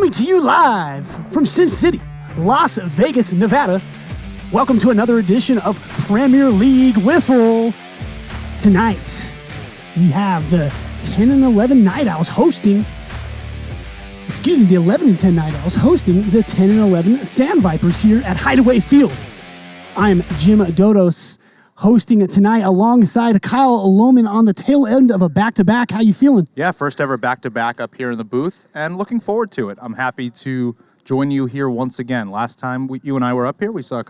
Coming to you live from Sin City, Las Vegas, Nevada. Welcome to another edition of Premier League WIFFLE. Tonight, we have the 10 and 11 Night Owls hosting, the 11 and 10 Night Owls hosting the 10 and 11 Sandvipers here at Hideaway Field. I'm Jim Dodos, hosting it tonight alongside Kyle Lohman on the tail end of a back-to-back. How you feeling? Yeah, first ever back-to-back up here in the booth, and looking forward to it. I'm happy to join you here once again. Last time you and I were up here, we saw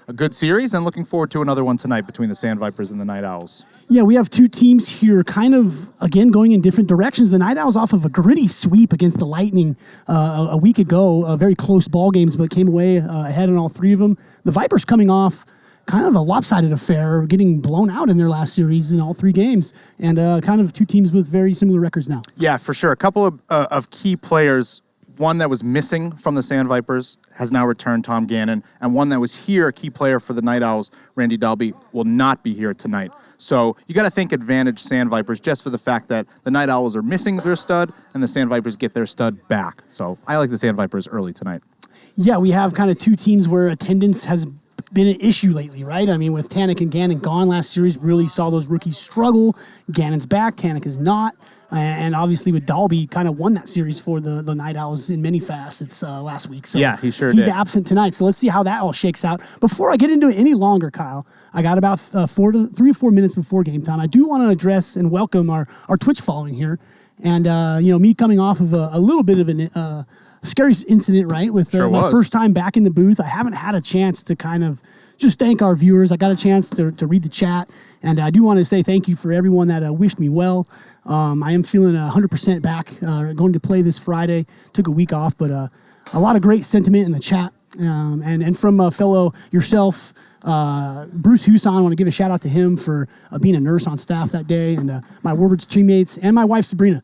a good series, and looking forward to another one tonight between the Sandvipers and the Night Owls. Yeah, we have two teams here kind of, again, going in different directions. The Night Owls off of a gritty sweep against the Lightning a week ago, very close ball games, but came away ahead in all three of them. The Vipers coming off kind of a lopsided affair, getting blown out in their last series in all three games, and kind of two teams with very similar records now. Yeah, for sure. A couple of key players. One that was missing from the Sandvipers has now returned, Tom Gannon, and one that was here, a key player for the Night Owls, Randy Dalby, will not be here tonight. So you got to think advantage Sandvipers just for the fact that the Night Owls are missing their stud and the Sandvipers get their stud back. So I like the Sandvipers early tonight. Yeah, we have kind of two teams where attendance has been an issue lately, right? I mean, with Tanek and Gannon gone last series, really saw those rookies struggle. Gannon's back, Tanek is not. And obviously with Dalby, kind of won that series for the Night Owls in many facets last week. So yeah, he sure did. He's absent tonight, so let's see how that all shakes out. Before I get into it any longer, Kyle, I got about 3 or 4 minutes before game time. I do want to address and welcome our Twitch following here. And, me coming off of a little bit of a scary incident, right, with my first time back in the booth. I haven't had a chance to kind of just thank our viewers. I got a chance to read the chat, and I do want to say thank you for everyone that wished me well. I am feeling 100% back, going to play this Friday. Took a week off, but a lot of great sentiment in the chat, and from a fellow yourself, Bruce Huson. I want to give a shout out to him for being a nurse on staff that day, and my Warwards teammates and my wife Sabrina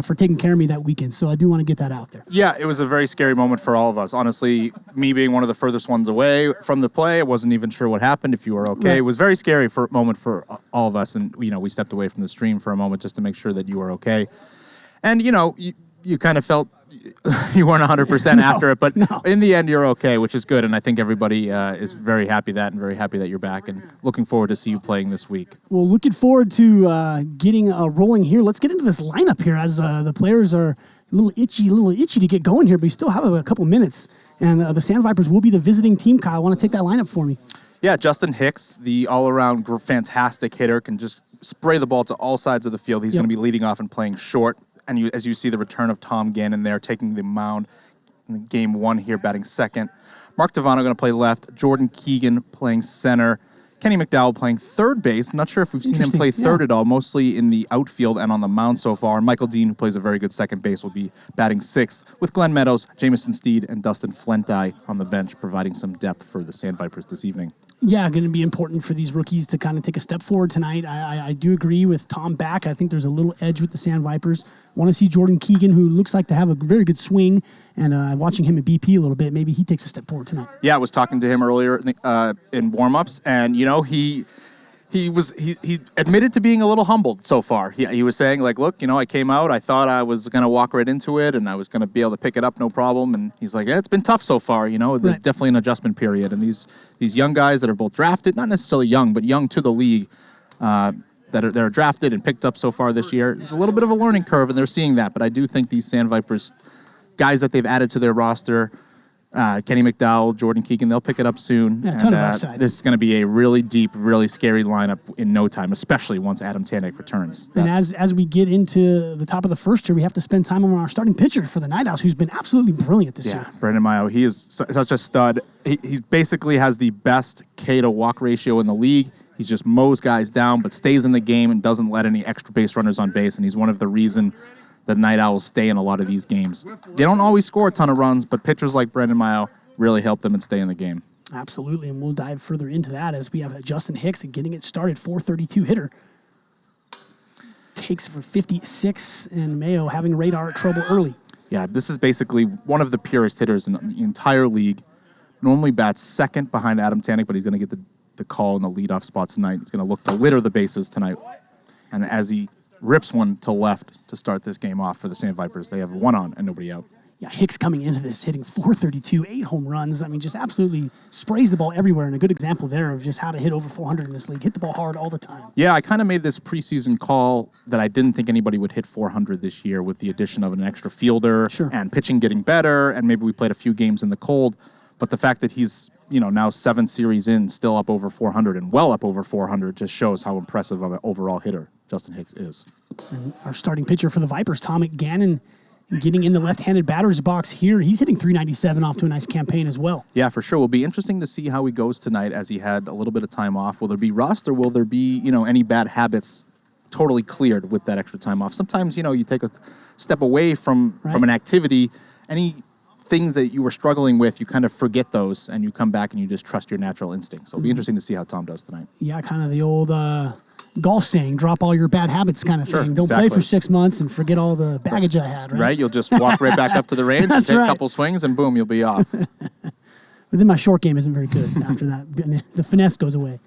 for taking care of me that weekend. So I do want to get that out there. Yeah, it was a very scary moment for all of us. Honestly, me being one of the furthest ones away from the play, I wasn't even sure what happened, if you were okay. Right. It was very scary for a moment for all of us, and we stepped away from the stream for a moment just to make sure that you were okay. And you kind of felt you weren't 100% after it, but in the end, you're okay, which is good. And I think everybody is very happy that you're back, and looking forward to see you playing this week. Well, looking forward to getting rolling here. Let's get into this lineup here as the players are a little itchy to get going here, but we still have a couple minutes. And the Sandvipers will be the visiting team. Kyle, I want to take that lineup for me. Yeah, Justin Hicks, the all-around fantastic hitter, can just spray the ball to all sides of the field. He's going to be leading off and playing short. And as you see the return of Tom Gannon there, taking the mound in game one here, batting second. Mark Devano going to play left. Jordan Keegan playing center. Kenny McDowell playing third base. Not sure if we've seen him play third at all, mostly in the outfield and on the mound so far. Michael Dean, who plays a very good second base, will be batting sixth, with Glenn Meadows, Jamison Steed, and Dustin Flentie on the bench, providing some depth for the Sandvipers this evening. Yeah, going to be important for these rookies to kind of take a step forward tonight. I do agree with Tom back. I think there's a little edge with the Sandvipers. Want to see Jordan Keegan, who looks like to have a very good swing, and watching him at BP a little bit, maybe he takes a step forward tonight. Yeah, I was talking to him earlier in warm-ups, and he admitted to being a little humbled so far. He was saying, like, look, I came out, I thought I was going to walk right into it, and I was going to be able to pick it up, no problem. And he's like, yeah, it's been tough so far. There's definitely an adjustment period. And these young guys that are both drafted, not necessarily young, but young to the league, that are drafted and picked up so far this year, there's a little bit of a learning curve, and they're seeing that. But I do think these Sandvipers guys that they've added to their roster, Kenny McDowell, Jordan Keegan, they'll pick it up soon. Yeah, a ton of upside. This is going to be a really deep, really scary lineup in no time, especially once Adam Tanek returns. And as we get into the top of the first here, we have to spend time on our starting pitcher for the Night Owls, who's been absolutely brilliant this year. Yeah, Brandon Mayo, he is such a stud. He basically has the best K to walk ratio in the league. He just mows guys down, but stays in the game and doesn't let any extra base runners on base, and he's one of the reason the Night Owls stay in a lot of these games. They don't always score a ton of runs, but pitchers like Brandon Mayo really help them and stay in the game. Absolutely, and we'll dive further into that as we have Justin Hicks and getting it started, 432 hitter. Takes for 56, and Mayo having radar trouble early. Yeah, this is basically one of the purest hitters in the entire league. Normally bats second behind Adam Tanek, but he's going to get the call in the leadoff spot tonight. He's going to look to litter the bases tonight. And as he rips one to left to start this game off for the Sandvipers, they have one on and nobody out. Yeah, Hicks coming into this, hitting .432, 8 home runs. I mean, just absolutely sprays the ball everywhere, and a good example there of just how to hit over 400 in this league. Hit the ball hard all the time. Yeah, I kind of made this preseason call that I didn't think anybody would hit 400 this year with the addition of an extra fielder and pitching getting better, and maybe we played a few games in the cold. But the fact that he's, now 7 series in, still up over 400 and well up over 400 just shows how impressive of an overall hitter Justin Hicks is. And our starting pitcher for the Vipers, Tom Gannon, getting in the left-handed batter's box here. He's hitting .397 off to a nice campaign as well. Yeah, for sure. Will be interesting to see how he goes tonight as he had a little bit of time off. Will there be rust or will there be, any bad habits totally cleared with that extra time off? Sometimes, you take a step away from an activity. Any things that you were struggling with, you kind of forget those and you come back and you just trust your natural instincts. So it'll be interesting to see how Tom does tonight. Yeah, kind of the old golf saying, drop all your bad habits kind of thing. Don't play for 6 months and forget all the baggage I had, right? Right, you'll just walk right back up to the range and take a couple swings and boom, you'll be off. But then my short game isn't very good after that. The finesse goes away.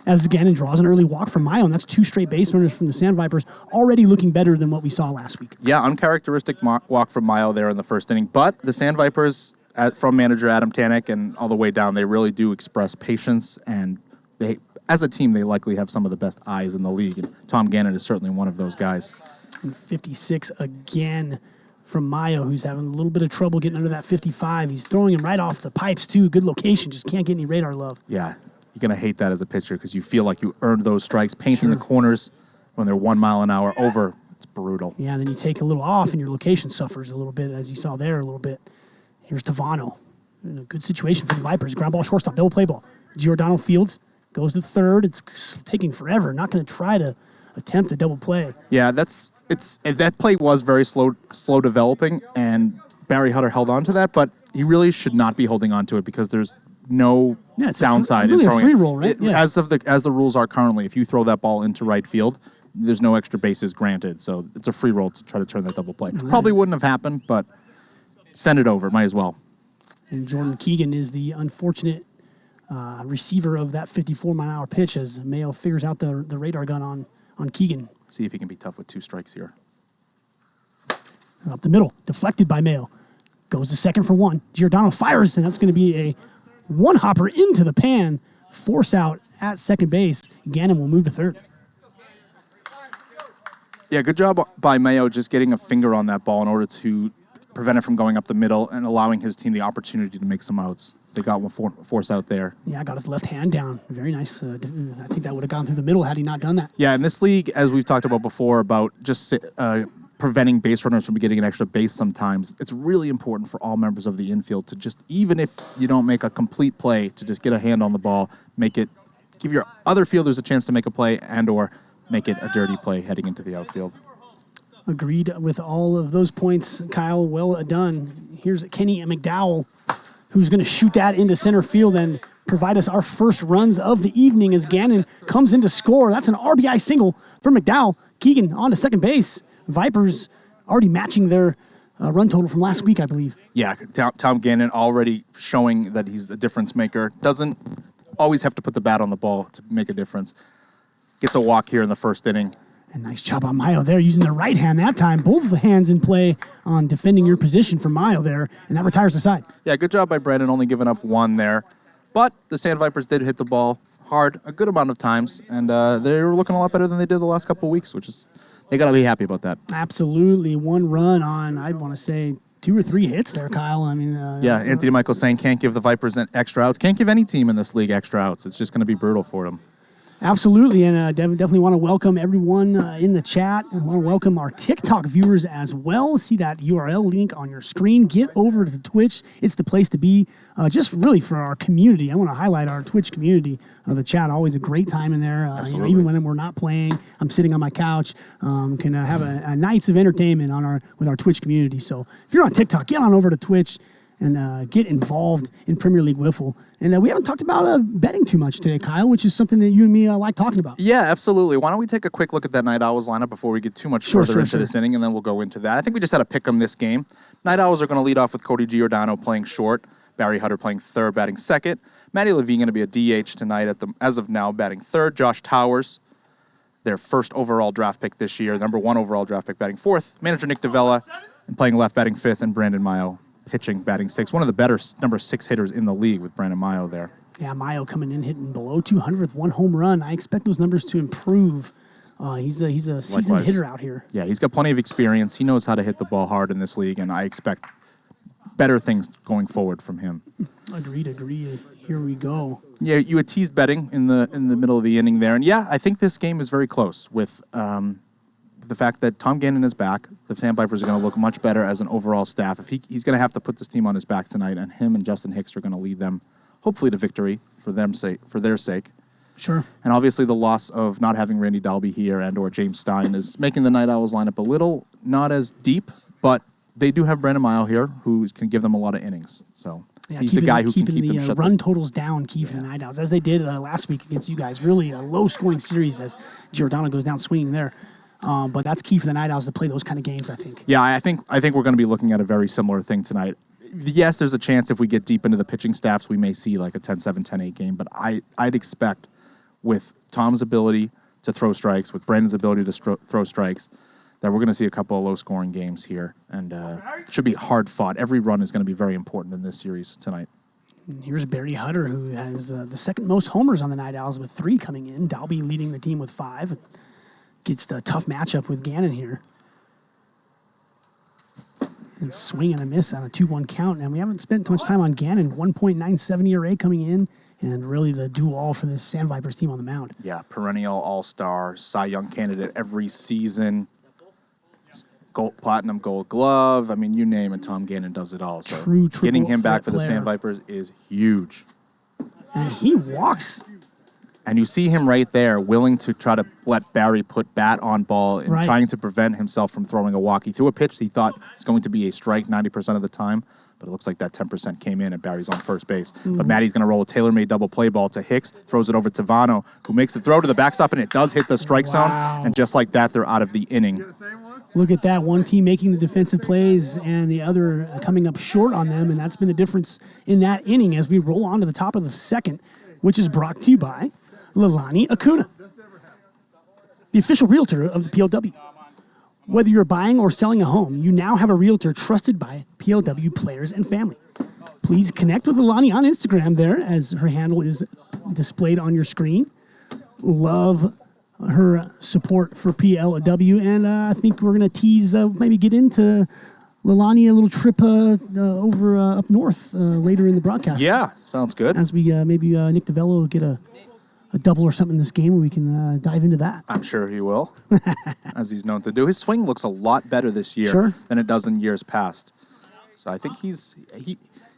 As Gannon draws an early walk from Mayo, and that's 2 straight base runners from the Sandvipers, already looking better than what we saw last week. Yeah, uncharacteristic walk from Mayo there in the first inning, but the Sandvipers, from manager Adam Tanek and all the way down, they really do express patience, and they, as a team, they likely have some of the best eyes in the league, and Tom Gannon is certainly one of those guys. And 56 again from Mayo, who's having a little bit of trouble getting under that 55. He's throwing him right off the pipes, too. Good location, just can't get any radar love. Yeah, you're going to hate that as a pitcher because you feel like you earned those strikes. Painting the corners when they're 1 mile an hour over, it's brutal. Yeah, and then you take a little off and your location suffers a little bit, as you saw there a little bit. Here's Tavano. In a good situation for the Vipers. Ground ball, shortstop, double play ball. Giordano fields, goes to third. It's taking forever. Not going to try to attempt a double play. Yeah, that play was very slow developing, and Barry Hutter held on to that, but he really should not be holding on to it because there's no downside really in throwing a free roll, right? As the rules are currently, if you throw that ball into right field, there's no extra bases granted, so it's a free roll to try to turn that double play. Right. Probably wouldn't have happened, but send it over, might as well. And Jordan Keegan is the unfortunate receiver of that 54-mile-an-hour pitch as Mayo figures out the radar gun on Keegan. See if he can be tough with 2 strikes here. Up the middle, deflected by Mayo. Goes to second for 1. Giordano fires, and that's going to be a one-hopper into the pan. Force out at second base. Gannon will move to third. Yeah, good job by Mayo just getting a finger on that ball in order to prevent it from going up the middle and allowing his team the opportunity to make some outs. They got one force out there. Yeah, got his left hand down. Very nice. I think that would have gone through the middle had he not done that. Yeah, in this league, as we've talked about before, about just preventing base runners from getting an extra base sometimes, it's really important for all members of the infield to just, even if you don't make a complete play, to just get a hand on the ball, give your other fielders a chance to make a play and or make it a dirty play heading into the outfield. Agreed with all of those points, Kyle. Well done. Here's Kenny McDowell, who's going to shoot that into center field and provide us our first runs of the evening as Gannon comes in to score. That's an RBI single for McDowell. Keegan on to second base. Vipers already matching their run total from last week, I believe. Yeah, Tom Gannon already showing that he's a difference maker. Doesn't always have to put the bat on the ball to make a difference. Gets a walk here in the first inning. A nice job on Mayo there, using the right hand that time. Both the hands in play on defending your position for Mayo there, and that retires the side. Yeah, good job by Brandon, only giving up 1 there. But the Sandvipers did hit the ball hard a good amount of times, and they were looking a lot better than they did the last couple of weeks, which is, they got to be happy about that. Absolutely. 1 run on, I'd want to say, 2 or 3 hits there, Kyle. I mean, yeah, Anthony Michael saying can't give the Vipers extra outs. Can't give any team in this league extra outs. It's just going to be brutal for them. Absolutely, and definitely want to welcome everyone in the chat. I want to welcome our TikTok viewers as well. See that URL link on your screen. Get over to Twitch. It's the place to be, just really for our community. I want to highlight our Twitch community. The chat, always a great time in there. Even when we're not playing, I'm sitting on my couch, can have a nights of entertainment with our Twitch community. So if you're on TikTok, get on over to Twitch and get involved in Premier League Wiffle. And we haven't talked about betting too much today, Kyle, which is something that you and me like talking about. Yeah, absolutely. Why don't we take a quick look at that Night Owls lineup before we get too much further into this inning, and then we'll go into that. I think we just had to pick them this game. Night Owls are going to lead off with Cody Giordano playing short, Barry Hutter playing third, batting second. Matty Levine going to be a DH tonight, as of now, batting third. Josh Towers, their first overall draft pick this year, number 1 overall draft pick, batting fourth. Manager Nick DeVella And playing left, batting 5th, and Brandon Mayo pitching, batting 6th. One of the better number 6 hitters in the league with Brandon Mayo there. Yeah, Mayo coming in hitting below 200 with 1 home run. I expect those numbers to improve. He's a seasoned Likewise. hitter out here. Yeah, he's got plenty of experience. He knows how to hit the ball hard in this league, and I expect better things going forward from him. Agreed. Here we go. Yeah, you had teased betting in the middle of the inning there, and yeah, I think this game is very close with the fact that Tom Gannon is back. The Sandvipers are going to look much better as an overall staff. If he's going to have to put this team on his back tonight, and him and Justin Hicks are going to lead them, hopefully, to victory for their sake. Sure. And obviously, the loss of not having Randy Dalby here and/or James Stein is making the Night Owls lineup a little not as deep, but they do have Brandon Mayo here, who can give them a lot of innings. So he's the guy who can keep them shut. Run totals down, key for the Night Owls, as they did last week against you guys. Really a low-scoring series as Giordano goes down swinging there. But that's key for the Night Owls to play those kind of games, I think. Yeah, I think we're going to be looking at a very similar thing tonight. Yes, there's a chance if we get deep into the pitching staffs, we may see like a 10-7, 10-8 game. But I'd expect with Tom's ability to throw strikes, with Brandon's ability to throw strikes, that we're going to see a couple of low-scoring games here. And it should be hard-fought. Every run is going to be very important in this series tonight. Here's Barry Hutter, who has the second most homers on the Night Owls with 3 coming in. Dalby leading the team with 5. Gets the tough matchup with Gannon here. And swing and a miss on a 2-1 count. And we haven't spent too much time on Gannon. 1.97 ERA coming in. And really the do-all for this Sandvipers team on the mound. Yeah, perennial all-star, Cy Young candidate every season. Platinum Gold Glove. I mean, you name it, Tom Gannon does it all. So True getting him back for the player. Sandvipers is huge. And he walks. And you see him right there, willing to try to let Barry put bat on ball and trying to prevent himself from throwing a walk. He threw a pitch he thought was going to be a strike 90% of the time, but it looks like that 10% came in and Barry's on first base. Mm-hmm. But Matty's going to roll a tailor-made double play ball to Hicks, throws it over to Vano, who makes the throw to the backstop, and it does hit the strike zone. And just like that, they're out of the inning. Look at that. One team making the defensive plays and the other coming up short on them, and that's been the difference in that inning as we roll on to the top of the second, which is brought to you by Leilani Acuna, the official realtor of the PLW. Whether you're buying or selling a home, you now have a realtor trusted by PLW players and family. Please connect with Leilani on Instagram there, as her handle is displayed on your screen. Love her support for PLW, and I think we're going to tease, maybe get into Leilani a little trip over up north later in the broadcast. Yeah, sounds good. As we maybe Nick DeVello will get a double or something in this game, and we can dive into that. I'm sure he will, as he's known to do. His swing looks a lot better this year than it does in years past. So I think he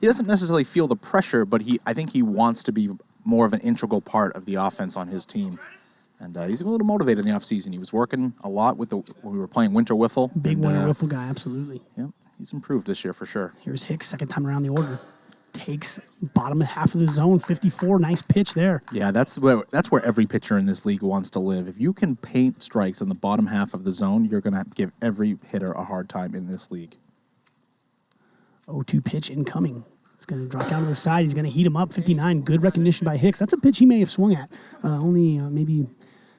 doesn't necessarily feel the pressure, but I think he wants to be more of an integral part of the offense on his team. And he's a little motivated in the offseason. He was working a lot when we were playing winter wiffle. Big winter wiffle guy, absolutely. Yep, he's improved this year for sure. Here's Hicks, second time around the order. Takes bottom half of the zone, 54. Nice pitch there. Yeah, that's where every pitcher in this league wants to live. If you can paint strikes in the bottom half of the zone, you're going to give every hitter a hard time in this league. 0-2 pitch incoming. It's going to drop down to the side. He's going to heat him up. 59. Good recognition by Hicks. That's a pitch he may have swung at. Only maybe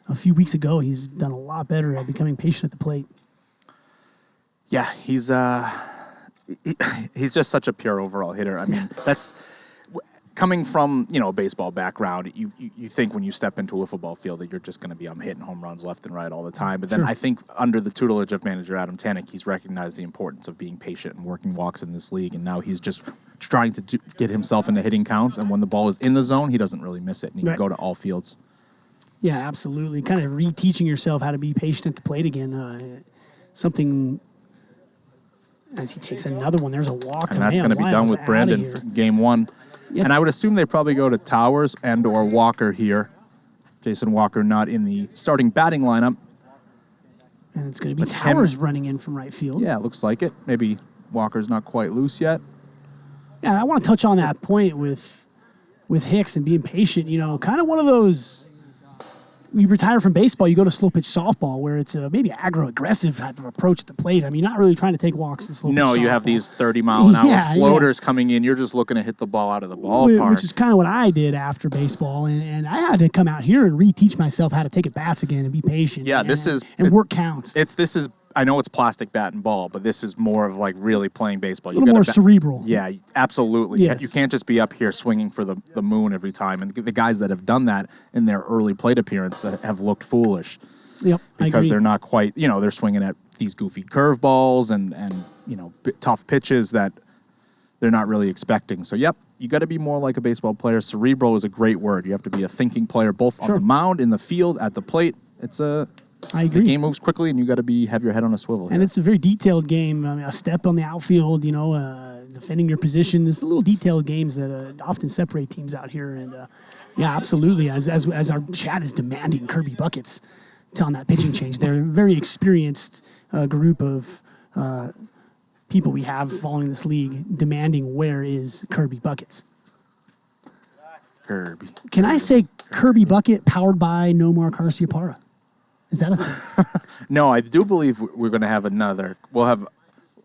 a few weeks ago. He's done a lot better at becoming patient at the plate. Yeah, he's just such a pure overall hitter. I mean, that's coming from a baseball background. You think when you step into a football field that you're just going to be hitting home runs left and right all the time. But then I think under the tutelage of manager Adam Tannick, he's recognized the importance of being patient and working walks in this league. And now he's just trying to get himself into hitting counts. And when the ball is in the zone, he doesn't really miss it, and he can go to all fields. Yeah, absolutely. Kind of reteaching yourself how to be patient at the plate again. Something. As he takes another one, there's a walk. And that's going to be done with Brandon for game one. Yep. And I would assume they probably go to Towers and or Walker here. Jason Walker not in the starting batting lineup. And it's going to be Towers running in from right field. Yeah, it looks like it. Maybe Walker's not quite loose yet. Yeah, I want to touch on that point with Hicks and being patient. Kind of one of those. You retire from baseball, you go to slow pitch softball, where it's maybe aggro-aggressive type of approach at the plate. I mean, you're not really trying to take walks in slow pitch softball. No, you have these 30-mile-an-hour floaters coming in. You're just looking to hit the ball out of the ballpark. Which is kind of what I did after baseball, and I had to come out here and reteach myself how to take at bats again and be patient. Yeah, and work counts. This is I know it's plastic bat and ball, but this is more of like really playing baseball. A little more cerebral. Yeah, absolutely. Yes. You can't just be up here swinging for the moon every time. And the guys that have done that in their early plate appearance have looked foolish. Yep, because they're not quite, they're swinging at these goofy curveballs and tough pitches that they're not really expecting. So, yep, you got to be more like a baseball player. Cerebral is a great word. You have to be a thinking player, both on the mound, in the field, at the plate. I agree. The game moves quickly, and you got to have your head on a swivel. And it's a very detailed game. I mean, a step on the outfield, defending your position. There's the little detailed games that often separate teams out here. And yeah, absolutely. As our chat is demanding Kirby buckets on that pitching change, they're a very experienced group of people we have following this league demanding where is Kirby buckets. Kirby. Can I say Kirby bucket powered by Nomar Garciaparra? Is that a thing? No, I do believe we're going to have we'll have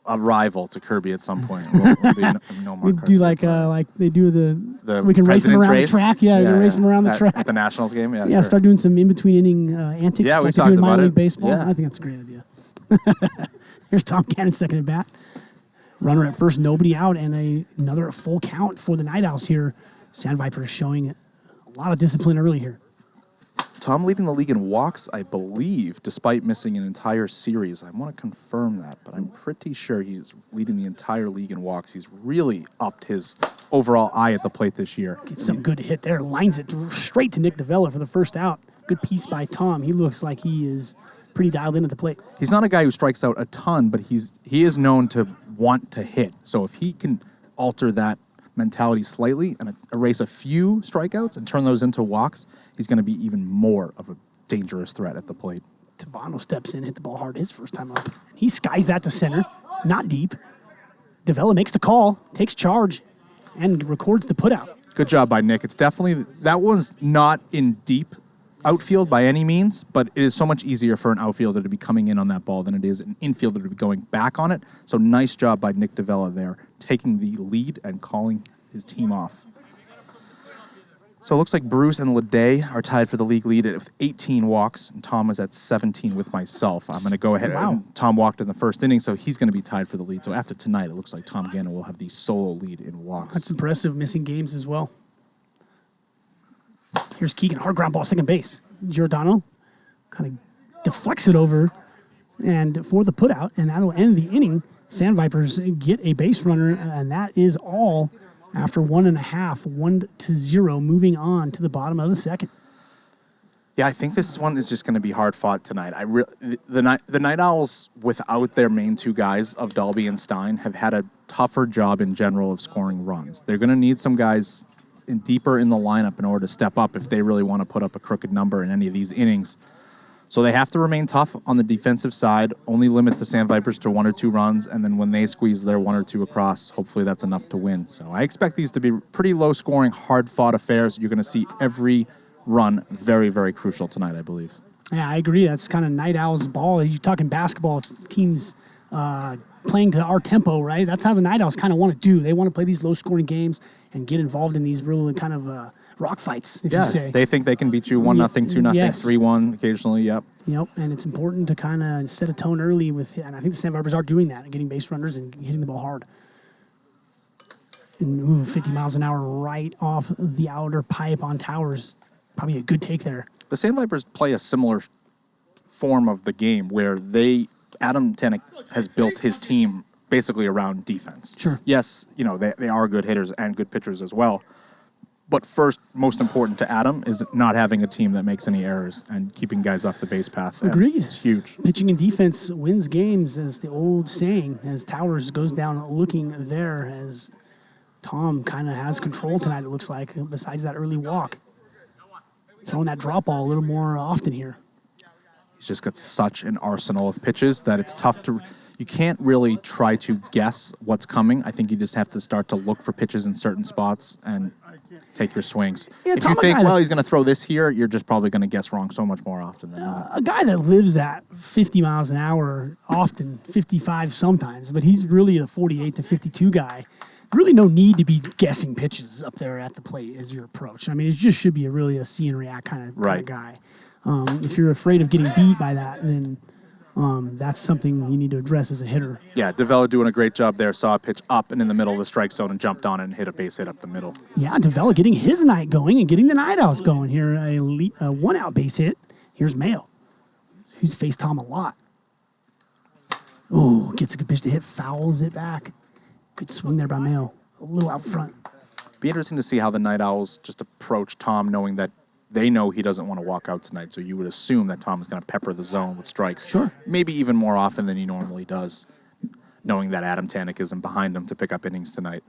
a rival to Kirby at some point. We'll be Nomar We do like they do we can race them around the track. Yeah, we can race them around the track. At the Nationals game, yeah. Sure. Start doing some in-between inning antics like they do in minor league baseball. Yeah. I think that's a great idea. Here's Tom Cannon, second at bat. Runner at first, nobody out, and another full count for the Night Owls here. Sandvipers showing a lot of discipline early here. Tom leading the league in walks, I believe, despite missing an entire series. I want to confirm that, but I'm pretty sure he's leading the entire league in walks. He's really upped his overall eye at the plate this year. Gets some good hit there. Lines it straight to Nick DeVella for the first out. Good piece by Tom. He looks like he is pretty dialed in at the plate. He's not a guy who strikes out a ton, but he is known to want to hit. So if he can alter that mentality slightly and erase a few strikeouts and turn those into walks, he's going to be even more of a dangerous threat at the plate. Tavano steps in, hit the ball hard his first time up. He skies that to center, not deep. DeVella makes the call, takes charge, and records the putout. Good job by Nick. It's definitely, that was not in deep outfield by any means, but it is so much easier for an outfielder to be coming in on that ball than it is an infielder to be going back on it. So nice job by Nick DeVella there, taking the lead and calling his team off. So it looks like Bruce and Leday are tied for the league lead with 18 walks, and Tom is at 17 with myself. I'm going to go ahead. Wow. Tom walked in the first inning, so he's going to be tied for the lead. So after tonight, it looks like Tom Gannon will have the solo lead in walks. That's impressive, missing games as well. Here's Keegan, hard ground ball, second base. Giordano kind of deflects it over and for the putout, and that'll end the inning. Sandvipers get a base runner, and that is all after 1.5, 1-0, moving on to the bottom of the second. Yeah, I think this one is just going to be hard fought tonight. The Night Owls, without their main two guys of Dalby and Stein, have had a tougher job in general of scoring runs. They're going to need some guys deeper in the lineup in order to step up if they really want to put up a crooked number in any of these innings. So they have to remain tough on the defensive side, only limit the Sandvipers to 1 or 2 runs, and then when they squeeze their 1 or 2 across, hopefully that's enough to win. So I expect these to be pretty low-scoring, hard-fought affairs. You're going to see every run very, very crucial tonight, I believe. Yeah, I agree. That's kind of Night Owls ball. You're talking basketball teams playing to our tempo, right? That's how the Night Owls kind of want to do. They want to play these low-scoring games and get involved in these real kind of rock fights, if you say. They think they can beat you 1-0, 2-0, yes. 3-1 occasionally, yep. Yep, and it's important to kind of set a tone early and I think the Sandvipers are doing that and getting base runners and hitting the ball hard. And 50 miles an hour right off the outer pipe on Towers. Probably a good take there. The Sandvipers play a similar form of the game where Adam Tenick has built his team basically around defense. Sure. Yes, they are good hitters and good pitchers as well. But first, most important to Adam is not having a team that makes any errors and keeping guys off the base path. Agreed. It's huge. Pitching and defense wins games, as the old saying, as Towers goes down looking there, as Tom kind of has control tonight, it looks like, besides that early walk. Throwing that drop ball a little more often here. He's just got such an arsenal of pitches that it's tough to... You can't really try to guess what's coming. I think you just have to start to look for pitches in certain spots and take your swings. Yeah, if you think, he's going to throw this here, you're just probably going to guess wrong so much more often than not. A guy that lives at 50 miles an hour often, 55 sometimes, but he's really a 48 to 52 guy. Really no need to be guessing pitches up there at the plate as your approach. I mean, it just should be really a see and react kind of guy. If you're afraid of getting beat by that, then That's something you need to address as a hitter. Yeah, DeVella doing a great job there. Saw a pitch up and in the middle of the strike zone and jumped on it and hit a base hit up the middle. Yeah, DeVella getting his night going and getting the night owls going here. A one-out base hit. Here's Mayo, who's faced Tom a lot. Ooh, gets a good pitch to hit, fouls it back. Good swing there by Mayo. A little out front. Be interesting to see how the Night Owls just approach Tom, knowing that they know he doesn't want to walk out tonight. So you would assume that Tom is going to pepper the zone with strikes. Sure. Maybe even more often than he normally does, knowing that Adam Tanek isn't behind him to pick up innings tonight.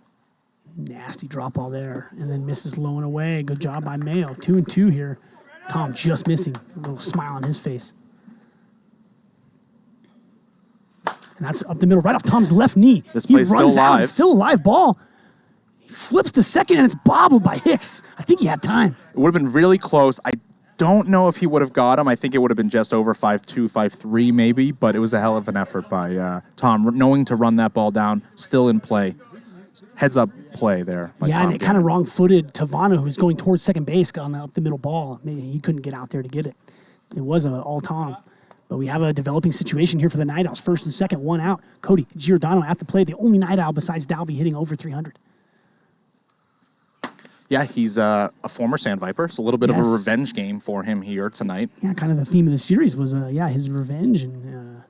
Nasty drop ball there, and then misses low and away. Good job by Mayo. 2-2 here. Tom just missing. A little smile on his face. And that's up the middle, right off Tom's left knee. This play's still live. Still a live ball. He flips to second, and it's bobbled by Hicks. I think he had time. It would have been really close. I don't know if he would have got him. I think it would have been just over 5-2, 5-3 maybe, but it was a hell of an effort by Tom, knowing to run that ball down, still in play. Heads up play there by Tom. And it kind of wrong-footed Tavano, who was going towards second base on the up the middle ball. Maybe he couldn't get out there to get it. It was an all Tom. But we have a developing situation here for the Night Owls. First and second, one out. Cody Giordano at the plate, the only Night Owl besides Dalby hitting over 300. Yeah, he's a former Sandviper. It's a little bit of a revenge game for him here tonight. Yeah, kind of the theme of the series was, his revenge. And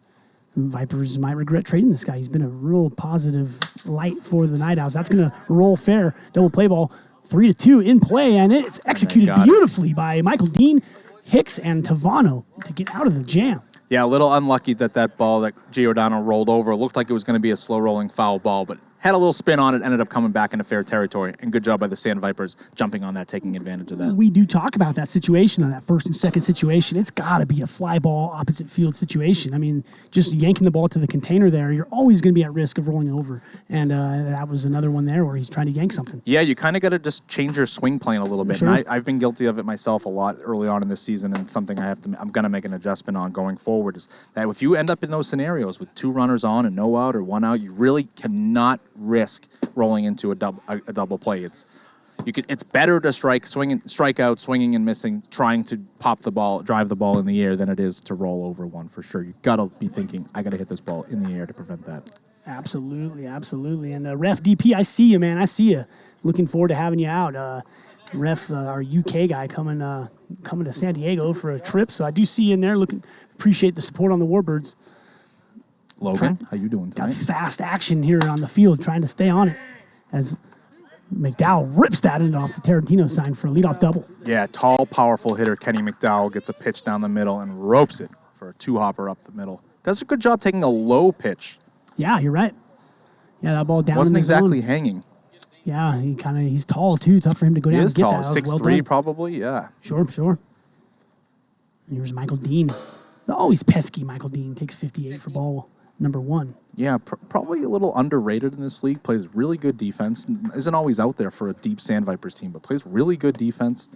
Vipers might regret trading this guy. He's been a real positive light for the Night Owls. That's going to roll fair. Double play ball, 3-2 in play, and it's executed beautifully by Michael Dean, Hicks, and Tavano to get out of the jam. Yeah, a little unlucky that ball that Giordano rolled over looked like it was going to be a slow-rolling foul ball, but had a little spin on it, ended up coming back into fair territory. And good job by the Sandvipers jumping on that, taking advantage of that. We do talk about that situation, that first and second situation. It's got to be a fly ball, opposite field situation. I mean, just yanking the ball to the container there, you're always going to be at risk of rolling over. And that was another one there where he's trying to yank something. Yeah, you kind of got to just change your swing plane a little bit. Sure. And I've been guilty of it myself a lot early on in this season, and something I'm going to make an adjustment on going forward is that if you end up in those scenarios with 2 runners on and no out or 1 out, you really cannot risk rolling into a double play. It's better to strike out, swinging and missing, trying to pop the ball, drive the ball in the air than it is to roll over one for sure. You got to be thinking, I got to hit this ball in the air to prevent that. Absolutely. And Ref DP, I see you, man. I see you. Looking forward to having you out. Ref, our UK guy coming to San Diego for a trip, so I do see you in there. Appreciate the support on the Warbirds. Logan, how you doing tonight? Got fast action here on the field, trying to stay on it as McDowell rips that into off the Tarantino sign for a leadoff double. Yeah, tall, powerful hitter Kenny McDowell gets a pitch down the middle and ropes it for a 2-hopper up the middle. Does a good job taking a low pitch. Yeah, you're right. Yeah, that ball down Wasn't in the exactly zone. Hanging. Yeah, he's tall too. Tough for him to go down and get that. He is tall, 6'3" probably, yeah. Sure. Here's Michael Dean. The always pesky Michael Dean takes 58 for ball number 1. Yeah, probably a little underrated in this league. Plays really good defense. Isn't always out there for a deep Sandvipers team, but plays really good defense.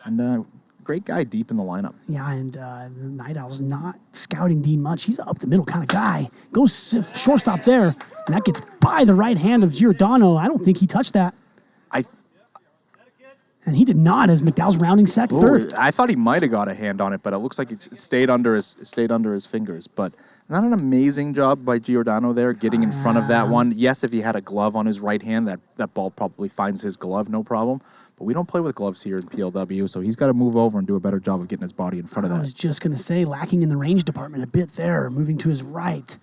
And great guy deep in the lineup. Yeah, and the Night Owl's not scouting Dean much. He's up the middle kind of guy. Goes shortstop there, and that gets by the right hand of Giordano. I don't think he touched that. And he did not, as McDowell's rounding third. I thought he might have got a hand on it, but it looks like it stayed under his fingers. But not an amazing job by Giordano there, getting in front of that one. Yes, if he had a glove on his right hand, that ball probably finds his glove, no problem. But we don't play with gloves here in PLW, so he's got to move over and do a better job of getting his body in front of that. I was just going to say, lacking in the range department a bit there, moving to his right.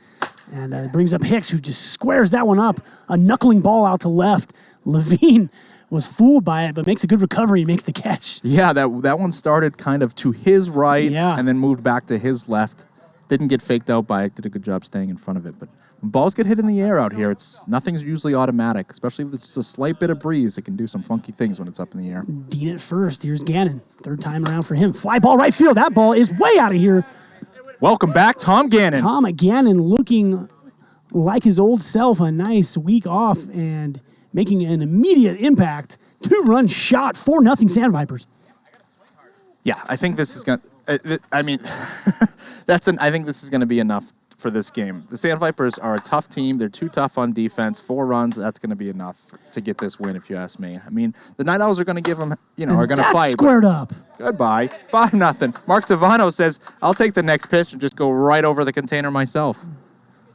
And it brings up Hicks, who just squares that one up. A knuckling ball out to left. Levine was fooled by it, but makes a good recovery and makes the catch. Yeah, that one started kind of to his right and then moved back to his left. Didn't get faked out by it. Did a good job staying in front of it. But when balls get hit in the air out here, nothing's usually automatic, especially if it's a slight bit of breeze. It can do some funky things when it's up in the air. Dean at first. Here's Gannon. Third time around for him. Fly ball right field. That ball is way out of here. Welcome back, Tom Gannon. Tom Gannon looking like his old self. A nice week off and making an immediate impact. 2-run shot, 4-0 Sandvipers. Yeah, I think this is going to... I think this is going to be enough for this game. The Sandvipers are a tough team. They're too tough on defense. 4 runs, that's going to be enough to get this win, if you ask me. I mean, the Night Owls are going to give them, are going to fight. Squared up. Goodbye. 5-0. Mark Tavano says, I'll take the next pitch and just go right over the container myself.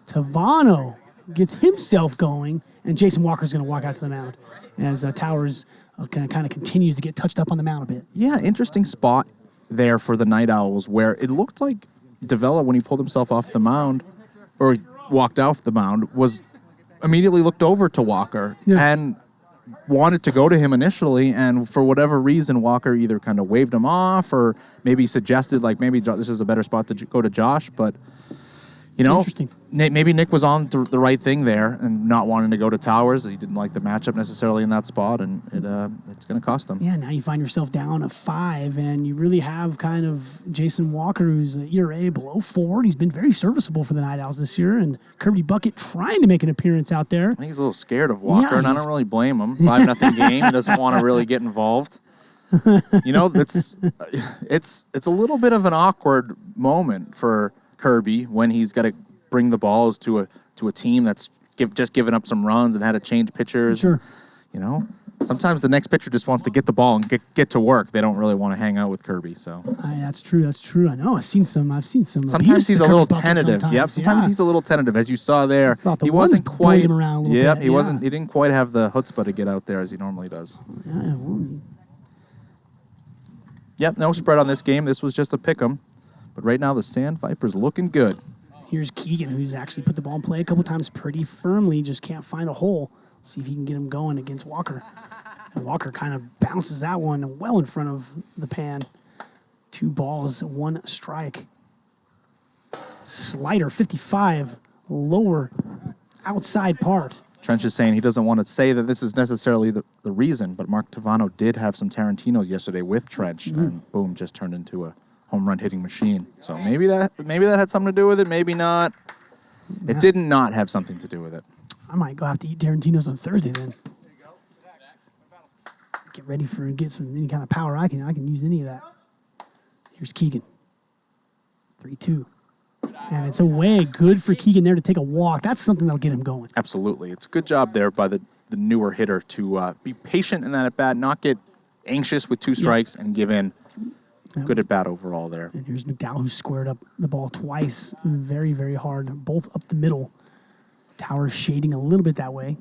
Tavano gets himself going, and Jason Walker's going to walk out to the mound as Towers kind of continues to get touched up on the mound a bit. Yeah, interesting spot there for the Night Owls where it looked like Davila, when he pulled himself off the mound, or walked off the mound, was immediately looked over to Walker and wanted to go to him initially, and for whatever reason, Walker either kind of waved him off or maybe suggested, like, maybe this is a better spot to go to Josh, but, Interesting. Maybe Nick was on the right thing there and not wanting to go to Towers. He didn't like the matchup necessarily in that spot, and it's going to cost him. Yeah, now you find yourself down a 5, and you really have kind of Jason Walker, who's an ERA below 4. He's been very serviceable for the Night Owls this year, and Kirby Bucket trying to make an appearance out there. I think he's a little scared of Walker, and I don't really blame him. 5-0 game. He doesn't want to really get involved. It's a little bit of an awkward moment for Kirby when he's got to bring the balls to a team that's just given up some runs and had to change pitchers. Sure. Sometimes the next pitcher just wants to get the ball and get to work. They don't really want to hang out with Kirby. So that's true. That's true. I know. I've seen some. Sometimes he's a little tentative. Yep. Sometimes he's a little tentative, as you saw there. He wasn't quite. Yep. He wasn't. He didn't quite have the chutzpah to get out there as he normally does. Yeah. Yep. No spread on this game. This was just a pick'em. But right now the Sandvipers looking good. Here's Keegan, who's actually put the ball in play a couple times pretty firmly, just can't find a hole. See if he can get him going against Walker. And Walker kind of bounces that one well in front of the pan. 2 balls, 1 strike. Slider, 55, lower outside part. Trench is saying he doesn't want to say that this is necessarily the reason, but Mark Tavano did have some Tarantinos yesterday with Trench, and boom, just turned into a home run hitting machine. So maybe that had something to do with it, maybe not. It did not have something to do with it. I might go have to eat Tarantino's on Thursday then. Get ready get some any kind of power I can use any of that. Here's Keegan. 3-2. And it's away. Good for Keegan there to take a walk. That's something that'll get him going. Absolutely. It's a good job there by the newer hitter to be patient in that at bat, not get anxious with 2 strikes and give in. Good at bat overall there. And here's McDowell, who squared up the ball twice very, very hard, both up the middle. Towers shading a little bit that way.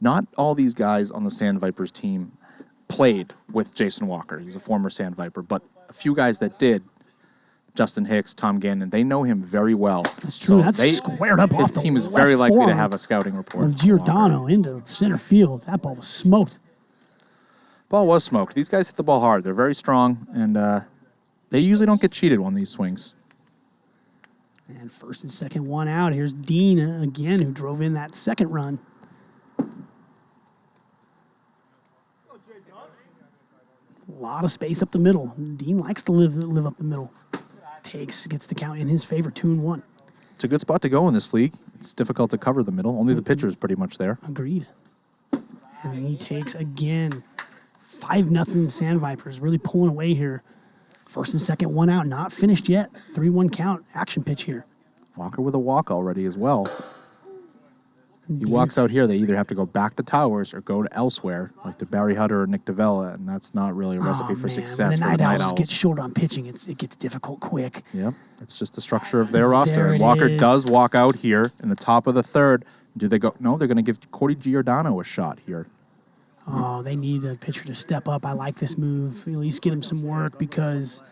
Not all these guys on the Sandvipers team played with Jason Walker. He's a former Sandviper, but a few guys that did, Justin Hicks, Tom Gannon, they know him very well. That's true. So that's squared up. His team is very likely to have a scouting report. Of Giordano into center field. That ball was smoked. Ball was smoked. These guys hit the ball hard. They're very strong, and they usually don't get cheated on these swings. And first and second, 1 out. Here's Dean again, who drove in that second run. A lot of space up the middle. Dean likes to live up the middle. Gets the count in his favor, 2-1. It's a good spot to go in this league. It's difficult to cover the middle. Only the pitcher is pretty much there. Agreed. And he takes again. 5-0 Sandvipers, really pulling away here. First and second, 1 out, not finished yet. 3-1 count, action pitch here. Walker with a walk already as well. He walks out here, they either have to go back to Towers or go to elsewhere, like to Barry Hutter or Nick Davila, and that's not really a recipe for success for the Night Owls. Gets short on pitching, it gets difficult quick. Yep, that's just the structure of their roster. And Walker does walk out here in the top of the third. Do they go? No, they're going to give Cordy Giordano a shot here. Oh, they need a pitcher to step up. I like this move. At least get him some work, because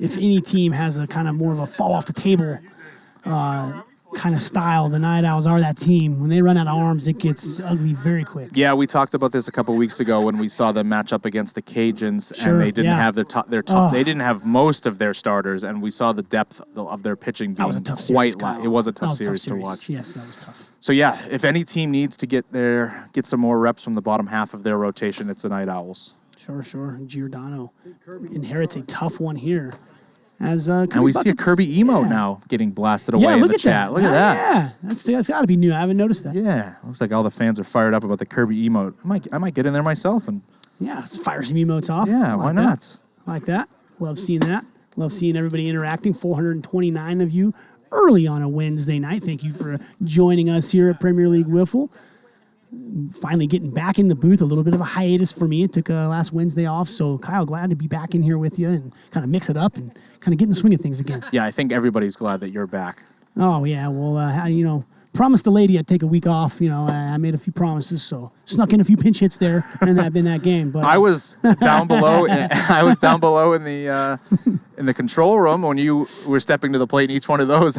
if any team has a kind of more of a fall off the table kind of style, the Night Owls are that team. When they run out of arms, it gets ugly very quick. Yeah, we talked about this a couple weeks ago when we saw them match up against the Cajuns, and they didn't have their top. They didn't have most of their starters, and we saw the depth of their pitching being quite light. It was a tough series to watch. Yes, that was tough. So yeah, if any team needs to get some more reps from the bottom half of their rotation, it's the Night Owls. Sure. Giordano inherits a tough one here. And we see a Kirby emote now getting blasted away in the chat. Look at that. Yeah, that's got to be new. I haven't noticed that. Yeah, looks like all the fans are fired up about the Kirby emote. I might get in there myself and let's fire some emotes off. Yeah, why not? Like that. Love seeing that. Love seeing everybody interacting. 429 of you early on a Wednesday night. Thank you for joining us here at Premier League Wiffle. Finally getting back in the booth, a little bit of a hiatus for me. It took last Wednesday off, so Kyle, glad to be back in here with you and kind of mix it up and kind of get in the swing of things again. Yeah, I think everybody's glad that you're back. Oh, yeah, well, promised the lady I'd take a week off. I made a few promises, so snuck in a few pinch hits there in that game. But I was down below. I was down below in the control room when you were stepping to the plate. In each one of those,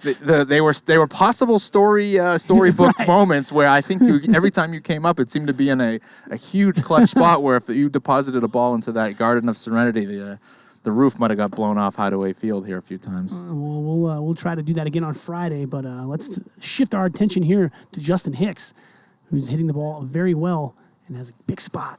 they were possible storybook Right. moments where I think every time you came up, it seemed to be in a huge clutch spot where if you deposited a ball into that Garden of Serenity, the roof might have got blown off Hideaway Field here a few times. We'll try to do that again on Friday, but let's shift our attention here to Justin Hicks, who's hitting the ball very well and has a big spot.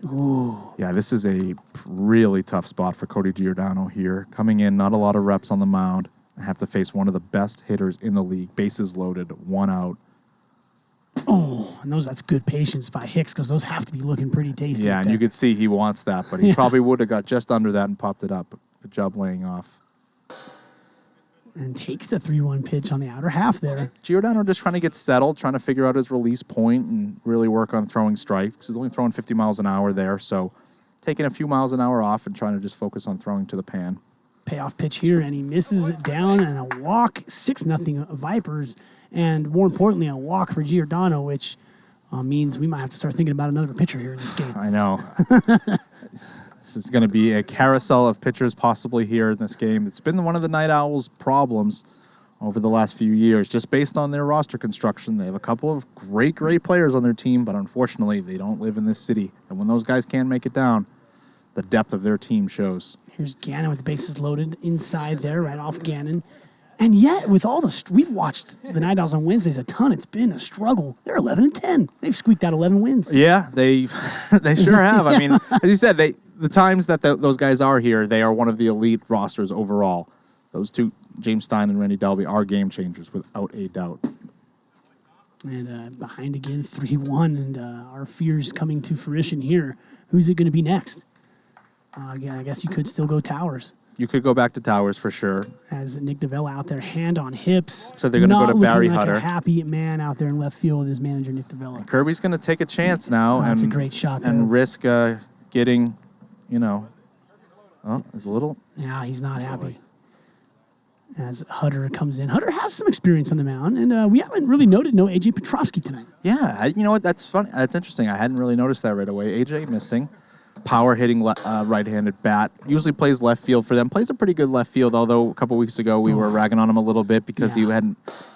Ooh. Yeah, this is a really tough spot for Cody Giordano here. Coming in, not a lot of reps on the mound. I have to face one of the best hitters in the league. Bases loaded, 1 out. Oh, and that's good patience by Hicks because those have to be looking pretty tasty. Yeah, and you could see he wants that, but he probably would have got just under that and popped it up. Good job laying off. And takes the 3-1 pitch on the outer half there. Giordano just trying to get settled, trying to figure out his release point and really work on throwing strikes. He's only throwing 50 miles an hour there, so taking a few miles an hour off and trying to just focus on throwing to the pan. Payoff pitch here, and he misses it down, and a walk, 6-0 Vipers, and more importantly, a walk for Giordano, which means we might have to start thinking about another pitcher here in this game. I know. This is going to be a carousel of pitchers possibly here in this game. It's been one of the Night Owls' problems over the last few years, just based on their roster construction. They have a couple of great players on their team, but unfortunately, they don't live in this city. And when those guys can't make it down, the depth of their team shows. Here's Gannon with the bases loaded inside there, right off Gannon. And yet, with all we've watched the Night Owls on Wednesdays a ton. It's been a struggle. They're 11-10. They've squeaked out 11 wins. Yeah, they sure have. I mean, as you said, the times that those guys are here, they are one of the elite rosters overall. Those two, James Stein and Randy Dalby, are game changers without a doubt. And behind again, 3-1, and our fears coming to fruition here. Who's it going to be next? Again, I guess you could still go Towers. You could go back to Towers for sure. As Nick DeVella out there, hand on hips. So they're going to go to Barry Hutter. A happy man out there in left field with his manager, Nick DeVella. Kirby's going to take a chance now. That's a great shot there. And risk getting, it's a little. Yeah, he's not happy. As Hutter comes in. Hutter has some experience on the mound, and we haven't really noted no A.J. Petrovsky tonight. Yeah, you know what? That's funny. That's interesting. I hadn't really noticed that right away. A.J. missing. Power hitting right-handed bat. Usually plays left field for them. Plays a pretty good left field, although a couple weeks ago we were ragging on him a little bit because he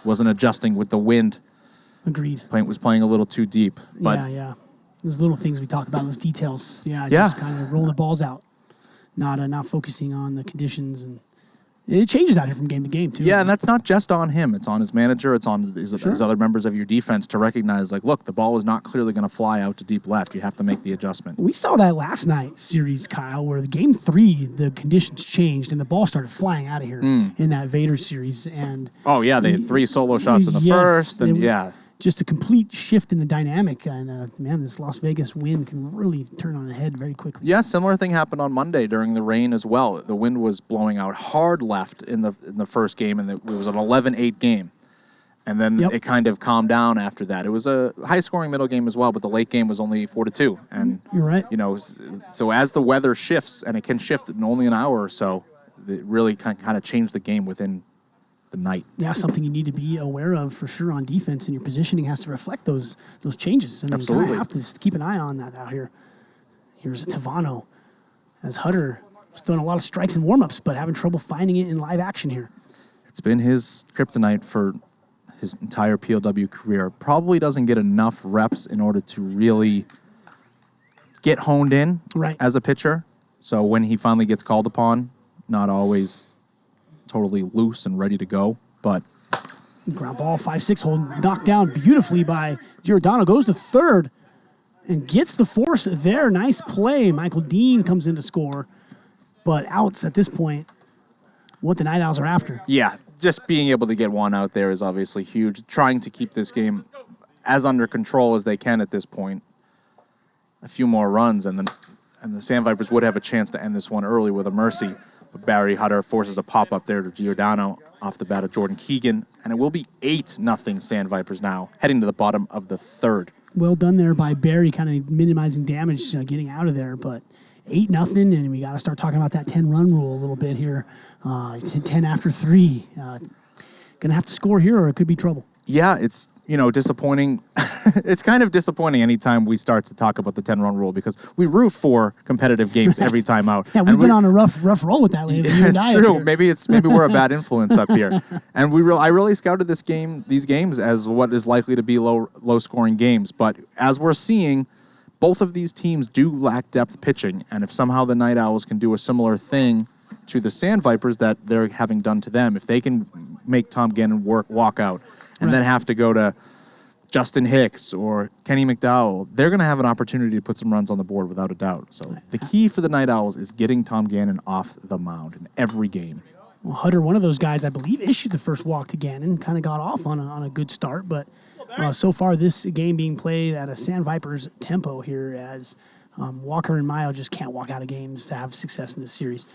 wasn't adjusting with the wind. Agreed. Was playing a little too deep. But Yeah. Those little things we talk about, those details. Just kind of rolling the balls out. Not focusing on the conditions, and it changes out here from game to game, too. Yeah, and that's not just on him. It's on his manager. It's on his other members of your defense to recognize, look, the ball is not clearly going to fly out to deep left. You have to make the adjustment. We saw that last night series, Kyle, where the game 3, the conditions changed and the ball started flying out of here in that Vader series. And they had 3 solo shots in the first, and just a complete shift in the dynamic. And, this Las Vegas wind can really turn on the head very quickly. Yeah, similar thing happened on Monday during the rain as well. The wind was blowing out hard left in the first game, and it was an 11-8 game. And then it kind of calmed down after that. It was a high-scoring middle game as well, but the late game was only 4-2. And you're right. So as the weather shifts, and it can shift in only an hour or so, it really kind of changed the game within the night. Yeah, something you need to be aware of for sure on defense, and your positioning has to reflect those changes. Absolutely. You have to just keep an eye on that out here. Here's Tavano as Hutter was throwing a lot of strikes and warm-ups, but having trouble finding it in live action here. It's been his kryptonite for his entire PLW career. Probably doesn't get enough reps in order to really get honed in as a pitcher. So when he finally gets called upon, not always totally loose and ready to go, but ground ball, 5-6 hold, knocked down beautifully by Giordano, goes to third and gets the force there. Nice play. Michael Dean comes in to score, but outs at this point, what the Night Owls are after. Yeah, just being able to get one out there is obviously huge. Trying to keep this game as under control as they can at this point. A few more runs, and the Sandvipers would have a chance to end this one early with a mercy. But Barry Hutter forces a pop-up there to Giordano off the bat of Jordan Keegan, and it will be 8-0 Sandvipers now, heading to the bottom of the third. Well done there by Barry, kind of minimizing damage, getting out of there, but 8-0, and we got to start talking about that 10-run rule a little bit here. It's 10 after 3. Going to have to score here or it could be trouble. Yeah, it's, disappointing. It's kind of disappointing anytime we start to talk about the 10-run rule because we root for competitive games every time out. Yeah, we've been on a rough roll with that lately. It's true. Maybe we're a bad influence up here. And I really scouted these games as what is likely to be low scoring games. But as we're seeing, both of these teams do lack depth pitching, and if somehow the Night Owls can do a similar thing to the Sandvipers that they're having done to them, if they can make Tom Gannon walk out and then have to go to Justin Hicks or Kenny McDowell, they're going to have an opportunity to put some runs on the board without a doubt. So the key for the Night Owls is getting Tom Gannon off the mound in every game. Well, Hutter, one of those guys, I believe, issued the first walk to Gannon, kind of got off on a good start, but so far this game being played at a Sandvipers tempo here as Walker and Mayo just can't walk out of games to have success in this series.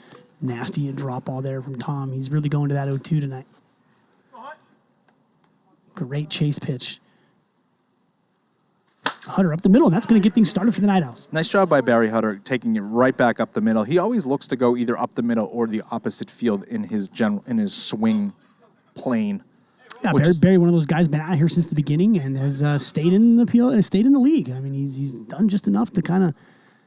Nasty drop ball there from Tom. He's really going to that 0-2 tonight. Great chase pitch. Hutter up the middle, and that's going to get things started for the Night Owls. Nice job by Barry Hutter, taking it right back up the middle. He always looks to go either up the middle or the opposite field in his swing plane. Yeah, Barry, one of those guys, been out here since the beginning and has stayed in the league. I mean, he's done just enough to kind of.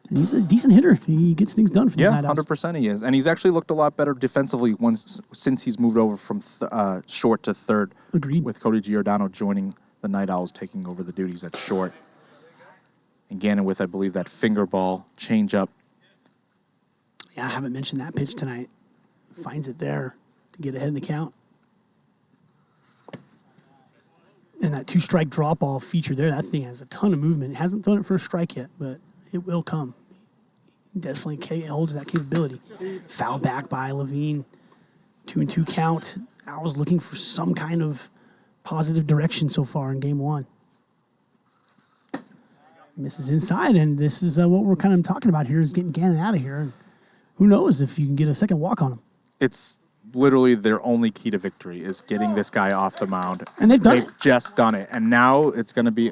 He's a decent hitter. He gets things done for the Night Owls. 100% he is, and he's actually looked a lot better defensively since he's moved over from short to third. Agreed. With Cody Giordano joining the Night Owls, taking over the duties at short. And Gannon with, I believe, that finger ball changeup. Yeah, I haven't mentioned that pitch tonight. Finds it there to get ahead in the count. And that 2-strike drop ball feature there, that thing has a ton of movement. It hasn't thrown it for a strike yet, but it will come. He definitely holds that capability. Foul back by Levine. 2-2 count. Owls looking for some kind of positive direction so far in game one. Misses inside, and this is what we're kind of talking about here is getting Gannon out of here. And who knows if you can get a second walk on him. It's literally their only key to victory is getting this guy off the mound. And they've just done it. And now it's going to be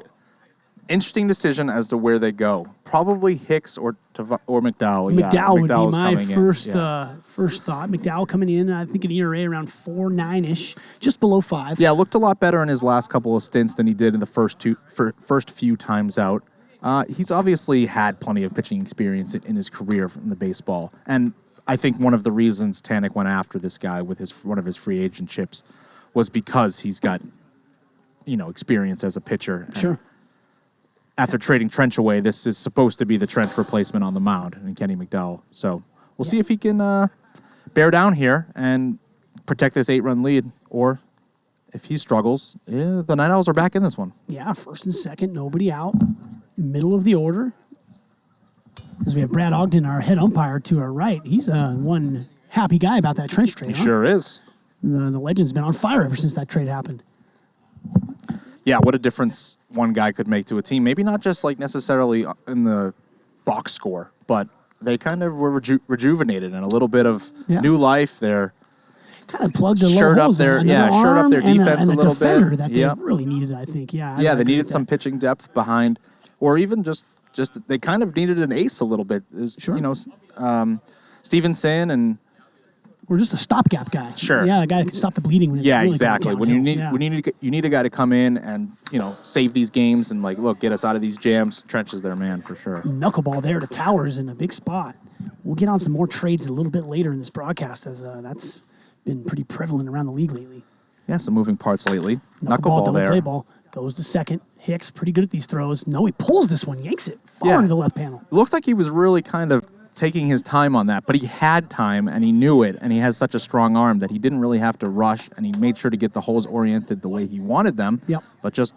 interesting decision as to where they go. Probably Hicks or McDowell. McDowell would be my first thought. McDowell coming in, I think an ERA around 4.9-ish, just below 5. Yeah, looked a lot better in his last couple of stints than he did in the first few times out. He's obviously had plenty of pitching experience in his career from the baseball. And I think one of the reasons Tannick went after this guy with one of his free agentships was because he's got, experience as a pitcher. Sure. And after trading Trench away, this is supposed to be the Trench replacement on the mound in Kenny McDowell. So we'll see if he can bear down here and protect this 8-run lead, or if he struggles, the Night Owls are back in this one. Yeah, first and second, nobody out. Middle of the order. As we have Brad Ogden, our head umpire, to our right. He's one happy guy about that Trench trade. He sure is. The legend's been on fire ever since that trade happened. Yeah, what a difference one guy could make to a team. Maybe not just necessarily in the box score, but they kind of were rejuvenated and a little bit of new life there. Kind of plugged a little holes shirt up their defense a little bit. That they really needed, I think. Yeah, they needed some pitching depth behind, or even just they kind of needed an ace a little bit. Stevenson and. We're just a stopgap guy. Sure. Yeah, a guy that can stop the bleeding when it's really exactly. When you need a guy to come in and save these games and get us out of these jams. Trench is their man for sure. Knuckleball there to Towers in a big spot. We'll get on some more trades a little bit later in this broadcast as that's been pretty prevalent around the league lately. Yeah, some moving parts lately. Knuckleball there. Play ball goes to second. Hicks pretty good at these throws. No, he pulls this one, yanks it far into the left panel. It looked like he was really kind of taking his time on that, but he had time and he knew it, and he has such a strong arm that he didn't really have to rush, and he made sure to get the holes oriented the way he wanted them. Yep. But just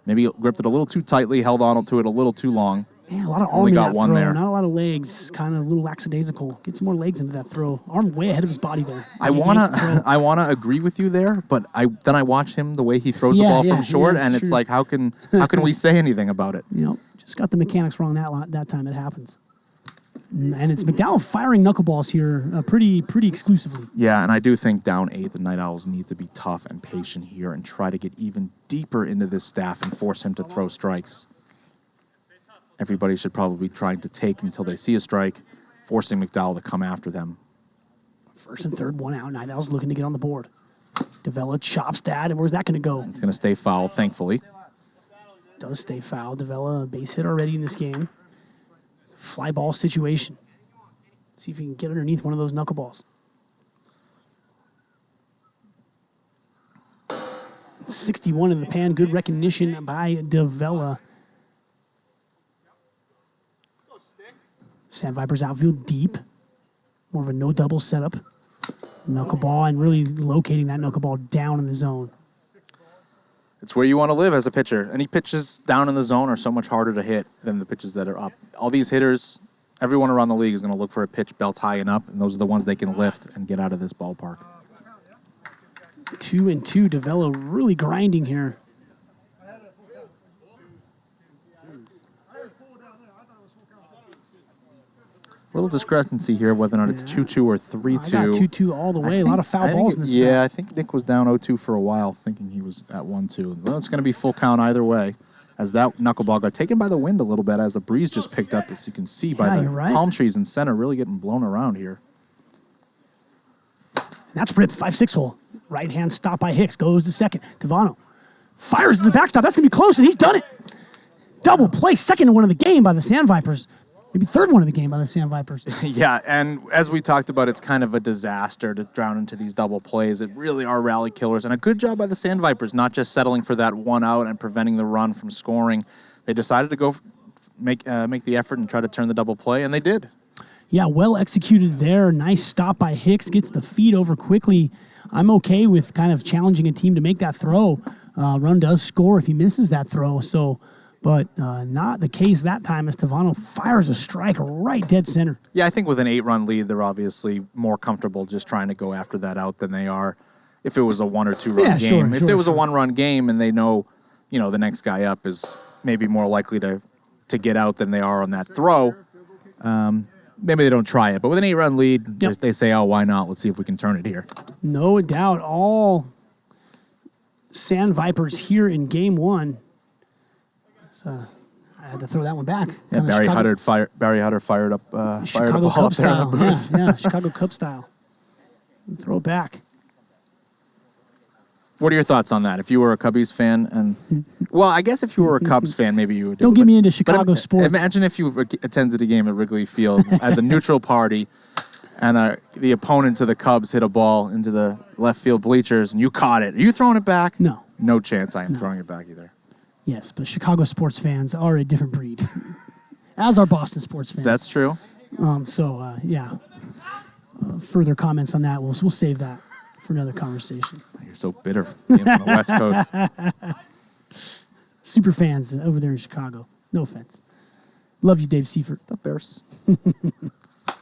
maybe gripped it a little too tightly, held on to it a little too long. Yeah, a lot of arm in that throw, not a lot of legs, kind of a little lackadaisical. Get some more legs into that throw. Arm way ahead of his body there. I wanna agree with you there, but I watch him the way he throws the ball from short, and it's like how can we say anything about it? Just got the mechanics wrong that time it happens. And it's McDowell firing knuckleballs here pretty exclusively. Yeah, and I do think down 8, the Night Owls need to be tough and patient here and try to get even deeper into this staff and force him to throw strikes. Everybody should probably be trying to take until they see a strike, forcing McDowell to come after them. First and third, 1 out. Night Owls looking to get on the board. Davella chops that, and where's that going to go? It's going to stay foul, thankfully. Does stay foul. Davella, a base hit already in this game. Fly ball situation. See if he can get underneath one of those knuckleballs. 61 in the pan. Good recognition by Davella. Sandvipers outfield deep. More of a no double setup. Knuckleball and really locating that knuckleball down in the zone. It's where you want to live as a pitcher. Any pitches down in the zone are so much harder to hit than the pitches that are up. All these hitters, everyone around the league is going to look for a pitch belts high and up, and those are the ones they can lift and get out of this ballpark. 2-2. Davella really grinding here. Little discrepancy here whether or not it's 2-2 or 3-2. I got 2-2 all the way. A lot of foul balls in this. Yeah, I think Nick was down 0-2 for a while, thinking he was at 1-2. Well, it's going to be full count either way, as that knuckleball got taken by the wind a little bit as the breeze just picked up, as you can see by the palm trees in center really getting blown around here. And that's ripped 5-6 hole. Right hand stop by Hicks. Goes to second. Devano fires to the backstop. That's going to be close, and he's done it. Double play. Second one of the game by the Sandvipers. Maybe third one of the game by the Sandvipers. Yeah, and as we talked about, it's kind of a disaster to drown into these double plays. It really are rally killers. And a good job by the Sandvipers, not just settling for that 1 out and preventing the run from scoring. They decided to go make the effort and try to turn the double play, and they did. Yeah, well executed there. Nice stop by Hicks. Gets the feed over quickly. I'm okay with kind of challenging a team to make that throw. Run does score if he misses that throw. But not the case that time as Tavano fires a strike right dead center. Yeah, I think with an 8-run lead, they're obviously more comfortable just trying to go after that out than they are if it was a 1 or 2 run game. If it was a 1-run game and they know, the next guy up is maybe more likely to get out than they are on that throw, maybe they don't try it. But with an 8-run lead, they say, oh, why not? Let's see if we can turn it here. No doubt. All Sandvipers here in game 1. I had to throw that one back. Yeah, Barry Hutter fired up Chicago a ball Cub up there in the booth. style. Yeah, Chicago Cub style. Throw it back. What are your thoughts on that? If you were a Cubbies fan, well, I guess if you were a Cubs fan, maybe you would do it. Don't get me into Chicago sports. Imagine if you attended a game at Wrigley Field as a neutral party, and the opponent to the Cubs hit a ball into the left field bleachers, and you caught it. Are you throwing it back? No. No chance I am throwing it back either. Yes, but Chicago sports fans are a different breed, as are Boston sports fans. That's true. Further comments on that, we'll save that for another conversation. You're so bitter. Being from the West Coast. Super fans over there in Chicago. No offense. Love you, Dave Seifert. The Bears.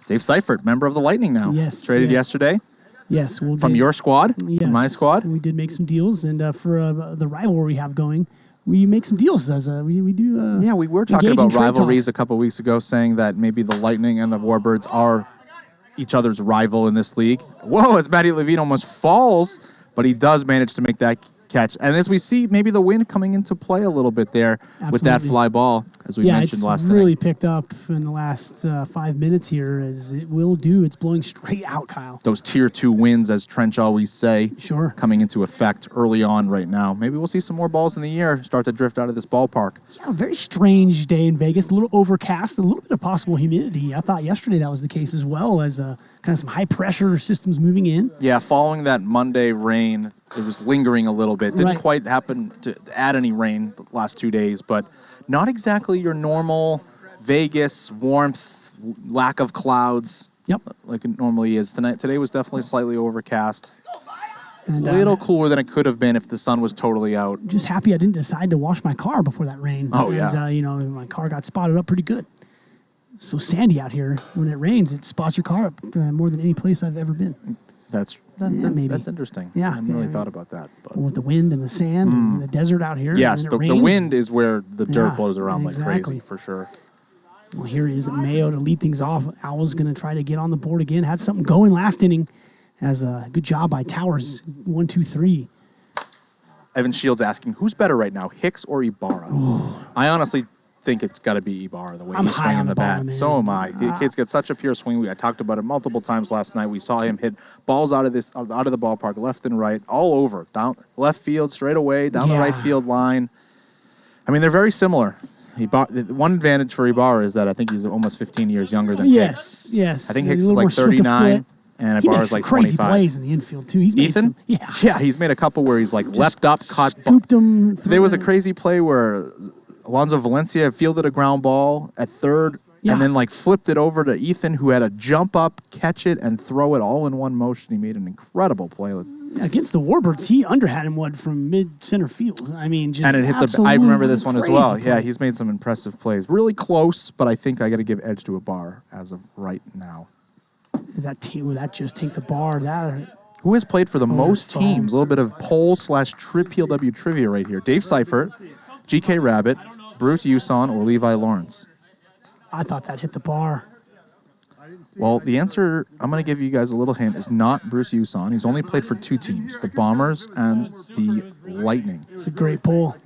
Dave Seifert, member of the Lightning now. Yes. Traded yesterday. Yes. From your squad? Yes. From my squad? We did make some deals, and for the rivalry we have going, we make some deals. We do. We were talking about rivalries a couple weeks ago, saying that maybe the Lightning and the Warbirds are each other's rival in this league. Whoa, as Matty Levine almost falls, but he does manage to make that catch. And as we see, maybe the wind coming into play a little bit there with that fly ball, as we mentioned last night. Yeah, it's really picked up in the last 5 minutes here, as it will do. It's blowing straight out, Kyle. Those Tier 2 winds, as Trench always say, coming into effect early on right now. Maybe we'll see some more balls in the air start to drift out of this ballpark. Yeah, a very strange day in Vegas. A little overcast, a little bit of possible humidity. I thought yesterday that was the case as well, as kind of some high-pressure systems moving in. Yeah, following that Monday rain, it was lingering a little bit. Didn't quite happen to add any rain the last 2 days, but not exactly your normal Vegas warmth, lack of clouds like it normally is. Today was definitely slightly overcast. And, a little cooler than it could have been if the sun was totally out. Just happy I didn't decide to wash my car before that rain. My car got spotted up pretty good. So sandy out here. When it rains, it spots your car up more than any place I've ever been. That's interesting. Yeah, I hadn't really thought about that. But. With the wind and the sand and the desert out here. Yes, the wind is where the dirt blows around like crazy, for sure. Well, here is Mayo to lead things off. Owl's going to try to get on the board again. Had something going last inning. Has a good job by Towers. 1, 2, 3. Evan Shields asking, who's better right now, Hicks or Ibarra? Ooh. I honestly think it's got to be Ibarra, the way he's swinging the bat. Man. So am I. Kid's got such a pure swing. I talked about it multiple times last night. We saw him hit balls out of the ballpark, left and right, all over, down left field, straight away, down the right field line. I mean, they're very similar. One advantage for Ibarra is that I think he's almost 15 years younger than Hicks. Yes. I think Hicks is like 39. And Ibarra's like 25. Crazy plays in the infield, too. He's made Ethan? Yeah, he's made a couple where he's like leapt up, caught... Scooped him. There was a crazy play where Alonso Valencia fielded a ground ball at third and then like flipped it over to Ethan, who had to jump up, catch it, and throw it all in one motion. He made an incredible play. Against the Warbirds, he underhand him from mid-center field. I mean, just and it hit I remember this one as well. Yeah, he's made some impressive plays. Really close, but I think I got to give edge to Ibarra as of right now. Would that just take the bar? Who has played for the most teams? A little bit of poll/PLW trivia right here. Dave Seifert, GK Rabbit, Bruce Uson, or Levi Lawrence? I thought that hit the bar. Well, the answer, I'm going to give you guys a little hint, is not Bruce Uson. He's only played for 2 teams, the Bombers and the Lightning. It's a great poll.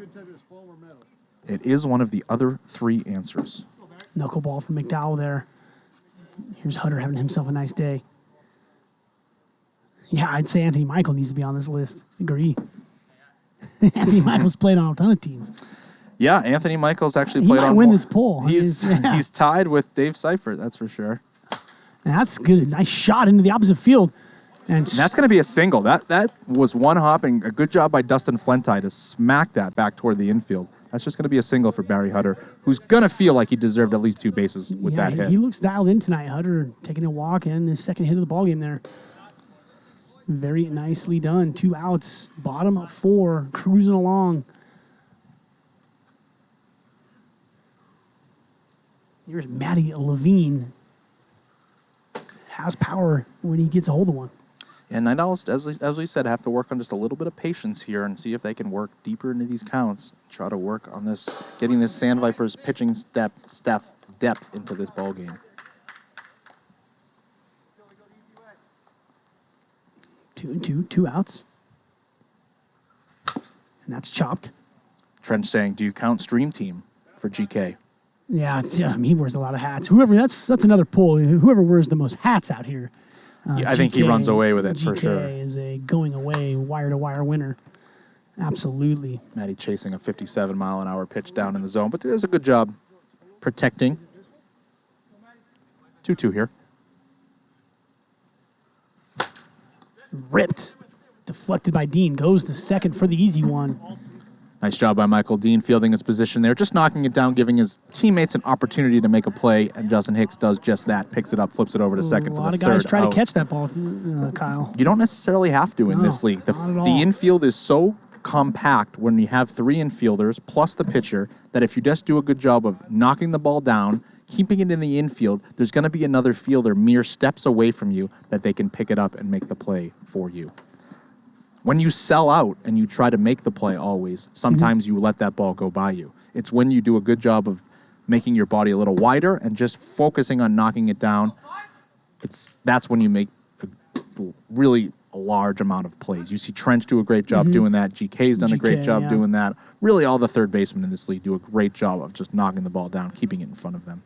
It is one of the other 3 answers. Knuckleball from McDowell there. Here's Hutter having himself a nice day. Yeah, I'd say Anthony Michael needs to be on this list. Agree. Anthony Michael's played on a ton of teams. Yeah, Anthony Michael's actually played on... He might win this poll. He's tied with Dave Seifert, that's for sure. And that's good. A nice shot into the opposite field. And that's going to be a single. That was one hop, and a good job by Dustin Flentai to smack that back toward the infield. That's just going to be a single for Barry Hutter, who's going to feel like he deserved at least 2 bases with that hit. He looks dialed in tonight, Hutter, taking a walk and the second hit of the ballgame there. Very nicely done. 2 outs, bottom of 4, cruising along. Here's Matty Levine. Has power when he gets a hold of one. And Night Owls, as we said, have to work on just a little bit of patience here and see if they can work deeper into these counts. Try to work on this, getting this Sandvipers pitching depth into this ball game. 2-2, 2 outs. And that's chopped. Trench saying, do you count Stream Team for GK? Yeah, he wears a lot of hats. That's another poll. Whoever wears the most hats out here. I think he runs away with it for sure. GK is a going away wire-to-wire winner. Absolutely. Matty chasing a 57-mile-an-hour pitch down in the zone, but does a good job protecting. 2-2 here. Ripped. Deflected by Dean. Goes to second for the easy one. Nice job by Michael Dean fielding his position there, just knocking it down, giving his teammates an opportunity to make a play, and Justin Hicks does just that, picks it up, flips it over to second for the third. A lot of guys try to catch that ball, Kyle. You don't necessarily have to in this league. The infield is so compact when you have 3 infielders plus the pitcher that if you just do a good job of knocking the ball down, keeping it in the infield, there's going to be another fielder mere steps away from you that they can pick it up and make the play for you. When you sell out and you try to make the play always, sometimes you let that ball go by you. It's when you do a good job of making your body a little wider and just focusing on knocking it down. That's when you make really a large amount of plays. You see Trench do a great job doing that. GK's done a great job doing that. Really all the third basemen in this league do a great job of just knocking the ball down, keeping it in front of them.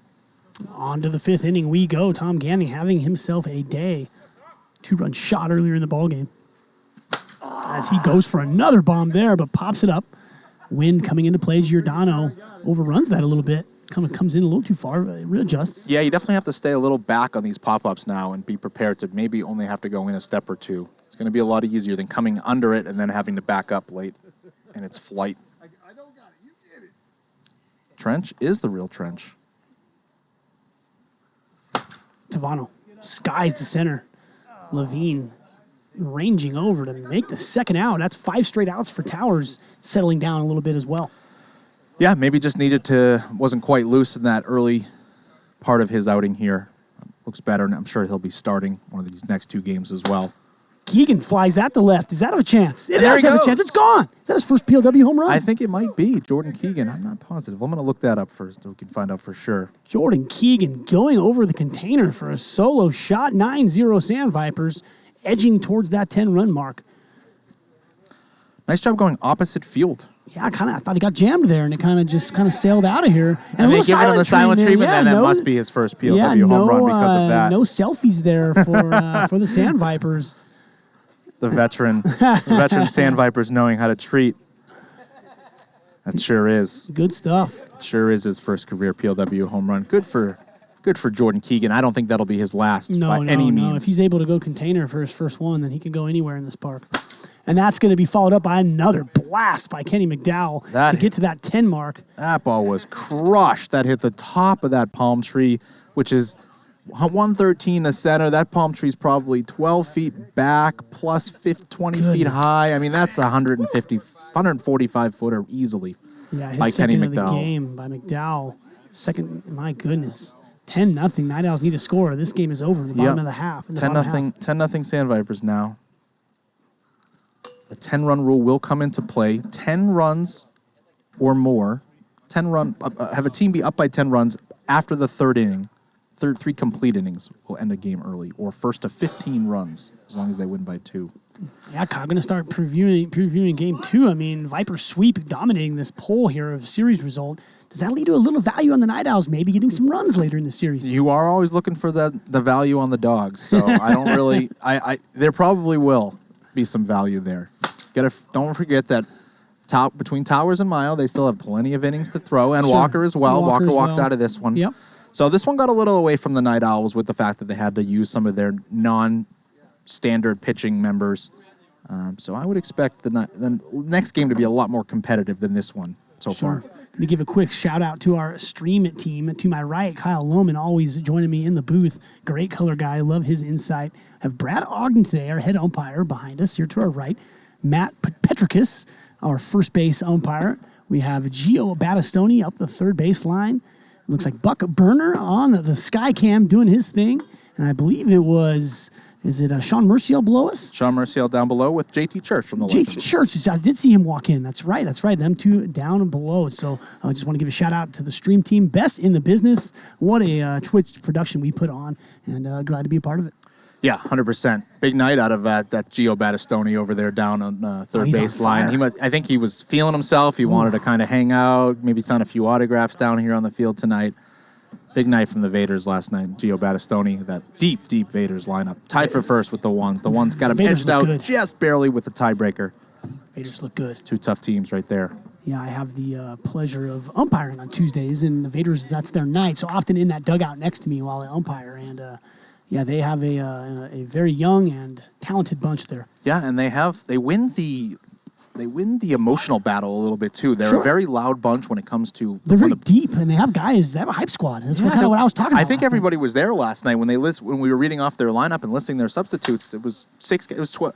On to the 5th inning we go. Tom Ganning having himself a day. 2-run shot earlier in the ballgame. As he goes for another bomb there, but pops it up. Wind coming into play. Giordano overruns that a little bit. Comes in a little too far, readjusts. Yeah, you definitely have to stay a little back on these pop-ups now and be prepared to maybe only have to go in a step or 2. It's going to be a lot easier than coming under it and then having to back up late in its flight. Trench is the real Trench. Tavano skies to center. Levine ranging over to make the second out. That's 5 straight outs for Towers, settling down a little bit as well. Yeah, maybe just wasn't quite loose in that early part of his outing here. Looks better, and I'm sure he'll be starting one of these next 2 games as well. Keegan flies that to left. Does that have a chance? It there does he have goes. a chance. It's gone. Is that his first PLW home run? I think it might be Jordan Keegan. I'm not positive. I'm going to look that up first so we can find out for sure. Jordan Keegan going over the container for a solo shot. 9-0 Sandvipers, edging towards that 10-run mark. Nice job going opposite field. Yeah, I thought he got jammed there, and it kind of sailed out of here. And they giving him the silent treatment, yeah, and that must be his first PLW home run because of that. No selfies there for the Sandvipers. The veteran Sandvipers knowing how to treat. That sure is. Good stuff. Sure is his first career PLW home run. Good for Jordan Keegan. I don't think that'll be his last by any means. If he's able to go container for his first one, then he can go anywhere in this park. And that's going to be followed up by another blast by Kenny McDowell to get to that 10 mark. That ball was crushed. That hit the top of that palm tree, which is 113 to center. That palm tree is probably 12 feet back plus 20 feet high. I mean, that's 145 footer easily. Yeah, his by Kenny second of the McDowell. game by McDowell. Second, my goodness. 10-0. Night Owls need to score. This game is over in the bottom of the half. 10-0 Sandvipers now. The 10-run rule will come into play. 10 runs or more. Have a team be up by 10 runs after the third inning. Three complete innings will end a game early, or first to 15 runs as long as they win by 2. Yeah, Kyle, going to start previewing game 2. I mean, Viper sweep dominating this poll here of series result. Does that lead to a little value on the Night Owls, maybe getting some runs later in the series? You are always looking for the value on the Dogs, so I don't really. There probably will be some value there. Don't forget that between Towers and Mile, they still have plenty of innings to throw, and Walker as well. Walker walked out of this one. Yep. So this one got a little away from the Night Owls with the fact that they had to use some of their non-standard pitching members. So I would expect the next game to be a lot more competitive than this one so far. Going to give a quick shout out to our stream team. To my right, Kyle Lohman, always joining me in the booth. Great color guy. Love his insight. Have Brad Ogden today, our head umpire, behind us here to our right. Matt Petricus, our first base umpire. We have Gio Battistoni up the third base line. It looks like Buck Burner on the sky cam doing his thing. And I believe it was... Is it Sean Merciel below us? Sean Merciel down below with JT Church from the left. JT Church. I did see him walk in. That's right. Them two down and below. So I just want to give a shout out to the stream team. Best in the business. What a Twitch production we put on. And glad to be a part of it. Yeah, 100%. Big night out of that Gio Battistoni over there down on third base line. I think he was feeling himself. He wanted to kind of hang out, maybe sign a few autographs down here on the field tonight. Big night from the Vaders last night. Gio Battistoni, that deep Vaders lineup. Tied for first with the ones. The ones got him edged out just barely with the tiebreaker. Vaders look good. Two tough teams right there. Yeah, I have the pleasure of umpiring on Tuesdays, and the Vaders, that's their night. So often in that dugout next to me while I umpire. And, they have a very young and talented bunch there. Yeah, and they win the emotional battle a little bit too. They're a very loud bunch when it comes to. They're very deep, and they have guys. They have a hype squad. And that's kind of what I was talking about. I think everybody was there last night when we were reading off their lineup and listing their substitutes. It was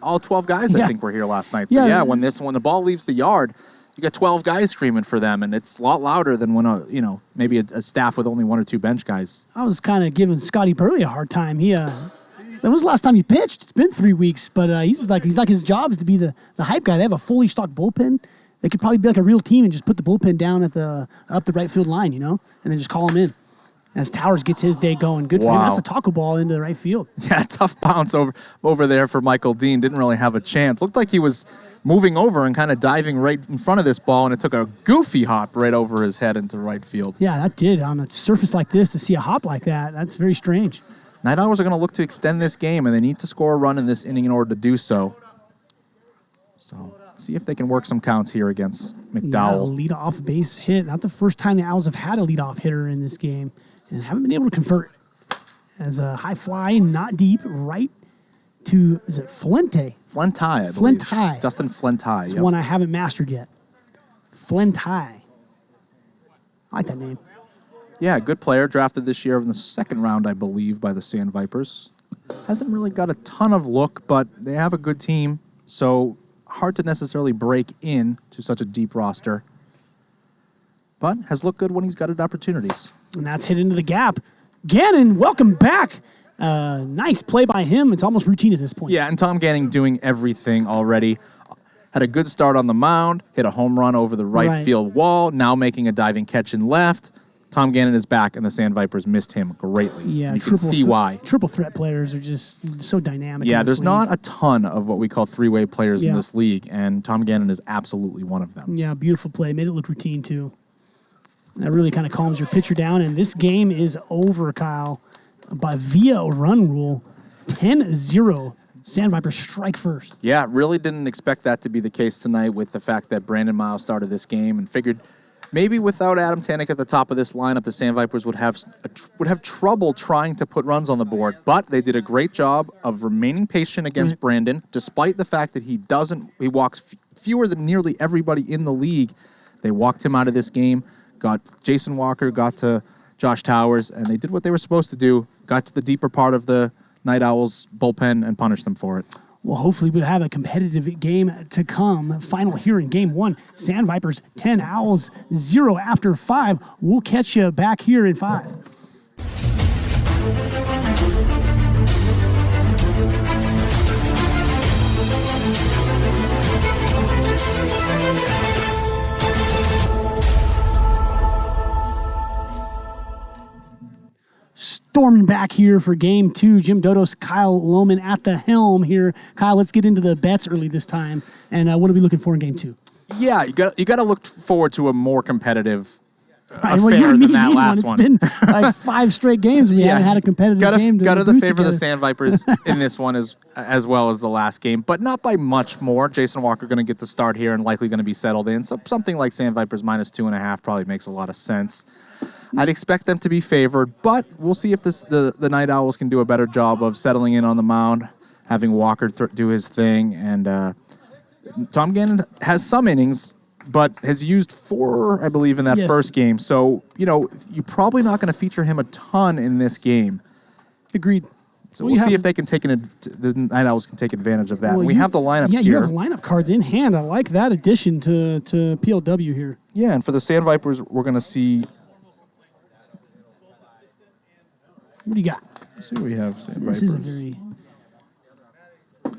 all 12 guys. I think were here last night. So when the ball leaves the yard, you got 12 guys screaming for them, and it's a lot louder than when maybe a staff with only 1 or 2 bench guys. I was kind of giving Scotty Burley a hard time. When was the last time he pitched? It's been 3 weeks, but he's like his job is to be the hype guy. They have a fully stocked bullpen. They could probably be like a real team and just put the bullpen down up the right field line, and then just call him in. As Towers gets his day going, good for him. That's a taco ball into the right field. Yeah, tough bounce over there for Michael Dean. Didn't really have a chance. Looked like he was moving over and kind of diving right in front of this ball, and it took a goofy hop right over his head into right field. Yeah, that did. On a surface like this, to see a hop like that, that's very strange. Night Owls are going to look to extend this game, and they need to score a run in this inning in order to do so. So, see if they can work some counts here against McDowell. Yeah, lead-off base hit. Not the first time the Owls have had a lead-off hitter in this game, and haven't been able to convert. As a high fly, not deep, right to, is it Flente? Flentai, I believe. Flentai. Justin Flentai. It's one I haven't mastered yet. Flentai. I like that name. Yeah, good player, drafted this year in the second round, I believe, by the Sandvipers. Hasn't really got a ton of look, but they have a good team, so hard to necessarily break in to such a deep roster. But has looked good when he's got it opportunities. And that's hit into the gap. Gannon, welcome back. Nice play by him. It's almost routine at this point. Yeah, and Tom Gannon doing everything already. Had a good start on the mound, hit a home run over the right field wall, now making a diving catch in left. Tom Gannon is back, and the Sandvipers missed him greatly. Yeah, you can see why. Triple threat players are just so dynamic. Yeah, there's not a ton of what we call three-way players in this league, and Tom Gannon is absolutely one of them. Yeah, beautiful play. Made it look routine, too. That really kind of calms your pitcher down, and this game is over, Kyle, via a run rule. 10-0. Sandvipers strike first. Yeah, really didn't expect that to be the case tonight with the fact that Brandon Miles started this game and figured maybe without Adam Tanek at the top of this lineup, the Sandvipers would have trouble trying to put runs on the board. But they did a great job of remaining patient against Brandon, despite the fact that he walks fewer than nearly everybody in the league. They walked him out of this game, got Jason Walker, got to Josh Towers, and they did what they were supposed to do, got to the deeper part of the Night Owls bullpen and punished them for it. Well, hopefully we'll have a competitive game to come. Final here in game 1. Sandvipers 10, Owls 0 after 5. We'll catch you back here in 5. Storming back here for game 2. Jim Dodos, Kyle Lohman at the helm here. Kyle, let's get into the bets early this time. And what are we looking for in game 2? Yeah, you got to look forward to a more competitive affair than that last one. It's been like 5 straight games we haven't had a competitive game. Got to favor the Sandvipers in this one as well as the last game, but not by much more. Jason Walker going to get the start here and likely going to be settled in. So something like Sandvipers minus 2.5 probably makes a lot of sense. I'd expect them to be favored, but we'll see if the Night Owls can do a better job of settling in on the mound, having Walker do his thing. And Tom Gannon has some innings, but has used 4, I believe, in that first game. So, you're probably not going to feature him a ton in this game. Agreed. So we'll see if they can the Night Owls can take advantage of that. We have the lineups here. Yeah, you have lineup cards in hand. I like that addition to PLW here. Yeah, and for the Sandvipers, we're going to see... What do you got? Let's see what we have. This is a very... All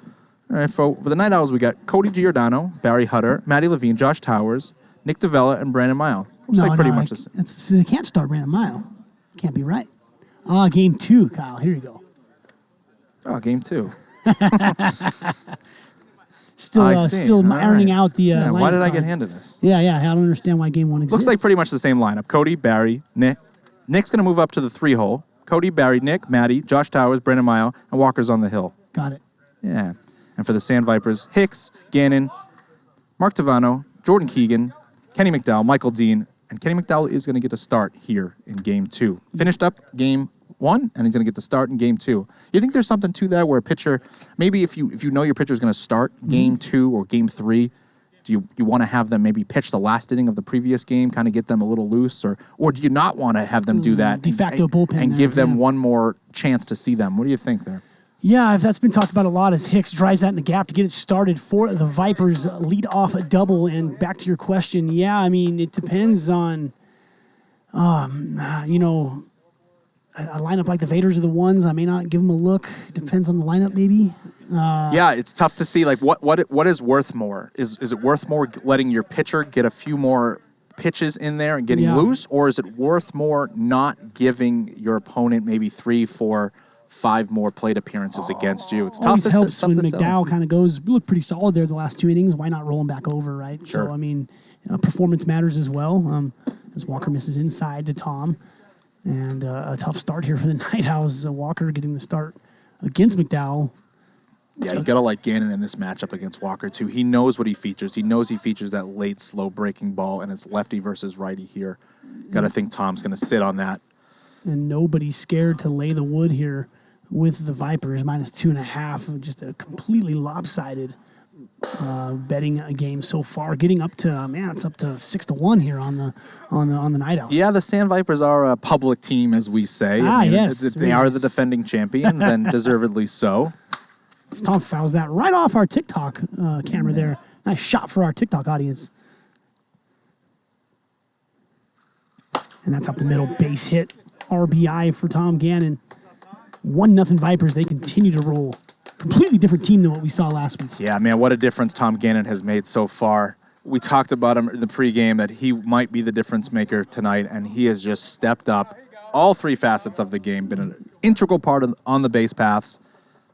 right, for the Night Owls, we got Cody Giordano, Barry Hutter, Matty Levine, Josh Towers, Nick Davella, and Brandon Mile. They can't start Brandon Mile. Can't be right. Game 2, Kyle. Here you go. Oh, game 2. Still ironing out the lineup why did I cards. get handed this? Yeah. I don't understand why game 1 exists. Looks like pretty much the same lineup. Cody, Barry, Nick. Nick's going to move up to the 3-hole. Cody, Barry, Nick, Matty, Josh Towers, Brandon Mile, and Walker's on the hill. Got it. Yeah. And for the Sandvipers, Hicks, Gannon, Mark Tavano, Jordan Keegan, Kenny McDowell, Michael Dean, and Kenny McDowell is going to get a start here in game 2. Finished up game 1, and he's going to get the start in game 2. You think there's something to that where a pitcher, maybe if you know your pitcher is going to start game 2 or game 3, do you want to have them maybe pitch the last inning of the previous game, kind of get them a little loose, or do you not want to have them do that de facto bullpen and give them one more chance to see them? What do you think there? Yeah, that's been talked about a lot as Hicks drives that in the gap to get it started for the Vipers. Lead off a double. And back to your question, yeah, I mean, it depends on, a lineup like the Vaders are the ones. I may not give them a look. Depends on the lineup, maybe. Yeah, it's tough to see. Like, what is worth more? Is it worth more letting your pitcher get a few more pitches in there and getting loose, or is it worth more not giving your opponent maybe 3, 4, 5 more plate appearances against you? It's tough to helps when McDowell kind of goes. We look pretty solid there the last 2 innings. Why not roll him back over, right? Sure. So I mean, performance matters as well. As Walker misses inside to Tom, and a tough start here for the Night Owls. Walker getting the start against McDowell. Yeah, you got to like Gannon in this matchup against Walker, too. He knows what he features. He knows he features that late, slow breaking ball, and it's lefty versus righty here. Got to think Tom's going to sit on that. And nobody's scared to lay the wood here with the Vipers, minus 2.5. Just a completely lopsided betting game so far. Getting up to, it's up to 6-1 here on the Night Owls. Yeah, the Sandvipers are a public team, as we say. Yes. They are the defending champions, and deservedly so. Tom fouls that right off our TikTok camera there. Nice shot for our TikTok audience. And that's up the middle, base hit, RBI for Tom Gannon. 1-0 Vipers. They continue to roll. Completely different team than what we saw last week. Yeah, man, what a difference Tom Gannon has made so far. We talked about him in the pregame that he might be the difference maker tonight, and he has just stepped up all three facets of the game, been an integral part on the base paths,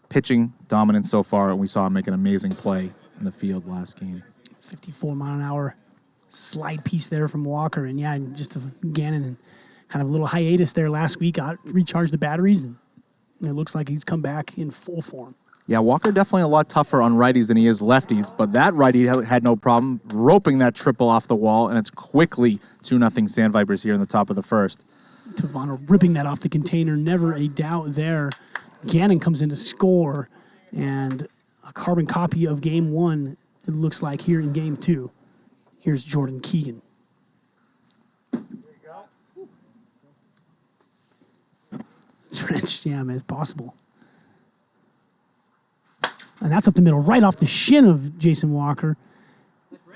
pitching dominant so far, and we saw him make an amazing play in the field last game. 54-mile-an-hour slide piece there from Walker, and yeah, just Gannon and kind of a little hiatus there last week, recharged the batteries, and it looks like he's come back in full form. Yeah, Walker definitely a lot tougher on righties than he is lefties, but that righty had no problem roping that triple off the wall, and it's quickly 2-0 Sandvipers here in the top of the first. Tavano ripping that off the container, never a doubt there. Gannon comes in to score, and a carbon copy of Game 1, it looks like, here in Game 2. Here's Jordan Keegan. Trench jam as possible. And that's up the middle, right off the shin of Jason Walker.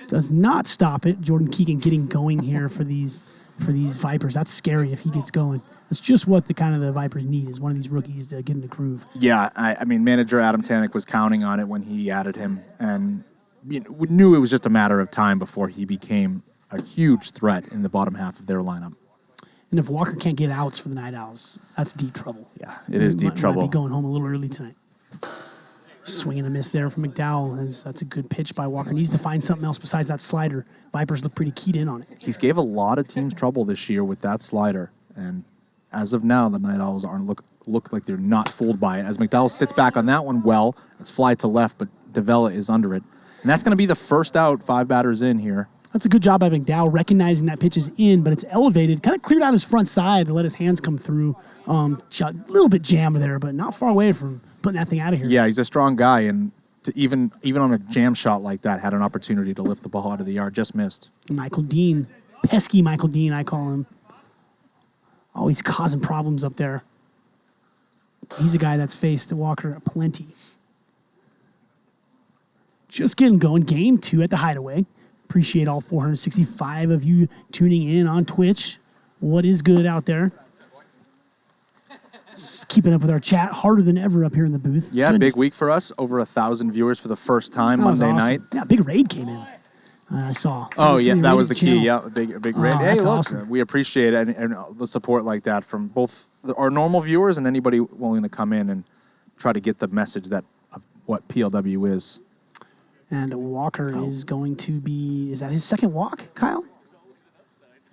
Does not stop it. Jordan Keegan getting going here for these Vipers. That's scary if he gets going. That's just what the Vipers need, is one of these rookies to get in the groove. Yeah, I mean, manager Adam Tanek was counting on it when he added him, and we knew it was just a matter of time before he became a huge threat in the bottom half of their lineup. And if Walker can't get outs for the Night Owls, that's deep trouble. Yeah, it is deep trouble. Might be going home a little early tonight. Swing and a miss there from McDowell. That's a good pitch by Walker. Needs to find something else besides that slider. Vipers look pretty keyed in on it. He's gave a lot of teams trouble this year with that slider, and as of now, the Night Owls look like they're not fooled by it. As McDowell sits back on that one well, it's fly to left, but Davella is under it. And that's going to be the first out, 5 batters in here. That's a good job by McDowell, recognizing that pitch is in, but it's elevated. Kind of cleared out his front side to let his hands come through. Shot a little bit jammed there, but not far away from putting that thing out of here. Yeah, he's a strong guy, and even on a jam shot like that, had an opportunity to lift the ball out of the yard, just missed. Michael Dean, pesky Michael Dean, I call him. Always causing problems up there. He's a guy that's faced Walker plenty. Just getting going. Game 2 at the Hideaway. Appreciate all 465 of you tuning in on Twitch. What is good out there? Just keeping up with our chat, harder than ever up here in the booth. Yeah, Goodness. Big week for us. Over 1,000 viewers for the first time Monday night. Yeah, big raid came in. I saw. That was the key. Yeah, a big raid. Hey, look, awesome. We appreciate it and the support like that from both our normal viewers and anybody willing to come in and try to get the message of what PLW is. And Walker is going to be, is that his second walk, Kyle?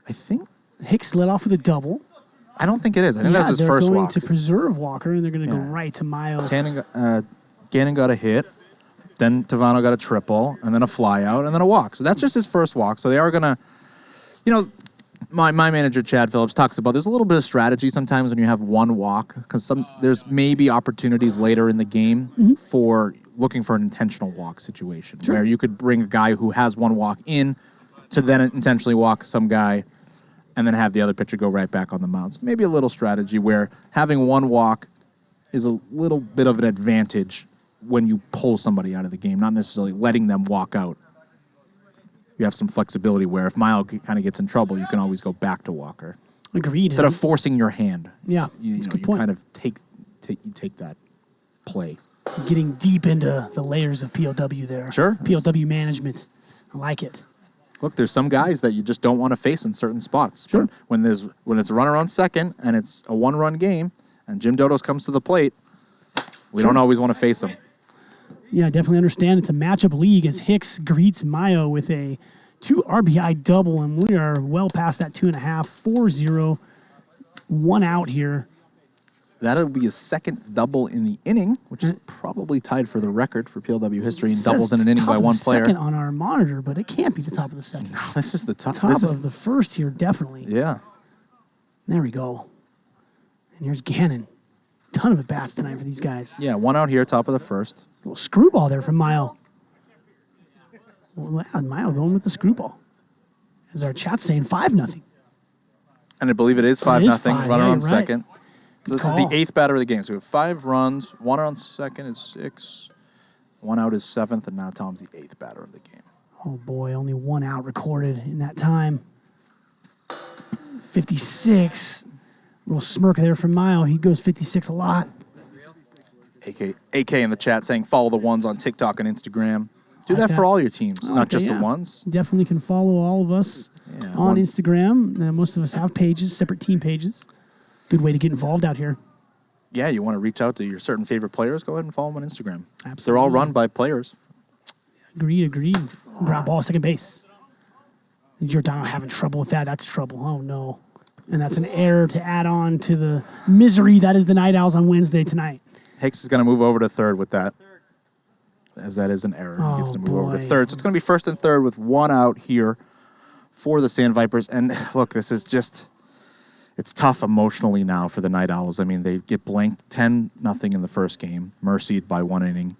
I think. Hicks led off with a double. I don't think it is. I think that was his first walk. They're going to preserve Walker, and they're going to go right to Mayo. Gannon got a hit. Then Tavano got a triple, and then a fly out, and then a walk. So that's just his first walk. So they are going to, my manager, Chad Phillips, talks about there's a little bit of strategy sometimes when you have one walk, because there's maybe opportunities later in the game for looking for an intentional walk situation, where you could bring a guy who has one walk in to then intentionally walk some guy and then have the other pitcher go right back on the mound. So maybe a little strategy where having one walk is a little bit of an advantage when you pull somebody out of the game, not necessarily letting them walk out. You have some flexibility where if Mile kind of gets in trouble, you can always go back to Walker. Agreed. Instead of forcing your hand. Yeah, you kind of take that play. Getting deep into the layers of PLW there. Sure. PLW management. I like it. Look, there's some guys that you just don't want to face in certain spots. Sure. When it's a runner on second and it's a one-run game and Jim Dodos comes to the plate, we don't always want to face him. Yeah, I definitely understand. It's a matchup league as Hicks greets Mayo with a 2 RBI double, and we are well past that 2.5, 4-0, 1 out here. That'll be his second double in the inning, which is probably tied for the record for PLW history in doubles in an inning by one player. Second on our monitor, but it can't be the top of the second. No, this is the top. Top of the first here, definitely. Yeah. There we go. And here's Gannon. Ton of at-bats tonight for these guys. Yeah, 1 out here, top of the first. A little screwball there from Mile. Well, Mile going with the screwball. As our chat's saying, 5-0. And I believe it is 5-0, runner on second. This is the 8th batter of the game. So we have 5 runs, 1 on second is 6, 1 out is 7th, and now Tom's the 8th batter of the game. Oh boy, only 1 out recorded in that time. 56. Little smirk there from Mile. He goes 56 a lot. AK in the chat saying follow the ones on TikTok and Instagram. Do that Okay. for all your teams, not just yeah. the ones. Definitely can follow all of us on Instagram. Most of us have pages, separate team pages. Good way to get involved out here. Yeah, you want to reach out to your certain favorite players, go ahead and follow them on Instagram. Absolutely. They're all run by players. Agreed. Ground ball, second base. Giordano having trouble with that. That's trouble. Oh, no. And that's an error to add on to the misery that is the Night Owls on Wednesday tonight. Hicks is going to move over to third with that, as that is an error. He gets to move over to third. So it's going to be first and third with one out here for the Sandvipers. And look, this is just, it's tough emotionally now for the Night Owls. I mean, they get blanked 10-0 in the first game, mercied by one inning.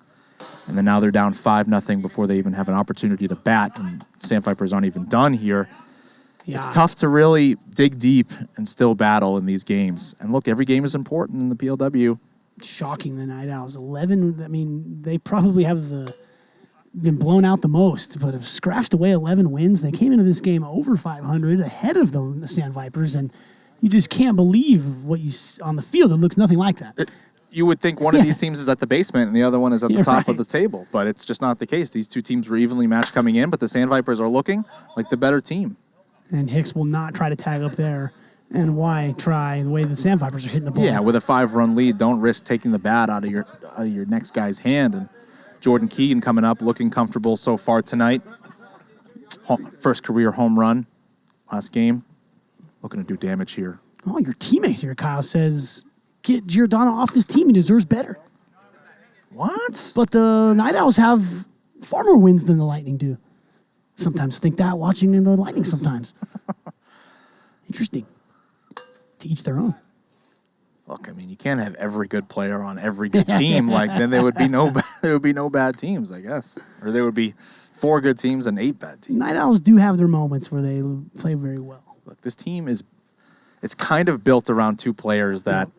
And then now they're down 5-0 before they even have an opportunity to bat. And Sandvipers aren't even done here. Yeah. It's tough to really dig deep and still battle in these games. And look, every game is important in the PLW. Shocking, the Night Owls. 11, I mean, they probably have been blown out the most, but have scratched away 11 wins. They came into this game over 500, ahead of the Sandvipers, and you just can't believe what you see on the field. It looks nothing like that. You would think one of these teams is at the basement and the other one is at the top of the table, but it's just not the case. These two teams were evenly matched coming in, but the Sandvipers are looking like the better team. And Hicks will not try to tag up there. And why try the way the Sandvipers are hitting the ball? Yeah, with a 5-run lead, don't risk taking the bat out of your next guy's hand. And Jordan Keegan coming up, looking comfortable so far tonight. First career home run last game. Looking to do damage here. Oh, your teammate here, Kyle, says, get Giordano off this team. He deserves better. What? But the Night Owls have far more wins than the Lightning do. Sometimes think that watching the Lightning sometimes. Interesting. To each their own. Look, I mean, you can't have every good player on every good team. Like, then there would be no bad teams, I guess. Or there would be 4 good teams and 8 bad teams. Night Owls do have their moments where they play very well. Look, this team it's kind of built around 2 players that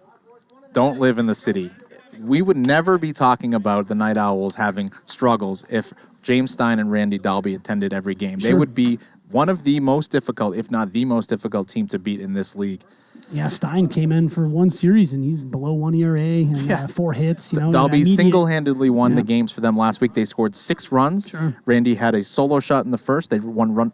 don't live in the city. We would never be talking about the Night Owls having struggles if James Stein and Randy Dalby attended every game. Sure. They would be one of the most difficult, if not the most difficult team to beat in this league. Yeah, Stein came in for one series, and he's below 1 ERA and 4 hits. Dalby single-handedly won the games for them last week. They scored 6 runs. Sure. Randy had a solo shot in the first. They won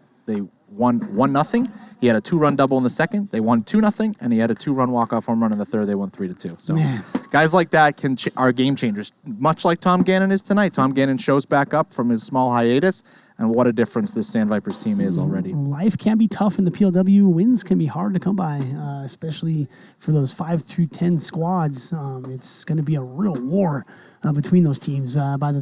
1-0. He had a 2-run double in the second. They won 2-0, and he had a 2-run walk-off home run in the third. They won 3-2. So guys like that are game changers, much like Tom Gannon is tonight. Tom Gannon shows back up from his small hiatus, and what a difference this Sandvipers team is already. Life can be tough in the PLW. Wins can be hard to come by, especially for those 5 through 10 squads. It's going to be a real war between those teams by the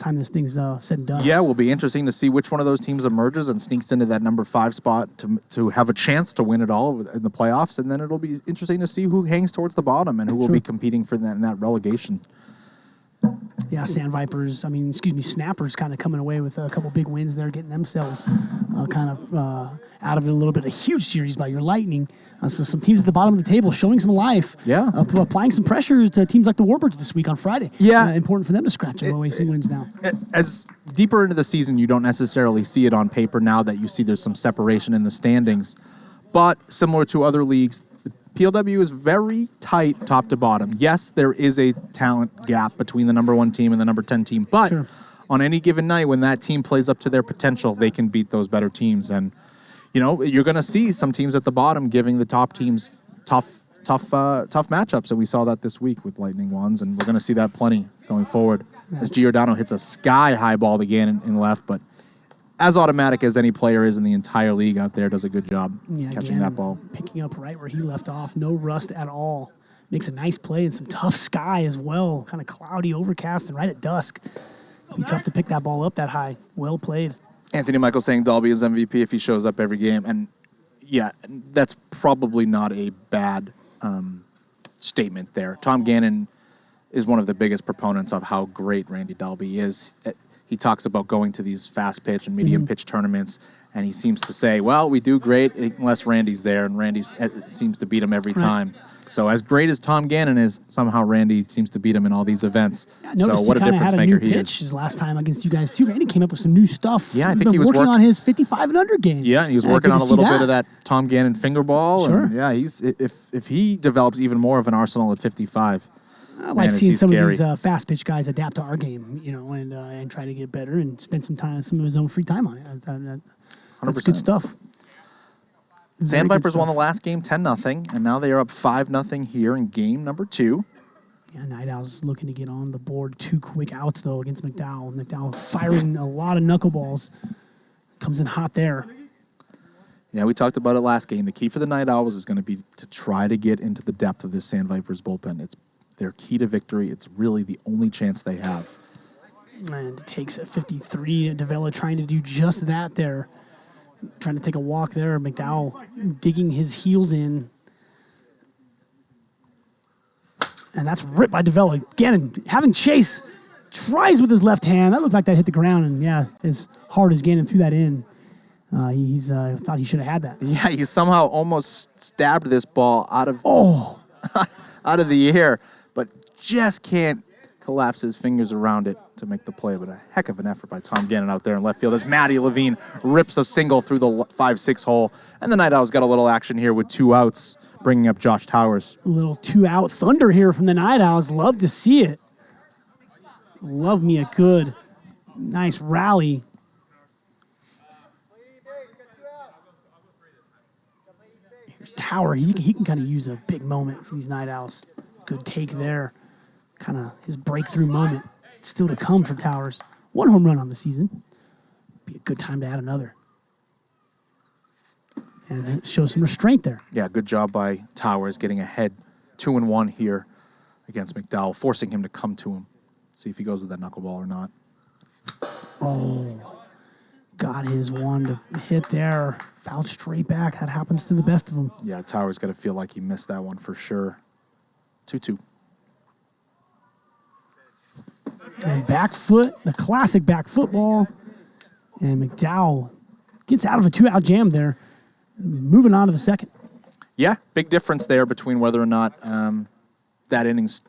time this thing's said and done. Yeah, it will be interesting to see which one of those teams emerges and sneaks into that number 5 spot to have a chance to win it all in the playoffs, and then it'll be interesting to see who hangs towards the bottom and who will be competing for that in that relegation. Yeah, Snappers kind of coming away with a couple big wins there, getting themselves out of it a little bit. A huge series by your Lightning. So some teams at the bottom of the table showing some life. Yeah. Applying some pressure to teams like the Warbirds this week on Friday. Yeah. Important for them to scratch away some wins now. As deeper into the season, you don't necessarily see it on paper now that you see there's some separation in the standings. But similar to other leagues, the PLW is very tight top to bottom. Yes, there is a talent gap between the number 1 team and the number 10 team, but on any given night when that team plays up to their potential, they can beat those better teams. And, you're going to see some teams at the bottom giving the top teams tough matchups, and we saw that this week with Lightning ones, and we're going to see that plenty going forward. As Giordano hits a sky-high ball again in left, but as automatic as any player is in the entire league out there, does a good job catching that ball. Picking up right where he left off, no rust at all. Makes a nice play and some tough sky as well, kind of cloudy, overcast, and right at dusk. Be tough to pick that ball up that high. Well played. Anthony Michael saying Dalby is MVP if he shows up every game, and yeah, that's probably not a bad statement there. Tom Gannon is one of the biggest proponents of how great Randy Dalby is. He talks about going to these fast pitch and medium pitch tournaments, and he seems to say, well, we do great unless Randy's there, and Randy seems to beat him every time. So as great as Tom Gannon is, somehow Randy seems to beat him in all these events. So what a difference maker he is. His last time against you guys too. Randy came up with some new stuff. Yeah, I think he was working on his 55 and under game. Yeah, and he was working on a little bit of that Tom Gannon finger ball. Sure. And yeah, if he develops even more of an arsenal at 55, I like seeing some of these fast pitch guys adapt to our game, and try to get better and spend some of his own free time on it. That's good stuff. Sandvipers won the last game 10-0, and now they are up 5-0 here in game number 2. Yeah, Night Owls looking to get on the board. 2 quick outs, though, against McDowell. McDowell firing a lot of knuckleballs. Comes in hot there. Yeah, we talked about it last game. The key for the Night Owls is going to be to try to get into the depth of this Sandvipers bullpen. It's their key to victory. It's really the only chance they have. And it takes a 53. Davila trying to do just that there. Trying to take a walk there. McDowell digging his heels in. And that's ripped by Davila. Gannon having chase. Tries with his left hand. That looked like that hit the ground. And, yeah, as hard as Gannon threw that in, he's thought he should have had that. Yeah, he somehow almost stabbed this ball out of out of the air, but just can't collapse his fingers around it to make the play. But a heck of an effort by Tom Gannon out there in left field as Matty Levine rips a single through the 5-6 hole. And the Night Owls got a little action here with 2 outs, bringing up Josh Towers. A little 2-out thunder here from the Night Owls. Love to see it. Love me a good, nice rally. Here's Tower. He can kind of use a big moment for these Night Owls. Good take there. Kind of his breakthrough moment. Still to come for Towers. 1 home run on the season. Be a good time to add another. And show some restraint there. Yeah, good job by Towers getting ahead 2-1 here against McDowell, forcing him to come to him. See if he goes with that knuckleball or not. Oh, got his one to hit there. Fouled straight back. That happens to the best of them. Yeah, Towers got to feel like he missed that one for sure. 2-2. And back foot, the classic back football. And McDowell gets out of a 2-out jam there. Moving on to the second. Yeah, big difference there between whether or not that innings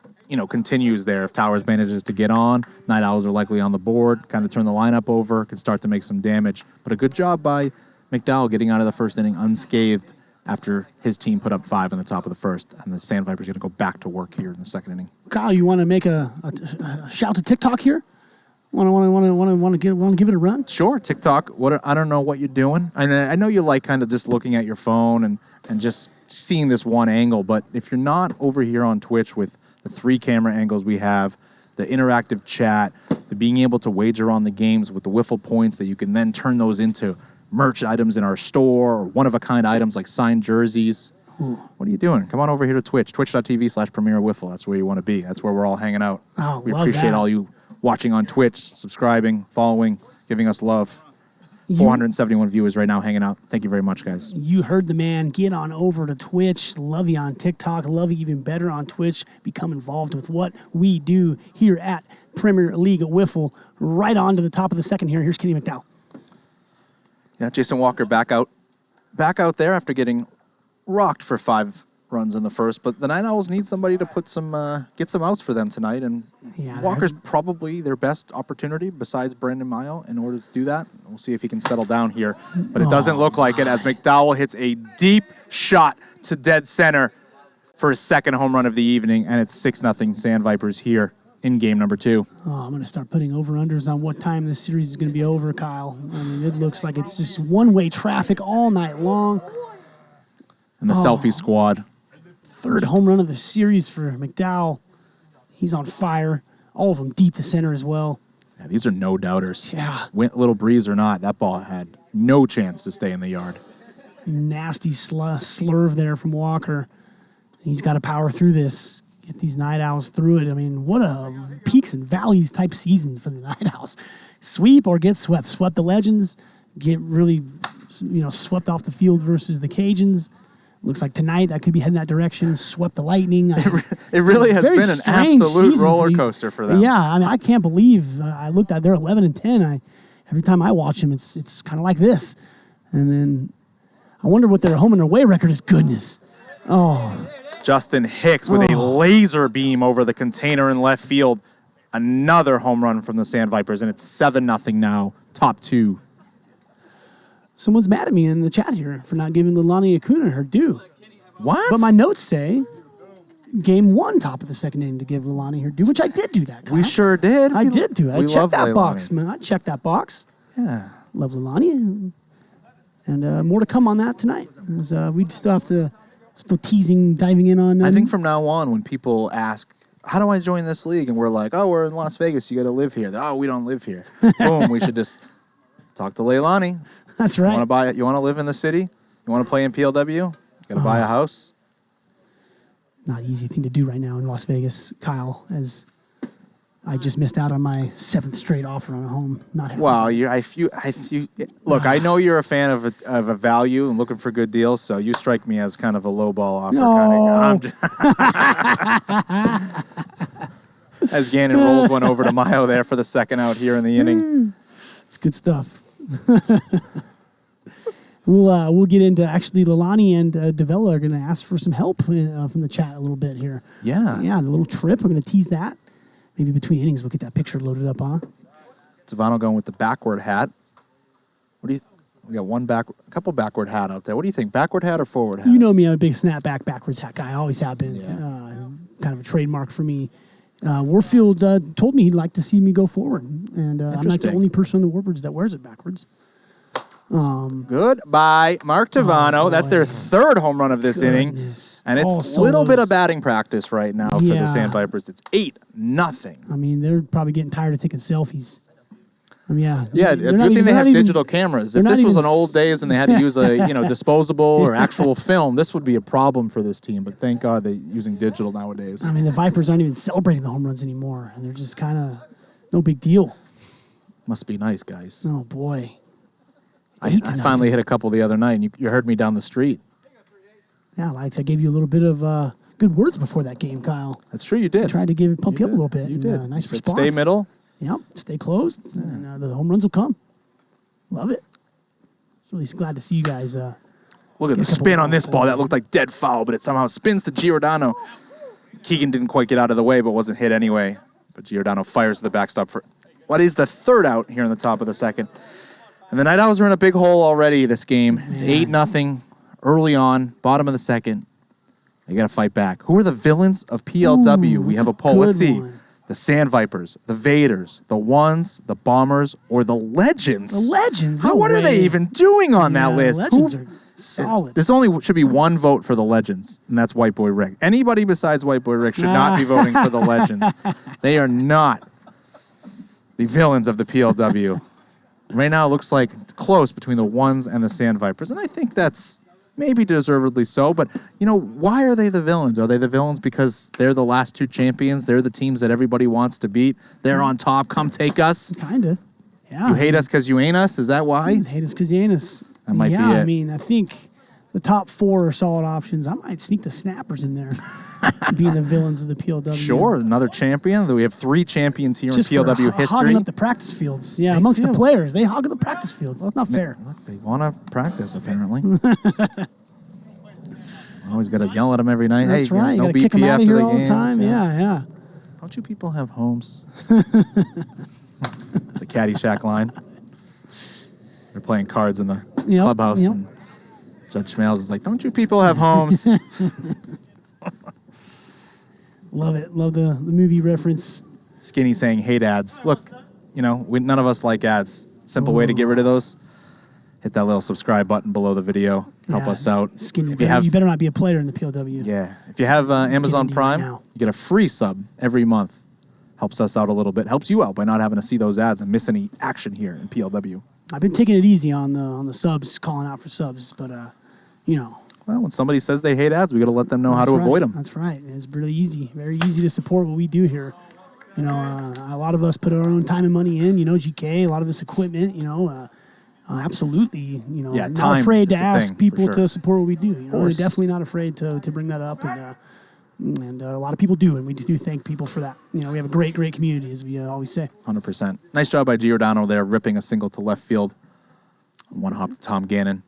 continues there. If Towers manages to get on, Night Owls are likely on the board, kind of turn the lineup over, can start to make some damage. But a good job by McDowell getting out of the first inning unscathed after his team put up 5 in the top of the first, and the Sandvipers are going to go back to work here in the second inning. Kyle, you want to make a shout to TikTok here? Want to give it a run? Sure, TikTok. I don't know what you're doing. I know you like kind of just looking at your phone and just seeing this one angle, but if you're not over here on Twitch with the 3 camera angles we have, the interactive chat, the being able to wager on the games with the WIFFLE points that you can then turn those into merch items in our store or one-of-a-kind items like signed jerseys. Ooh. What are you doing? Come on over here to Twitch, twitch.tv/Premier WIFFLE. That's where you want to be. That's where we're all hanging out. Oh, we appreciate all you watching on Twitch, subscribing, following, giving us love. 471 viewers right now hanging out. Thank you very much, guys. You heard the man. Get on over to Twitch. Love you on TikTok. Love you even better on Twitch. Become involved with what we do here at Premier League WIFFLE. Right on to the top of the second here. Here's Kenny McDowell. Yeah, Jason Walker back out there after getting rocked for 5 runs in the first, but the Night Owls need somebody to put some get some outs for them tonight, and Walker's probably their best opportunity besides Brandon Mayo in order to do that. We'll see if he can settle down here, but it doesn't look like it as McDowell hits a deep shot to dead center for his second home run of the evening, and it's 6-0 Sandvipers here in game number 2. Oh, I'm going to start putting over-unders on what time this series is going to be over, Kyle. I mean, it looks like it's just one-way traffic all night long. And the selfie squad. 3rd home run of the series for McDowell. He's on fire. All of them deep to center as well. Yeah, these are no doubters. Yeah. Little breeze or not, that ball had no chance to stay in the yard. Nasty slurve there from Walker. He's got to power through this. Get these Night Owls through it. I mean, what a peaks and valleys type season for the Night Owls. Sweep or get swept. Swept the Legends. Get really, swept off the field versus the Cajuns. Looks like tonight that could be heading that direction. Swept the Lightning. It really has been an absolute roller coaster for them. Yeah, I mean, I can't believe I looked at they're 11-10. Every time I watch them, it's kind of like this. And then I wonder what their home and away record is. Goodness. Oh. Justin Hicks with a laser beam over the container in left field. Another home run from the Sandvipers, and it's 7-0 now, top 2. Someone's mad at me in the chat here for not giving Lilani Acuna her due. What? But my notes say game one, top of the second inning to give Leilani her due, which I did do that, Kyle. We sure did. I did do it. I We checked love that Leilani. box, man. I checked that box. Yeah. Love Leilani. And more to come on that tonight. As, we still have to, diving in on... I think from now on, when people ask, how do I join this league? And we're like, oh, we're in Las Vegas. You got to live here. Oh, we don't live here. Boom. We should just talk to Leilani. That's right. You want to live in the city? You want to play in PLW? You got to buy a house? Not an easy thing to do right now in Las Vegas, Kyle, as I just missed out on my 7th straight offer on a home. Not happy. Well, look, I know you're a fan of a value and looking for good deals, so you strike me as kind of a lowball offer. No. As Gannon rolls one over to Mayo there for the second out here in the inning. It's good stuff. We'll get into actually Leilani and Davella are going to ask for some help from the chat a little bit here. Yeah. Yeah, the little trip. We're going to tease that. Maybe between innings we'll get that picture loaded up on. Savano going with the backward hat. We got a couple backward hat out there. What do you think, backward hat or forward hat? You know me, I'm a big snapback backwards hat guy. I always have been. Yeah. Kind of a trademark for me. Warfield told me he'd like to see me go forward, and I'm not the only person in the Warbirds that wears it backwards. Goodbye, Mark Tavano. That's their 3rd home run of this inning. And it's a little bit of batting practice right now for the Sandvipers. It's 8-0. I mean, they're probably getting tired of taking selfies. Yeah, it's a good thing they have digital cameras. If this was an old days and they had to use a disposable or actual film, this would be a problem for this team. But thank God they're using digital nowadays. I mean, the Vipers aren't even celebrating the home runs anymore, and they're just kind of no big deal. Must be nice, guys. Oh, boy. I finally hit a couple the other night, and you heard me down the street. Yeah, I gave you a little bit of good words before that game, Kyle. That's true, you did. I tried to pump you up a little bit. You did. Nice response. Stay middle. Yep, stay closed, and the home runs will come. Love it. Really glad to see you guys. Look at the spin on this ball. That looked like dead foul, but it somehow spins to Giordano. Keegan didn't quite get out of the way, but wasn't hit anyway. But Giordano fires the backstop for what is the 3rd out here in the top of the 2nd. And the Night Owls are in a big hole already this game. It's 8-0 early on, bottom of the 2nd. They got to fight back. Who are the villains of PLW? We have a poll. Let's see. The Sandvipers, the Vaders, the Ones, the Bombers, or the Legends? The Legends? What are they even doing on that list? Legends are solid. There's only should be one vote for the Legends, and that's White Boy Rick. Anybody besides White Boy Rick should not be voting for the Legends. They are not the villains of the PLW. Right now, it looks like close between the Ones and the Sandvipers, and I think that's maybe deservedly so. But, why are they the villains? Are they the villains because they're the last 2 champions? They're the teams that everybody wants to beat. They're on top. Come take us. Kind of. Yeah. You hate us because you ain't us? Is that why? You hate us because you ain't us. That might be it. I mean, I think the top 4 are solid options. I might sneak the Snappers in there, being the villains of the PLW. Sure, another champion. We have 3 champions here Just in PLW history. Hogging up the practice fields. Yeah, amongst the players. They hog the practice fields. Not fair. Look, they want to practice, apparently. Always got to yell at them every night. That's hey, right. There's You no got to kick BP them out of after here the all the games. time. Yeah. Don't you people have homes? It's a Caddyshack line. They're playing cards in the clubhouse. Yep. And Judge Schmales is like, don't you people have homes? Love it. Love the movie reference. Skinny saying hate ads. Look, none of us like ads. Simple way to get rid of those. Hit that little subscribe button below the video. Help us out. Skinny, you better not be a player in the PLW. Yeah. If you have Amazon Prime, right you get a free sub every month. Helps us out a little bit. Helps you out by not having to see those ads and miss any action here in PLW. I've been taking it easy on the subs, calling out for subs, but Well, when somebody says they hate ads, we got to let them know how to avoid them. That's right. It's really easy, very easy to support what we do here. A lot of us put our own time and money in. GK, a lot of this equipment. Absolutely. Not afraid to ask people to support what we do. We're definitely not afraid to bring that up, and a lot of people do, and we do thank people for that. We have a great community, as we always say. 100%. Nice job by Giordano there, ripping a single to left field. One hop to Tom Gannon.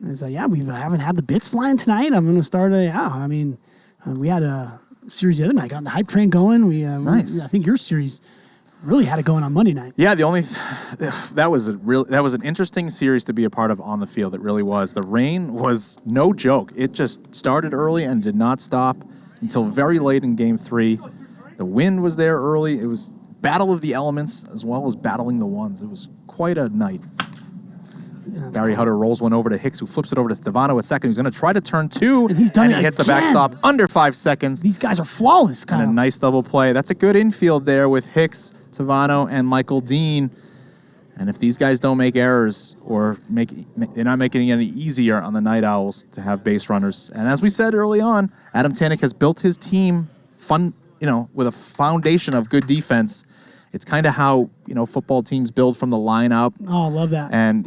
It's we haven't had the bits flying tonight. I'm going to start we had a series the other night, got the hype train going. Nice. I think your series really had it going on Monday night. Yeah, that was an interesting series to be a part of on the field. It really was. The rain was no joke. It just started early and did not stop. until very late in Game 3. The wind was there early. It was battle of the elements as well as battling the ones. It was quite a night. Barry Hutter rolls one over to Hicks, who flips it over to Stevano at second. He's going to try to turn 2, and he's done it he hits again. the backstop under 5 seconds. These guys are flawless, Kyle. And a nice double play. That's a good infield there with Hicks, Stevano, and Michael Dean. And if these guys don't make errors or they're not making it any easier on the Night Owls to have base runners. And as we said early on, Adam Tanek has built his team with a foundation of good defense. It's kind of how, football teams build from the line up. Oh, I love that. And,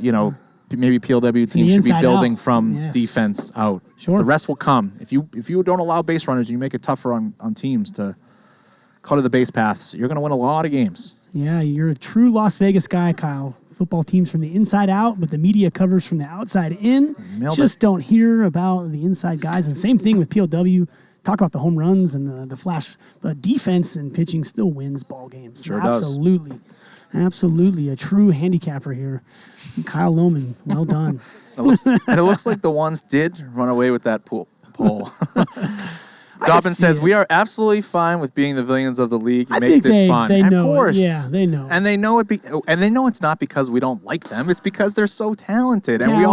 maybe PLW teams should be building from defense out. Sure. The rest will come. If you don't allow base runners and you make it tougher on teams to cut the base paths, you're going to win a lot of games. Yeah, you're a true Las Vegas guy, Kyle. Football teams from the inside out, but the media covers from the outside in. Don't hear about the inside guys. And same thing with PLW. Talk about the home runs and the flash. But defense and pitching still wins ball games. Sure Absolutely. does. Absolutely. A true handicapper here. Kyle Lohman, well done. It looks like the ones did run away with that poll. Dobbin says, we are absolutely fine with being the villains of the league. It makes it fun. They know of course. Yeah, they know. And they know it's not because we don't like them. It's because they're so talented. And we're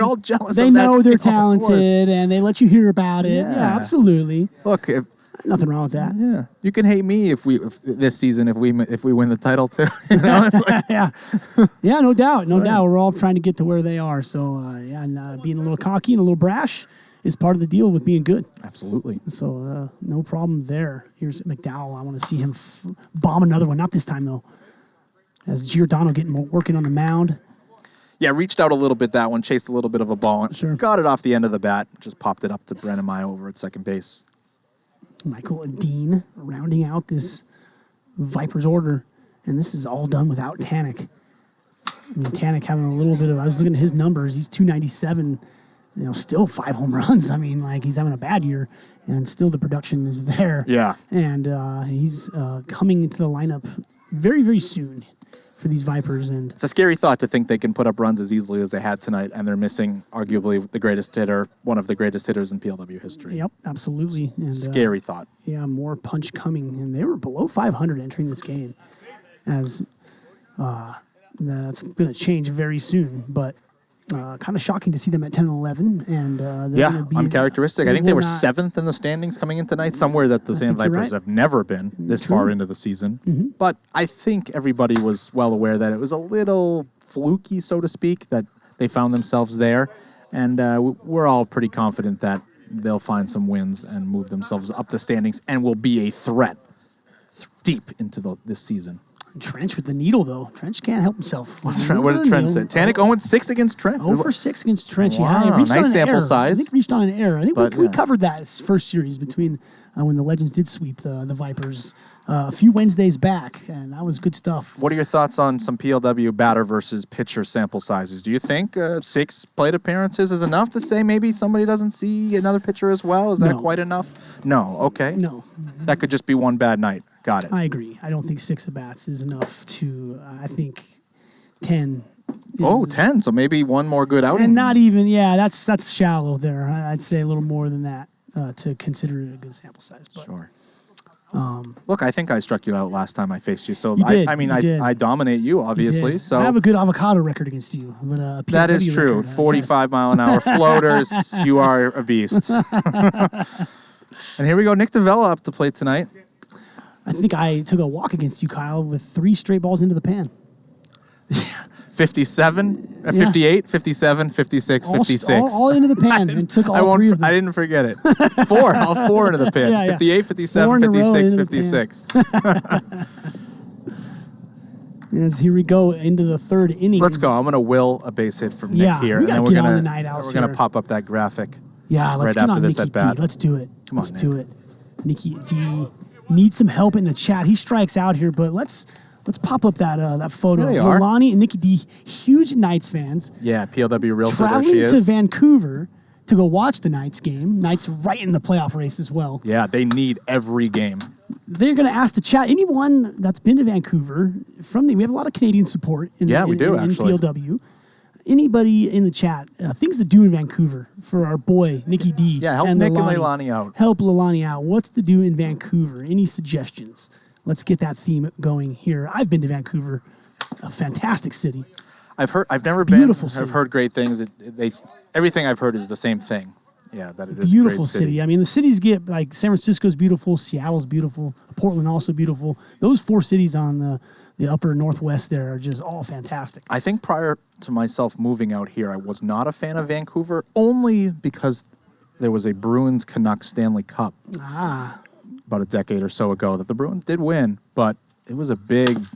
all jealous of that. They know they're talented and they let you hear about it. Yeah, absolutely. Look, nothing wrong with that. Yeah. You can hate me if this season if we win the title too. Yeah, no doubt. We're all trying to get to where they are. So being a little cocky and a little brash is part of the deal with being good. Absolutely. So no problem there. Here's McDowell. I want to see him bomb another one. Not this time, though. As Giordano working on the mound. Yeah, reached out a little bit that one, chased a little bit of a ball. Sure. Got it off the end of the bat. Just popped it up to Brennan Meyer over at second base. Michael Dean rounding out this Vipers order. And this is all done without Tanek. Tanek having a little bit of... I was looking at his numbers. He's 297... still 5 home runs. He's having a bad year, and still the production is there. Yeah. And he's coming into the lineup very, very soon for these Vipers. And it's a scary thought to think they can put up runs as easily as they had tonight, and they're missing arguably the greatest hitter, one of the greatest hitters in PLW history. Yep, absolutely. And, scary thought. Yeah, more punch coming. And they were below 500 entering this game, as that's going to change very soon. But kind of shocking to see them at 10 and 11. And uncharacteristic. I think they were 7th in the standings coming in tonight, somewhere that the Sandvipers have never been this far into the season. Mm-hmm. But I think everybody was well aware that it was a little fluky, so to speak, that they found themselves there. And we're all pretty confident that they'll find some wins and move themselves up the standings and will be a threat deep into this season. Trench with the needle, though. Trench can't help himself. What did Trench say? Tanek 0-6 against Trench. 0-6 against Trench. Wow, Yeah, nice sample size. I think reached on an error. I think we covered that first series between when the Legends did sweep the Vipers a few Wednesdays back, and that was good stuff. What are your thoughts on some PLW batter versus pitcher sample sizes? Do you think 6 plate appearances is enough to say maybe somebody doesn't see another pitcher as well? Is that quite enough? No. Okay. No. That could just be one bad night. Got it. I agree. I don't think 6 at-bats is enough to, I think 10. 10. So maybe one more good outing. And not even, that's shallow there. I'd say a little more than that to consider it a good sample size. But, sure. Look, I think I struck you out last time I faced you. So, you did, I dominate you, obviously. So I have a good avocado record against you. But that is true. Record, 45-mile-an-hour floaters. You are a beast. And here we go. Nick Davella up to play tonight. I think I took a walk against you, Kyle, with 3 straight balls into the pan. 57, 58, 57, 56, 56. All into the pan and took all 3 of them. I didn't forget it. 4, all 4 into the pan. 58, 57, 56, 56. Yes, here we go into the 3rd inning. Let's go. I'm going to will a base hit from Nick here. We got to get on the Night Owls. We're going to pop up that graphic. Yeah, let's right get after on this Nicky at bat. D. Let's do it. Come on, let's do it. Nicky D needs some help in the chat. He strikes out here, but let's pop up that photo of Lonnie and Nicky D, huge Knights fans. Yeah, PLW Realtor, traveling there she is. to Vancouver to go watch the Knights game. Knights right in the playoff race as well. Yeah, they need every game. They're going to ask the chat, anyone that's been to Vancouver, we have a lot of Canadian support in we do, actually. PLW. Anybody in the chat, things to do in Vancouver for our boy, Nikki D. Yeah, help Nick and Leilani out. Help Leilani out. What's to do in Vancouver? Any suggestions? Let's get that theme going here. I've been to Vancouver, a fantastic city. I've never Beautiful been. city. I've heard great things. Everything I've heard is the same thing. Yeah, that it is Beautiful a great city. I mean, the cities get, like, San Francisco's beautiful, Seattle's beautiful, Portland also beautiful. Those 4 cities on the upper northwest there are just all fantastic. I think prior to myself moving out here, I was not a fan of Vancouver, only because there was a Bruins-Canucks Stanley Cup about a decade or so ago that the Bruins did win, but it was a big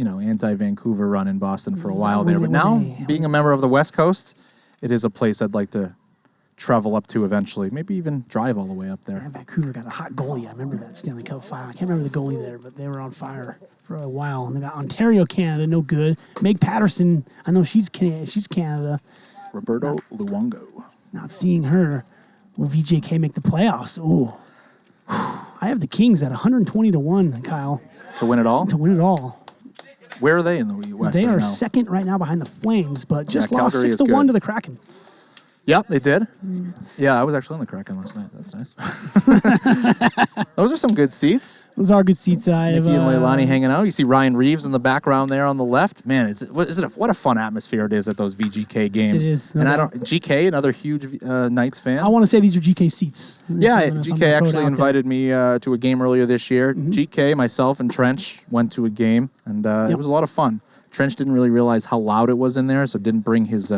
anti-Vancouver run in Boston for a while there. But now, being a member of the West Coast, it is a place I'd like to travel up to eventually. Maybe even drive all the way up there. Yeah, Vancouver got a hot goalie. I remember that Stanley Cup final. I can't remember the goalie there, but they were on fire for a while. And they got Ontario, Canada, no good. Meg Patterson, I know she's Canada. Roberto Luongo. Not seeing her. Will VJK make the playoffs? Ooh. I have the Kings at 120-1, Kyle. To win it all? To win it all. Where are they in the West? They are now? second right now behind the Flames, but just lost Calgary 6-1 to the Kraken. Yep, they did. Yeah, I was actually on the Kraken last night. That's nice. Those are some good seats. Those are good seats. Nikki and Leilani hanging out. You see Ryan Reeves in the background there on the left. Man, what a fun atmosphere it is at those VGK games. It is. And GK, another huge Knights fan. I want to say these are GK seats. Yeah, GK actually invited me to a game earlier this year. GK, myself, and Trench went to a game, and it was a lot of fun. Trench didn't really realize how loud it was in there, so didn't bring his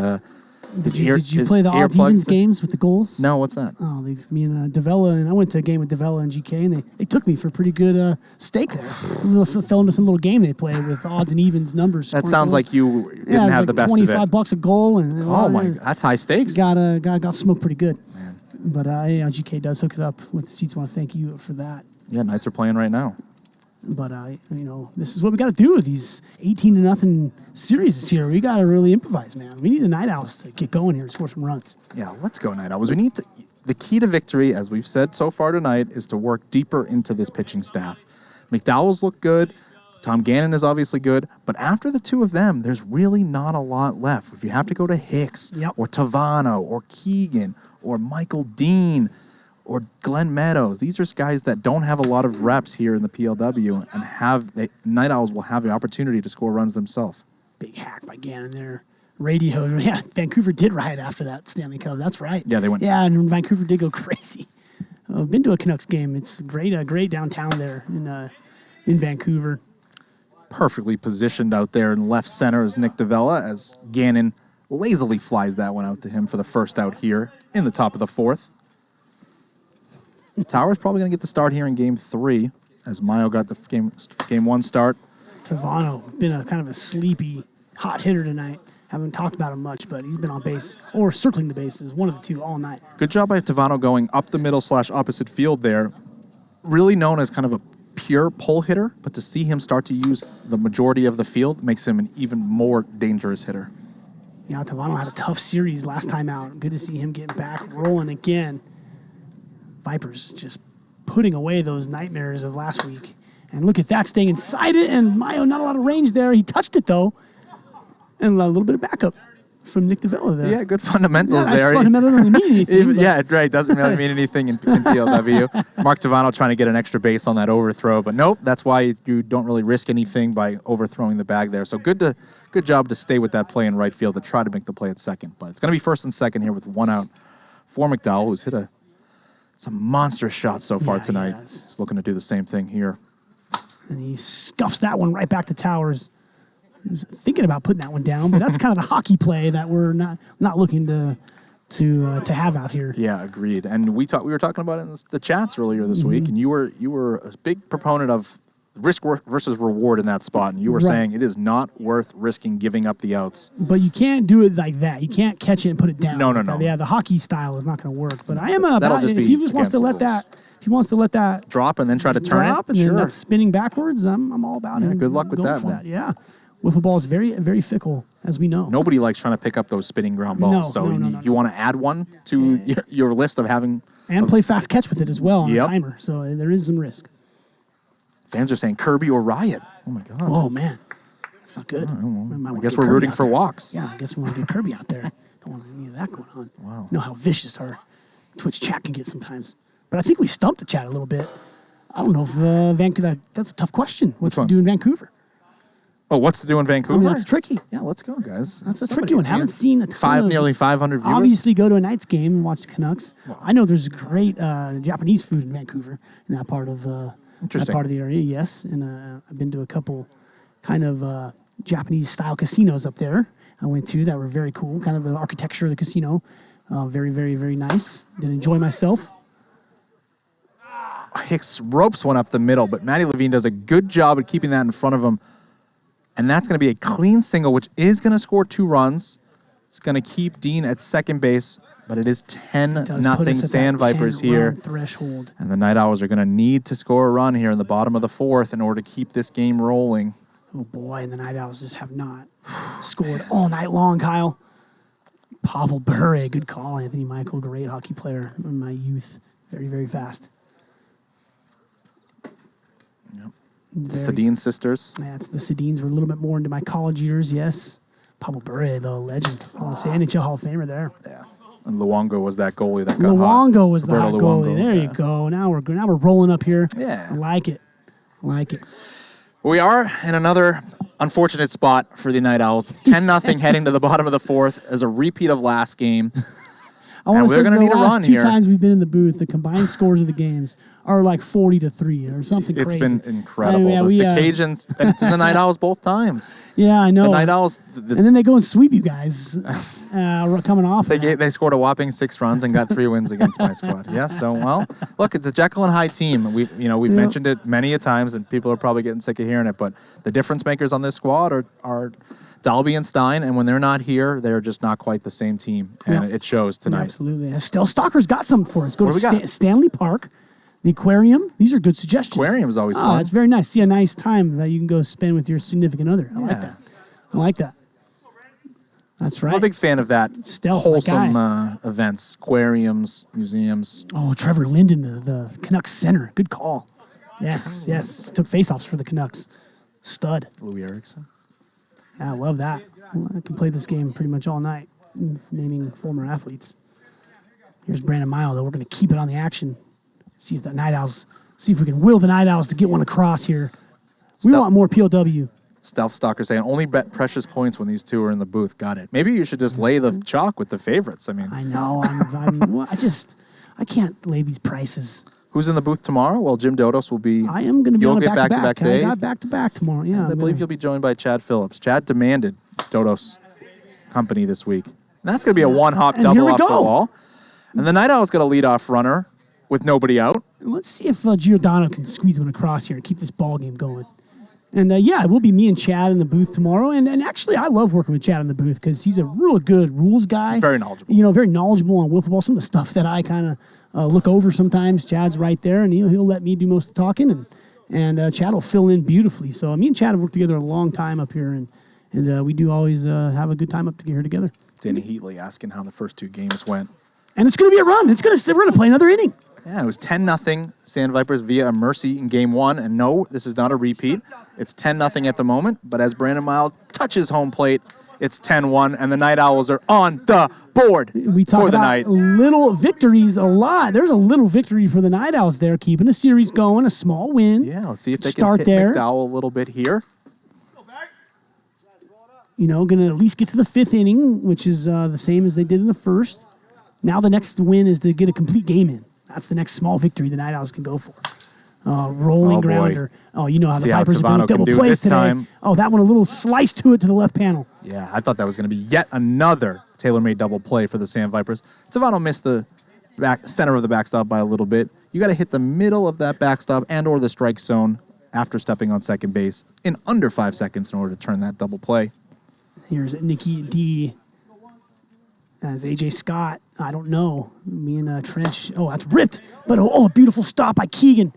Did you play the odds evens games with the goals? No, what's that? Oh, me and Davella, and I went to a game with Davella and GK, and they took me for a pretty good stake there. Fell into some little game they played with odds and evens numbers. That sounds like you didn't have the best of it. $25 a goal, and that's high stakes. Got smoked pretty good. Man. But GK does hook it up with the seats. I want to thank you for that. Yeah, Knights are playing right now. But this is what we got to do with these 18-0 series here. We got to really improvise, man. We need the Night Owls to get going here and score some runs. Yeah, let's go, Night Owls. The key to victory, as we've said so far tonight, is to work deeper into this pitching staff. McDowell's look good. Tom Gannon is obviously good. But after the two of them, there's really not a lot left. If you have to go to Hicks or Tavano or Keegan or Michael Dean or Glenn Meadows. These are guys that don't have a lot of reps here in the PLW, and Night Owls will have the opportunity to score runs themselves. Big hack by Gannon there. Radio. Yeah, Vancouver did riot after that Stanley Cup. That's right. Yeah, they went. Yeah, and Vancouver did go crazy. I've been to a Canucks game. It's great downtown there in Vancouver. Perfectly positioned out there in left center is Nick Davella, as Gannon lazily flies that one out to him for the first out here in the top of the fourth. Towers probably going to get the start here in Game 3, as Mayo got the Game 1 start. Tavano, been a kind of a sleepy, hot hitter tonight. Haven't talked about him much, but he's been on base or circling the bases, one of the two, all night. Good job by Tavano going up the middle / opposite field there. Really known as kind of a pure pull hitter, but to see him start to use the majority of the field makes him an even more dangerous hitter. Yeah, Tavano had a tough series last time out. Good to see him getting back rolling again. Vipers just putting away those nightmares of last week. And look at that, staying inside it, and Mayo, not a lot of range there. He touched it, though. And a little bit of backup from Nick Davella there. Yeah, good fundamentals there. Fundamentals doesn't mean anything. Yeah, right. Doesn't really mean anything in PLW. Mark Tavano trying to get an extra base on that overthrow, but nope, that's why you don't really risk anything by overthrowing the bag there. So good job to stay with that play in right field to try to make the play at second. But it's going to be first and second here with one out for McDowell, who's hit some monstrous shots so far tonight. He's looking to do the same thing here. And he scuffs that one right back to Towers. He was thinking about putting that one down, but that's kind of the hockey play that we're not looking to have out here. Yeah, agreed. And we were talking about it in the chats earlier this week, and you were a big proponent of risk versus reward in that spot, and you were saying it is not worth risking giving up the outs. But you can't do it like that. You can't catch it and put it down. No. Yeah, the hockey style is not going to work. But I am about it. If he just wants to let that drop and then try to turn it, and then that's spinning backwards, I'm all about it. Good luck with that one. Yeah. Wiffle ball is very, very fickle, as we know. Nobody likes trying to pick up those spinning ground balls. No. You want to add one to your list of having... And play fast catch with it as well on the timer. So there is some risk. Fans are saying Kirby or Riot. Oh, my God. Oh, man. That's not good. I guess we're rooting for walks. Yeah, I guess we want to get Kirby out there. Don't want any of that going on. Wow. You know how vicious our Twitch chat can get sometimes. But I think we stumped the chat a little bit. I don't know if Vancouver. That's a tough question. What's to do in Vancouver? Oh, what's to do in Vancouver? I mean, that's tricky. Yeah, let's go, guys. That's a tricky one. Haven't seen a ton of, nearly 500 viewers. Obviously, go to a Knights game and watch the Canucks. Wow. I know there's great Japanese food in Vancouver, in that part of the area. Yes, and I've been to a couple kind of Japanese style casinos up there. I went to that were very cool. Kind of the architecture of the casino, very, very, very nice. Did enjoy myself. Hicks ropes one up the middle, but Matty Levine does a good job at keeping that in front of him. And that's going to be a clean single, which is going to score 2 runs. It's going to keep Dean at second base, but it is 10-0 Sandvipers here. Threshold. And the Night Owls are going to need to score a run here in the bottom of the 4th in order to keep this game rolling. Oh, boy, and the Night Owls just have not scored all night long, Kyle. Pavel Bure, good call. Anthony Michael, great hockey player in my youth. Very, very fast. Yep. The Sedin sisters. Yeah, it's the Sedins were a little bit more into my college years, yes. Pavel Bure, the legend. I want to say NHL Hall of Famer there. Yeah. And Luongo was that goalie that got Luongo hot. was the hot goalie. There you go. Now we're rolling up here. Yeah. I like it. We are in another unfortunate spot for the Night Owls. It's 10-0 heading to the bottom of the 4th as a repeat of last game. I want to say the last 2 times we've been in the booth, the combined scores of the games are like 40-3 or something crazy. It's been incredible. The Cajuns and the Night Owls both times. Yeah, I know. The Night Owls. And then they go and sweep you guys coming off. They scored a whopping 6 runs and got 3 wins against my squad. Yeah, so, well, look, it's a Jekyll and Hyde team. We've mentioned it many a times, and people are probably getting sick of hearing it, but the difference makers on this squad are Dalby and Stein, and when they're not here, they're just not quite the same team, and it shows tonight. Absolutely. Still, Stalker's got something for us. Go what to Stanley Park, the aquarium. These are good suggestions. Aquarium is always fun. It's very nice. See a nice time that you can go spend with your significant other. I like that. That's right. I'm a big fan of that. Stealth, wholesome events, aquariums, museums. Oh, Trevor Linden, the Canucks center. Good call. Yes. Took faceoffs for the Canucks. Stud. Louis Eriksson. Yeah, I love that. I can play this game pretty much all night, naming former athletes. Here's Brandon Mile, though. We're going to keep it on the action. See if we can will the Night Owls to get one across here. We want more POW. Stealth Stalker saying, only bet precious points when these two are in the booth. Got it. Maybe you should just lay the chalk with the favorites. I know. I can't lay these prices. Who's in the booth tomorrow? Well, Jim Dodos will be. I am going to be on a back-to-back day. I got back-to-back tomorrow. Yeah, I believe you'll be joined by Chad Phillips. Chad demanded Dodos company this week. And that's going to be a one-hop double off the wall. And the Night Owl's got a leadoff runner with nobody out. Let's see if Giordano can squeeze one across here and keep this ball game going. And it will be me and Chad in the booth tomorrow. And actually, I love working with Chad in the booth because he's a real good rules guy. Very knowledgeable. Very knowledgeable on wiffle ball. Some of the stuff that I kind of look over sometimes. Chad's right there, and he'll let me do most of the talking, and Chad will fill in beautifully. So me and Chad have worked together a long time up here, and we do always have a good time up here together. Danny Heatley asking how the first 2 games went. And it's going to be a run. We're going to play another inning. Yeah, it was 10-0 Sandvipers via a mercy in game 1. And no, this is not a repeat. It's 10-0 at the moment. But as Brandon Mile touches home plate, it's 10-1. And the Night Owls are on the board we talk for the about night. Little victories a lot. There's a little victory for the Night Owls there, keeping a series going, a small win. Yeah, let's see if they can hit McDowell a little bit here. Going to at least get to the 5th inning, which is the same as they did in the first. Now the next win is to get a complete game in. That's the next small victory the Night Owls can go for. Rolling grounder. Oh, you know how the Vipers are doing double plays today. Time. Oh, that one a little slice to it to the left panel. Yeah, I thought that was going to be yet another tailor-made double play for the Sandvipers. Tavano missed the center of the backstop by a little bit. You got to hit the middle of that backstop and or the strike zone after stepping on second base in under 5 seconds in order to turn that double play. Here's Nikki D. As AJ Scott, I don't know. Me and Trench. Oh, that's ripped. But a beautiful stop by Keegan.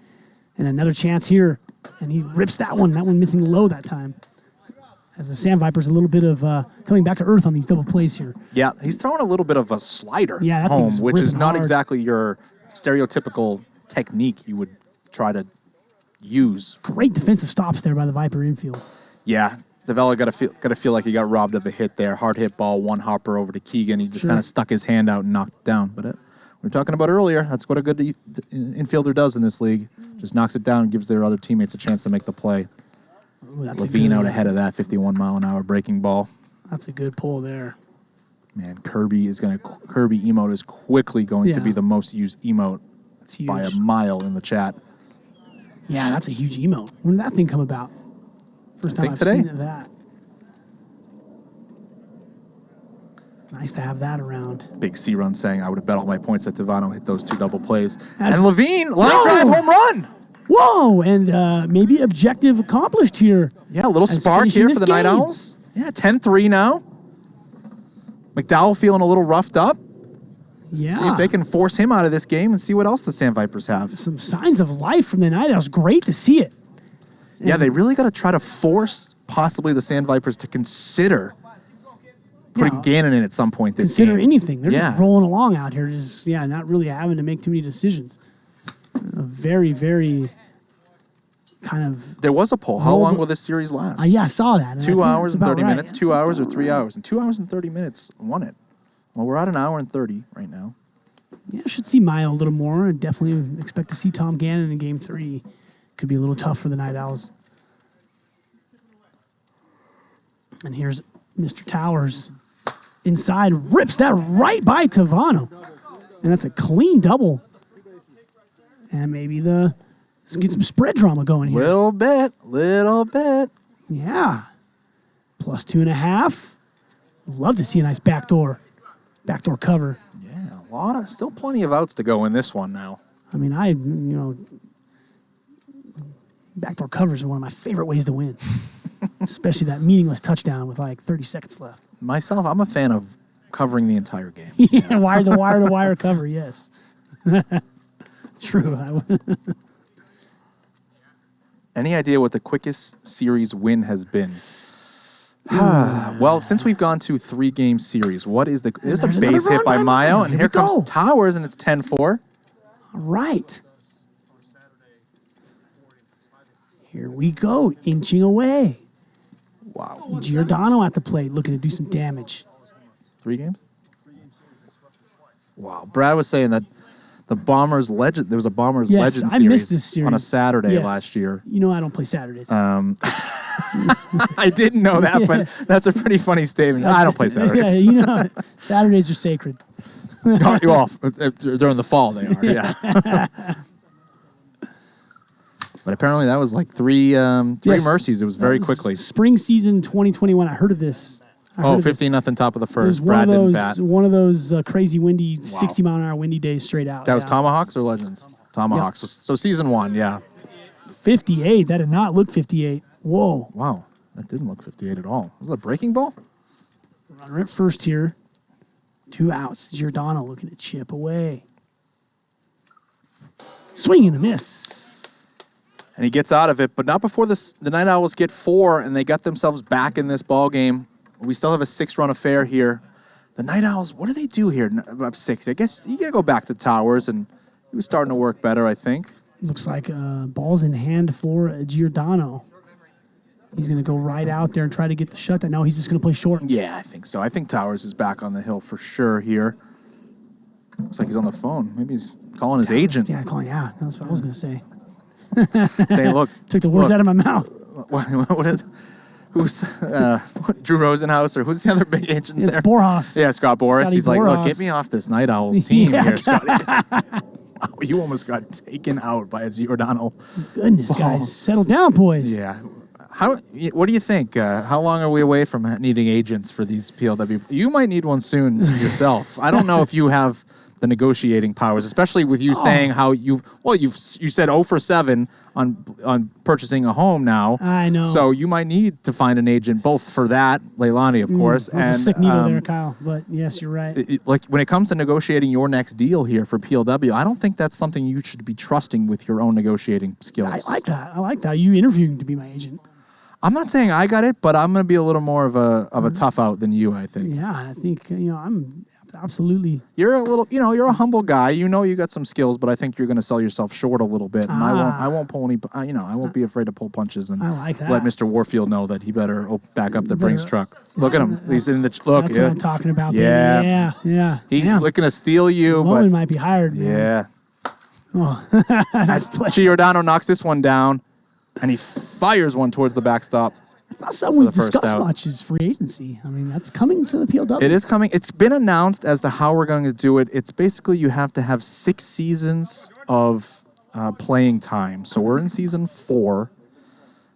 And another chance here. And he rips that one. That one missing low that time. As the Sandvipers a little bit of coming back to earth on these double plays here. Yeah, he's throwing a little bit of a slider home, which is not hard. exactly your stereotypical technique you would try to use. Great defensive stops there by the Viper infield. Yeah. Davella got to feel like he got robbed of a hit there. Hard hit ball, one hopper over to Keegan. He just kind of stuck his hand out and knocked it down. But we were talking about earlier. That's what a good infielder does in this league. Just knocks it down and gives their other teammates a chance to make the play. Ooh, Levine out ahead of that 51-mile-an-hour breaking ball. That's a good pull there. Man, Kirby emote is quickly going to be the most used emote by a mile in the chat. Yeah, that's a huge emote. When did that thing come about? First time I've seen that. Nice to have that around. Big C-Run saying, I would have bet all my points that Devano hit those 2 double plays. And Levine, line drive home run. Whoa, and maybe objective accomplished here. Yeah, a little spark here for the Night Owls. Yeah, 10-3 now. McDowell feeling a little roughed up. Yeah. See if they can force him out of this game and see what else the Sandvipers have. Some signs of life from the Night Owls. Great to see it. Yeah, they really got to try to force possibly the Sandvipers to consider putting Gannon in at some point this game. Consider anything. They're just rolling along out here. Just not really having to make too many decisions. Very, very kind of... There was a poll. How long will this series last? Yeah, I saw that. 2 hours and 30 minutes, 2 hours or 3 hours. And 2 hours and 30 minutes won it. Well, we're at an hour and 30 right now. Yeah, I should see Mayo a little more. I definitely expect to see Tom Gannon in Game 3. Could be a little tough for the Night Owls. And here's Mr. Towers. Inside, rips that right by Tavano. And that's a clean double. And maybe let's get some spread drama going here. Little bit. Yeah. Plus 2.5. Love to see a nice backdoor cover. Yeah, still plenty of outs to go in this one now. I mean, backdoor covers are one of my favorite ways to win. Especially that meaningless touchdown with like 30 seconds left. Myself, I'm a fan of covering the entire game. Yeah, wire to wire cover, yes. True. Any idea what the quickest series win has been? Well, since we've gone to 3-game series, there's a base hit by Mayo, and here comes Towers, and it's 10-4. All right. Here we go, inching away. Wow. Giordano at the plate, looking to do some damage. 3 games? Wow. Brad was saying that there was a Bombers Legend I missed this series on a Saturday last year. You know I don't play Saturdays. I didn't know that, but that's a pretty funny statement. I don't play Saturdays. Yeah, Saturdays are sacred. Well, during the fall they are, yeah. But apparently that was like three mercies. It was very quickly. Spring season 2021. I heard of this. 15-0 top of the first. Brad didn't bat. One of those crazy windy, 60-mile-an-hour windy days straight out. That was Tomahawks or Legends? Tomahawks. Yep. So season 1, yeah. 58. That did not look 58. Whoa. Wow. That didn't look 58 at all. Was that a breaking ball? Runner at first here. 2 outs. Giordano looking to chip away. Swing and a miss. And he gets out of it, but not before the Night Owls get 4, and they got themselves back in this ball game. We still have a 6-run affair here. The Night Owls, what do they do here? Up 6. I guess you got to go back to Towers, and he was starting to work better, I think. Looks like ball's in hand for Giordano. He's going to go right out there and try to get the shutdown. No, he's just going to play short. Yeah, I think so. I think Towers is back on the hill for sure here. Looks like he's on the phone. Maybe he's calling his agent. Yeah, that's what I was going to say. Say, look. Took the words out of my mouth. Who's Drew Rosenhaus, or who's the other big agent there? It's Borjas. Yeah, Scott Boras. Scotty He's Borjas. like, look, get me off this Night Owls team here, Scotty. Wow, you almost got taken out by a Giordano. Goodness, guys. Settle down, boys. Yeah. What do you think? How long are we away from needing agents for these PLW? You might need one soon yourself. I don't know if you have the negotiating powers, especially with you saying how you said 0 for 7 on purchasing a home now. I know. So you might need to find an agent both for that, Leilani, of course. That's a sick needle there, Kyle. But yes, you're right. Like when it comes to negotiating your next deal here for PLW, I don't think that's something you should be trusting with your own negotiating skills. I like that. You interviewing to be my agent. I'm not saying I got it, but I'm going to be a little more of a tough out than you, I think. Yeah, I think I'm absolutely. You're a little, you're a humble guy. You got some skills, but I think you're going to sell yourself short a little bit. And I won't pull any, I won't be afraid to pull punches and I like that. let Mr. Warfield know that he better back up the Brinks truck. Look at him. He's in the look. That's what I'm talking about. Baby. Yeah. Yeah. He's looking to steal you. Bowman might be hired. Man. Yeah. Oh. As Giordano knocks this one down, and he fires one towards the backstop. It's not something we've discussed much is free agency. I mean, that's coming to the PLW. It is coming. It's been announced as to how we're going to do it. It's basically you have to have 6 seasons of playing time. So we're in season 4.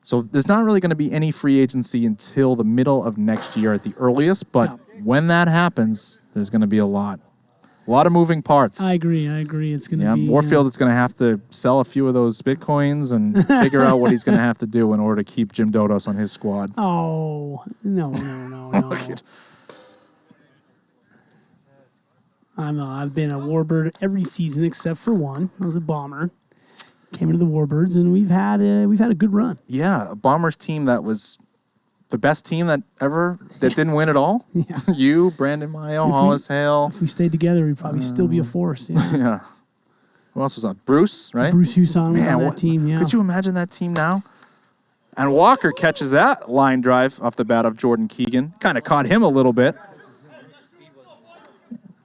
So there's not really going to be any free agency until the middle of next year at the earliest. But when that happens, there's going to be a lot of moving parts. I agree. It's going to be... Warfield is going to have to sell a few of those Bitcoins and figure out what he's going to have to do in order to keep Jim Dodos on his squad. Oh, no. I've been a Warbird every season except for one. I was a Bomber. Came into the Warbirds, and we've had a good run. Yeah, a Bombers team that was... the best team that didn't win at all. Yeah. You, Brandon Mayo, Hollis Hale. If we stayed together, we'd probably still be a force. Yeah. Yeah. Who else was on? Bruce, right? Bruce Huson was on that team. Yeah. Could you imagine that team now? And Walker catches that line drive off the bat of Jordan Keegan. Kind of caught him a little bit.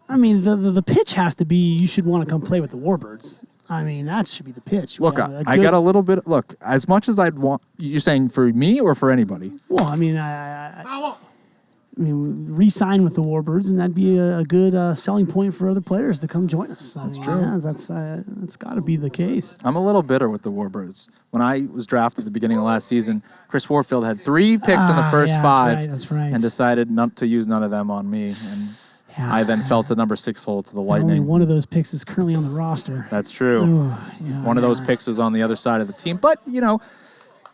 I mean, the pitch has to be you should want to come play with the Warbirds. I mean, that should be the pitch. Look, I got a little bit. Look, as much as I'd want, you're saying for me or for anybody? Well, I mean, I re-sign with the Warbirds, and that'd be a good selling point for other players to come join us. That's true. Yeah, that's got to be the case. I'm a little bitter with the Warbirds. When I was drafted at the beginning of last season, Chris Warfield had 3 picks in the first 5, that's right. and decided not to use none of them on me. And I then fell to number 6 hole to the Lightning. Only one of those picks is currently on the roster. That's true. One of those picks is on the other side of the team. But,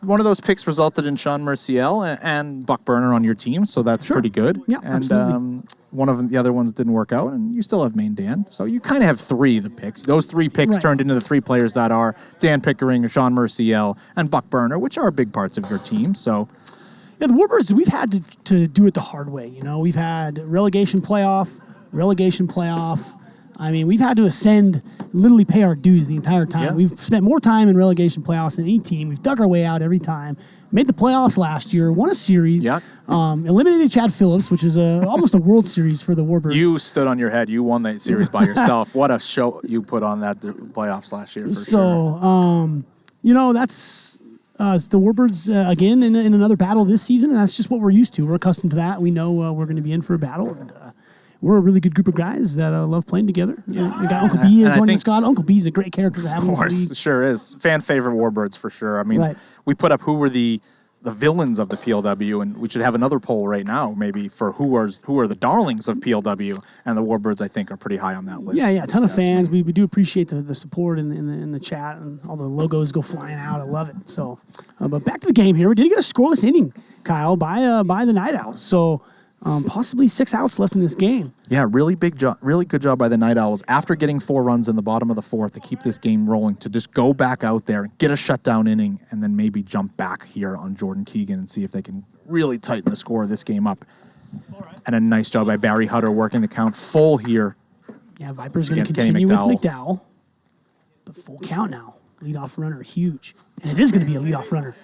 one of those picks resulted in Sean Merciel and Buck Burner on your team, so that's pretty good. Yeah, and absolutely. One of the other ones didn't work out, and you still have Main Dan. So you kind of have 3 of the picks. Those 3 picks turned into the 3 players that are Dan Pickering, Sean Merciel, and Buck Burner, which are big parts of your team. So... yeah, the Warbirds, we've had to do it the hard way. We've had relegation playoff. I mean, we've had to ascend, literally pay our dues the entire time. Yeah. We've spent more time in relegation playoffs than any team. We've dug our way out every time. Made the playoffs last year, won a series, eliminated Chad Phillips, which is almost a World Series for the Warbirds. You stood on your head. You won that series by yourself. What a show you put on that playoffs last year. For sure. That's... the Warbirds, again, in another battle this season, and that's just what we're used to. We're accustomed to that. We know we're going to be in for a battle, and we're a really good group of guys that love playing together. We got Uncle B joining the squad. Uncle B's a great character to have in this league. Of course, sure is. Fan favorite Warbirds for sure. I mean, we put up who were the villains of the PLW, and we should have another poll right now, maybe, for who are the darlings of PLW, and the Warbirds, I think, are pretty high on that list. Yeah, a ton of fans. We do appreciate the support in the chat, and all the logos go flying out. I love it. So, but back to the game here. We did get a scoreless inning, Kyle, by the Night Owls. So, possibly 6 outs left in this game. Yeah, really good job by the Night Owls after getting 4 runs in the bottom of the 4th to keep this game rolling, to just go back out there, get a shutdown inning, and then maybe jump back here on Jordan Keegan and see if they can really tighten the score of this game up. And a nice job by Barry Hutter working the count full here. Yeah, Vipers going to continue with McDowell. But full count now. Leadoff runner, huge. And it is going to be a leadoff runner.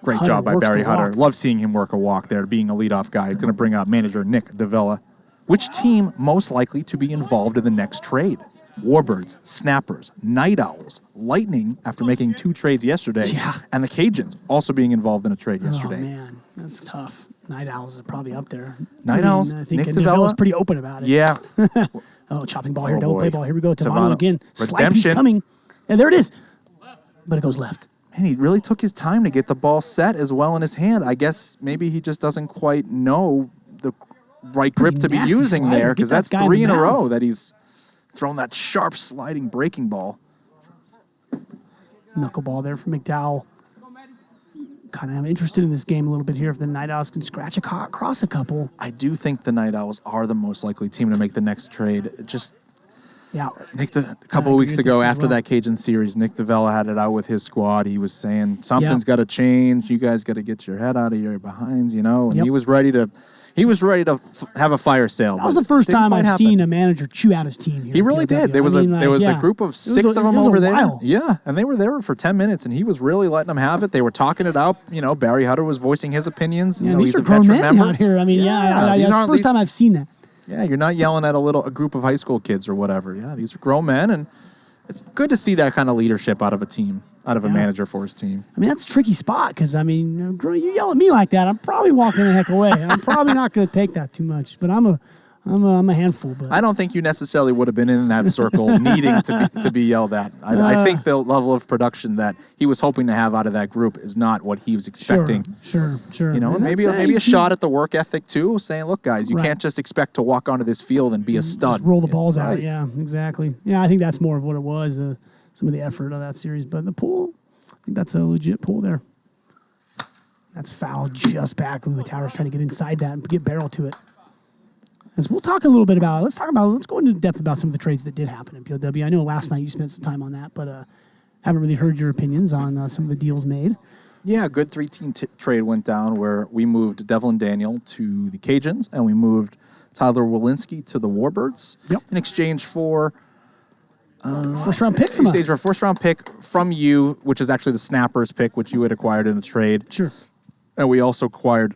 Great job by Barry Hutter. Love seeing him work a walk there, being a leadoff guy. He's going to bring up manager Nick DeVella. Which team most likely to be involved in the next trade? Warbirds, Snappers, Night Owls, Lightning, after making 2 trades yesterday, and the Cajuns also being involved in a trade yesterday. Oh, man, that's tough. Night Owls are probably up there. Owls, I think Nick DeVella's pretty open about it. Yeah. Chopping ball here, double play ball. Here we go. Tavano again. Slide piece Redemption. coming. And there it is. But it goes left. And he really took his time to get the ball set as well in his hand. I guess maybe he just doesn't quite know the right grip to be using there, because that's 3 in a row that he's thrown that sharp sliding breaking ball. Knuckleball there for McDowell. Kind of interested in this game a little bit here if the Night Owls can scratch across a couple. I do think the Night Owls are the most likely team to make the next trade. A couple of weeks ago, after that Cajun series, Nick DeVella had it out with his squad. He was saying, something's got to change. You guys got to get your head out of your behinds, And he was ready to He was ready to have a fire sale. That was the first time I've seen a manager chew out his team here. He really did. There was a group of 6 of them over there. While. Yeah, and they were there for 10 minutes, and he was really letting them have it. They were talking it out. You know, Barry Hutter was voicing his opinions. Yeah, you know, these he's are a grown veteran men member out here. I mean, it's the first time I've seen that. Yeah, you're not yelling at a group of high school kids or whatever. Yeah, these are grown men, and it's good to see that kind of leadership out of a team, out of a manager for his team. I mean, that's a tricky spot because, I mean, you yell at me like that, I'm probably walking the heck away. I'm probably not going to take that too much, but I'm a handful. But I don't think you necessarily would have been in that circle needing to be yelled at. I think the level of production that he was hoping to have out of that group is not what he was expecting. Sure. You know, maybe a shot at the work ethic too, saying, look, guys, you can't just expect to walk onto this field and be a stud. Just roll the balls out. Yeah, exactly. Yeah, I think that's more of what it was, some of the effort of that series. But the pool, I think that's a legit pool there. That's foul just back. Ooh, Towers trying to get inside that and get barrel to it. As we'll talk a little bit about, let's go into depth about some of the trades that did happen in POW. I know last night you spent some time on that, but haven't really heard your opinions on some of the deals made. Yeah, a good 3-team trade went down where we moved Devlin Daniel to the Cajuns and we moved Tyler Walensky to the Warbirds in exchange for first-round pick from us. For a first-round pick from you, which is actually the Snappers pick, which you had acquired in a trade. Sure. And we also acquired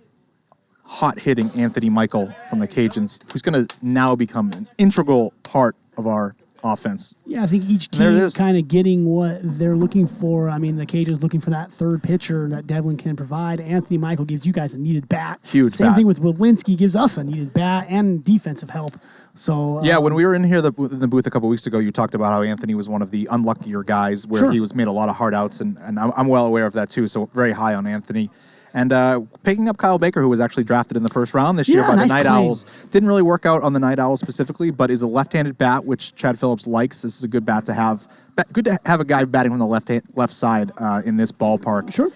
hot-hitting Anthony Michael from the Cajuns, who's going to now become an integral part of our offense. Yeah, I think each team is kind of getting what they're looking for. I mean, the Cajuns looking for that third pitcher that Devlin can provide. Anthony Michael gives you guys a needed bat. Huge Same bat. thing with Walensky, gives us a needed bat and defensive help. So yeah, when we were in here in the booth a couple weeks ago, you talked about how Anthony was one of the unluckier guys where he was made a lot of hard outs, and I'm well aware of that too, so very high on Anthony. And picking up Kyle Baker, who was actually drafted in the first round this year by the Night Owls. Didn't really work out on the Night Owls specifically, but is a left-handed bat, which Chad Phillips likes. This is a good bat to have. Good to have a guy batting from the left side in this ballpark. Sure.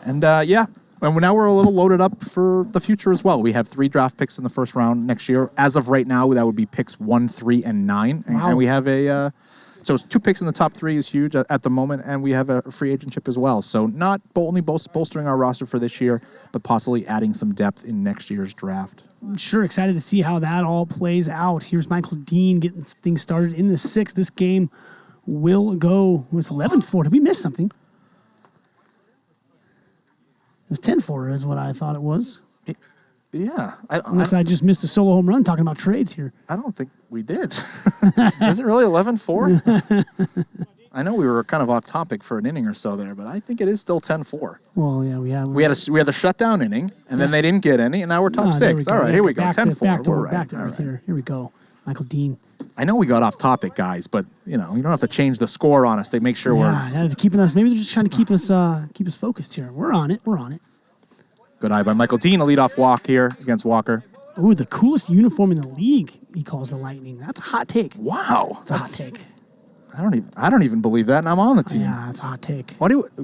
And and now we're a little loaded up for the future as well. We have 3 draft picks in the first round next year. As of right now, that would be picks 1, 3, and 9. Wow. And we have a... So 2 picks in the top 3 is huge at the moment, and we have a free agentship as well. So not only bolstering our roster for this year, but possibly adding some depth in next year's draft. Sure, excited to see how that all plays out. Here's Michael Dean getting things started in the 6th. This game will go, it's 11-4. Did we miss something? It was 10-4 is what I thought it was. Yeah. Unless I just missed a solo home run talking about trades here. I don't think we did. Is it really 11-4? I know we were kind of off topic for an inning or so there, but I think it is still 10-4. Well, yeah, we had the shutdown inning, and then they didn't get any, and now we're top 6. All right, here we go, 10-4. Back to earth here. Here we go. Michael Dean. I know we got off topic, guys, but you don't have to change the score on us to make sure we're. Yeah, that's keeping us. Maybe they're just trying to keep us focused here. We're on it. Good eye by Michael Dean, a leadoff walk here against Walker. Ooh, the coolest uniform in the league, he calls the Lightning. That's a hot take. Wow. It's a hot take. I don't even believe that, and I'm on the team. Yeah, it's a hot take.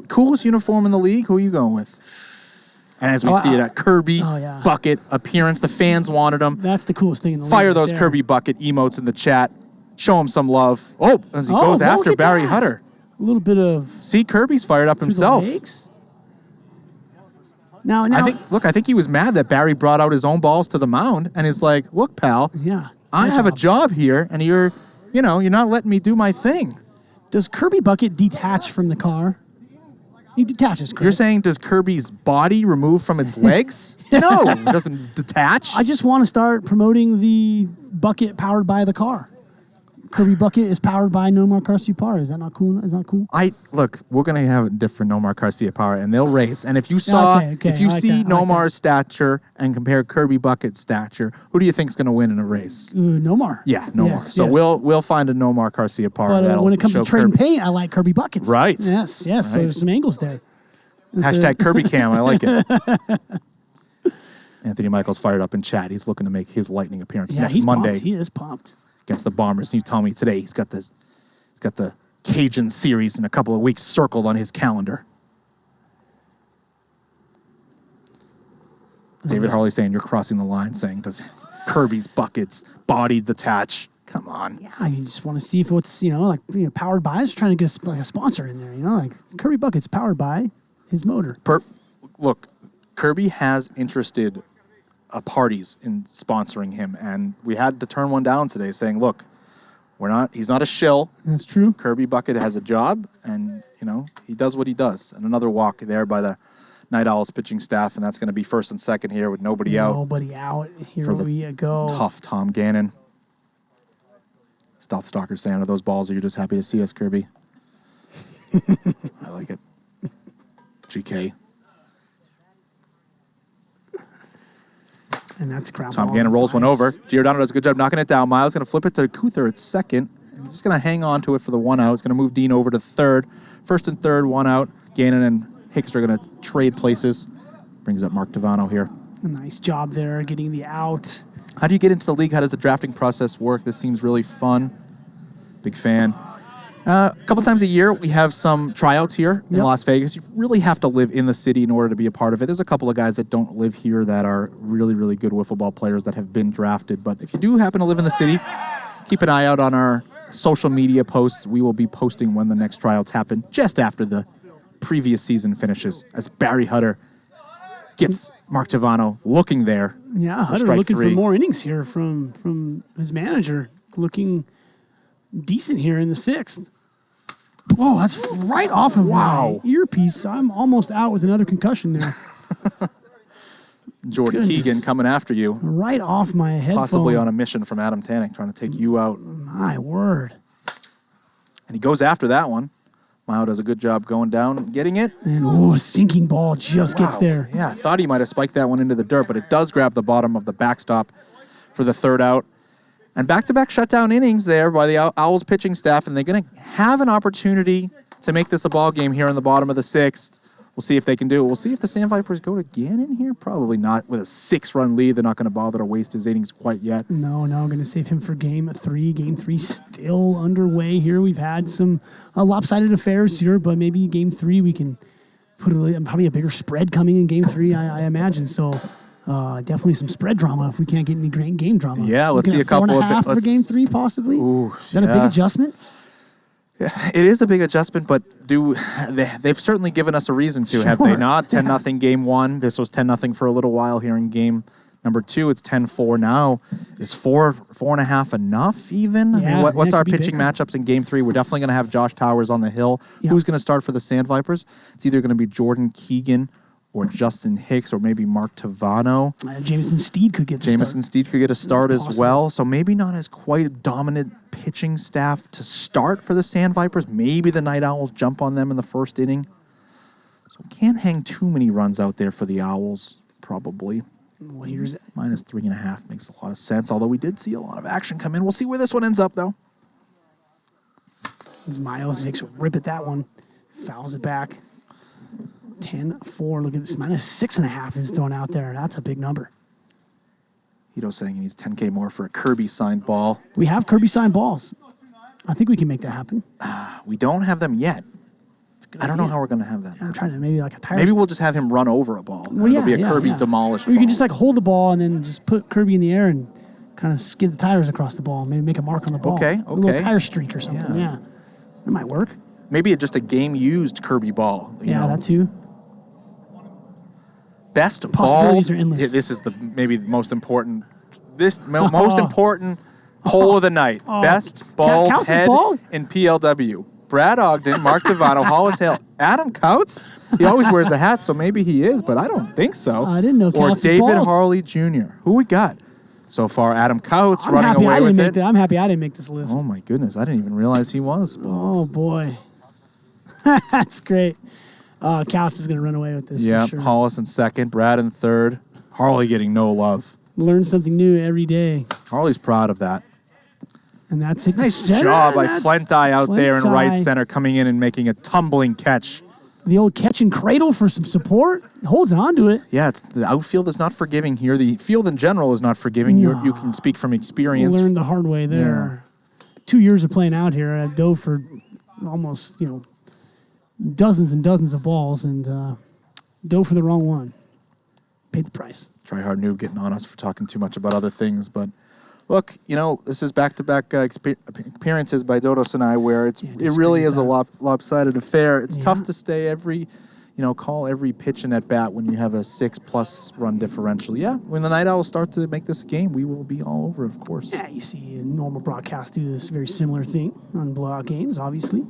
Coolest uniform in the league? Who are you going with? And as we see it at Kirby, bucket, appearance, the fans wanted him. That's the coolest thing in the league. Fire those Kirby bucket emotes in the chat. Show him some love. Oh, as he goes after Barry Hutter. A little bit of... See, Kirby's fired up himself. Now, I think he was mad that Barry brought out his own balls to the mound, and he's like, "Look, pal, I have a job here, and you're not letting me do my thing." Does Kirby bucket detach from the car? He detaches. Correct? You're saying does Kirby's body remove from its legs? No, it doesn't detach. I just want to start promoting the bucket powered by the car. Kirby bucket is powered by Nomar Garciaparra. Is that not cool? Is that cool? Look, we're gonna have a different Nomar Garciaparra, and they'll race. And if you saw, if you see Nomar's stature and compare Kirby bucket's stature, who do you think's gonna win in a race? Nomar. Yeah, Nomar. Yes, so we'll find a Nomar Garciaparra. But when it comes to trading paint, I like Kirby buckets. Right. Yes. Right. So there's some angles there. Hashtag Kirby Cam. I like it. Anthony Michael's fired up in chat. He's looking to make his Lightning appearance next Monday. Pumped. He is pumped. Against the Bombers. And you tell me today he's got the Cajun series in a couple of weeks circled on his calendar. David Harley saying you're crossing the line, saying does Kirby's buckets body detach? Come on. Yeah, you just want to see if it's powered by. Just trying to get a sponsor in there. Like Kirby buckets powered by his motor. Look, Kirby has interested parties in sponsoring him. And we had to turn one down today saying, look, he's not a shill. That's true. Kirby Bucket has a job, and, he does what he does. And another walk there by the Night Owls pitching staff, and that's going to be first and second here with nobody out. Nobody out. Here we go. Tough Tom Gannon. Stealth Stalker saying, are those balls, or you're just happy to see us, Kirby? I like it. GK. And that's ground Tom ball. Gannon rolls one Nice. over. Giordano does a good job knocking it down. Miles going to flip it to Kuther at second. He's just going to hang on to it for the 1 out. He's going to move Dean over to third. First and third, 1 out. Gannon and Hicks are going to trade places. Brings up Mark Devano here. A nice job there getting the out. How do you get into the league? How does the drafting process work? This seems really fun. Big fan. A couple times a year, we have some tryouts here in Las Vegas. You really have to live in the city in order to be a part of it. There's a couple of guys that don't live here that are really, really good wiffle ball players that have been drafted. But if you do happen to live in the city, keep an eye out on our social media posts. We will be posting when the next tryouts happen, just after the previous season finishes, as Barry Hutter gets Mark Devano looking there. Yeah, Hutter looking for more innings here from his manager. Looking decent here in the 6th. Whoa, that's right off of my earpiece. I'm almost out with another concussion there. Jordan Keegan coming after you. Right off my headphone. Possibly on a mission from Adam Tannick, trying to take you out. My word. And he goes after that one. Mao does a good job going down and getting it. And a sinking ball just gets there. Yeah, I thought he might have spiked that one into the dirt, but it does grab the bottom of the backstop for the 3rd out. And back-to-back shutdown innings there by the Owls pitching staff, and they're going to have an opportunity to make this a ball game here in the bottom of the 6th. We'll see if they can do it. We'll see if the Sandvipers go to Gannon here. Probably not. With a 6-run lead, they're not going to bother to waste his innings quite yet. No, I'm going to save him for Game 3. Game 3 still underway here. We've had some lopsided affairs here, but maybe Game 3 we can put probably a bigger spread coming in Game 3, I imagine. So definitely some spread drama if we can't get any great game drama. Yeah, let's see a couple of 4.5 for Game 3 possibly. Ooh, is that a big adjustment? Yeah, it is a big adjustment, but they've certainly given us a reason to, have they not? 10-0 Game 1. This was 10-0 for a little while here in Game number 2. It's 10-4 now. Is 4.5 enough even? Yeah, I mean, what's our pitching bigger. matchups in Game 3? We're definitely going to have Josh Towers on the hill. Yep. Who's going to start for the Sandvipers? It's either going to be Jordan Keegan or Justin Hicks or maybe Mark Tavano. Jamison Steed could get the Jamison start. Steed could get a start as possible. well. So maybe not as quite a dominant pitching staff to start for the Sandvipers. Maybe the Night Owls jump on them in the first inning. So can't hang too many runs out there for the Owls, probably. Well, here's Minus 3.5 makes a lot of sense, although we did see a lot of action come in. We'll see where this one ends up, though. Miles takes a rip at that one. Fouls it back. 10-4. Look at this. Minus 6.5 is thrown out there. That's a big number. Hito's saying he needs 10K more for a Kirby signed ball. We have Kirby signed balls. I think we can make that happen. We don't have them yet. I don't know how we're going to have that. I'm trying to maybe like a tire. Maybe we'll just have him run over a ball. Well, It'll be a Kirby demolished Or you ball. can just like hold the ball and then just put Kirby in the air and kind of skid the tires across the ball. Maybe make a mark on the ball. Okay. A little tire streak or something. Yeah. That might work. Maybe just a game-used Kirby ball. You know? That too. Best Possibilities ball. are endless. This is maybe the most important. Most important poll of the night. Best ball Couts' head ball? in PLW. Brad Ogden, Mark Devano, Hollis Hill, Adam Couts. He always wears a hat, so maybe he is, but I don't think so. I didn't know Or Couts' David ball. Harley Jr. Who we got so far? Adam Couts I'm running happy away I with didn't it. make that. I'm happy I didn't make this list. Oh my goodness! I didn't even realize he was. Oh boy. That's great. Couts is going to run away with this Yeah, for sure. Hollis in second, Brad in third. Harley getting no love. Learn something new every day. Harley's proud of that. And that's it. Nice job by Flentai out there in right center, coming in and making a tumbling catch. The old catch and cradle for some support. Holds on to it. Yeah, the outfield is not forgiving here. The field in general is not forgiving. No. You can speak from experience. Learned the hard way there. 2 years of playing out here, I dove for almost, dozens and dozens of balls and dove for the wrong one. Paid the price. Try hard noob getting on us for talking too much about other things, but look, this is back-to-back appearances by Dodos and I where it really is a lopsided affair. It's tough to stay every call every pitch in at bat when you have a 6+ run differential. Yeah, when the Night Owls start to make this a game, we will be all over, of course. Yeah, you see a normal broadcast do this very similar thing on blowout games, obviously.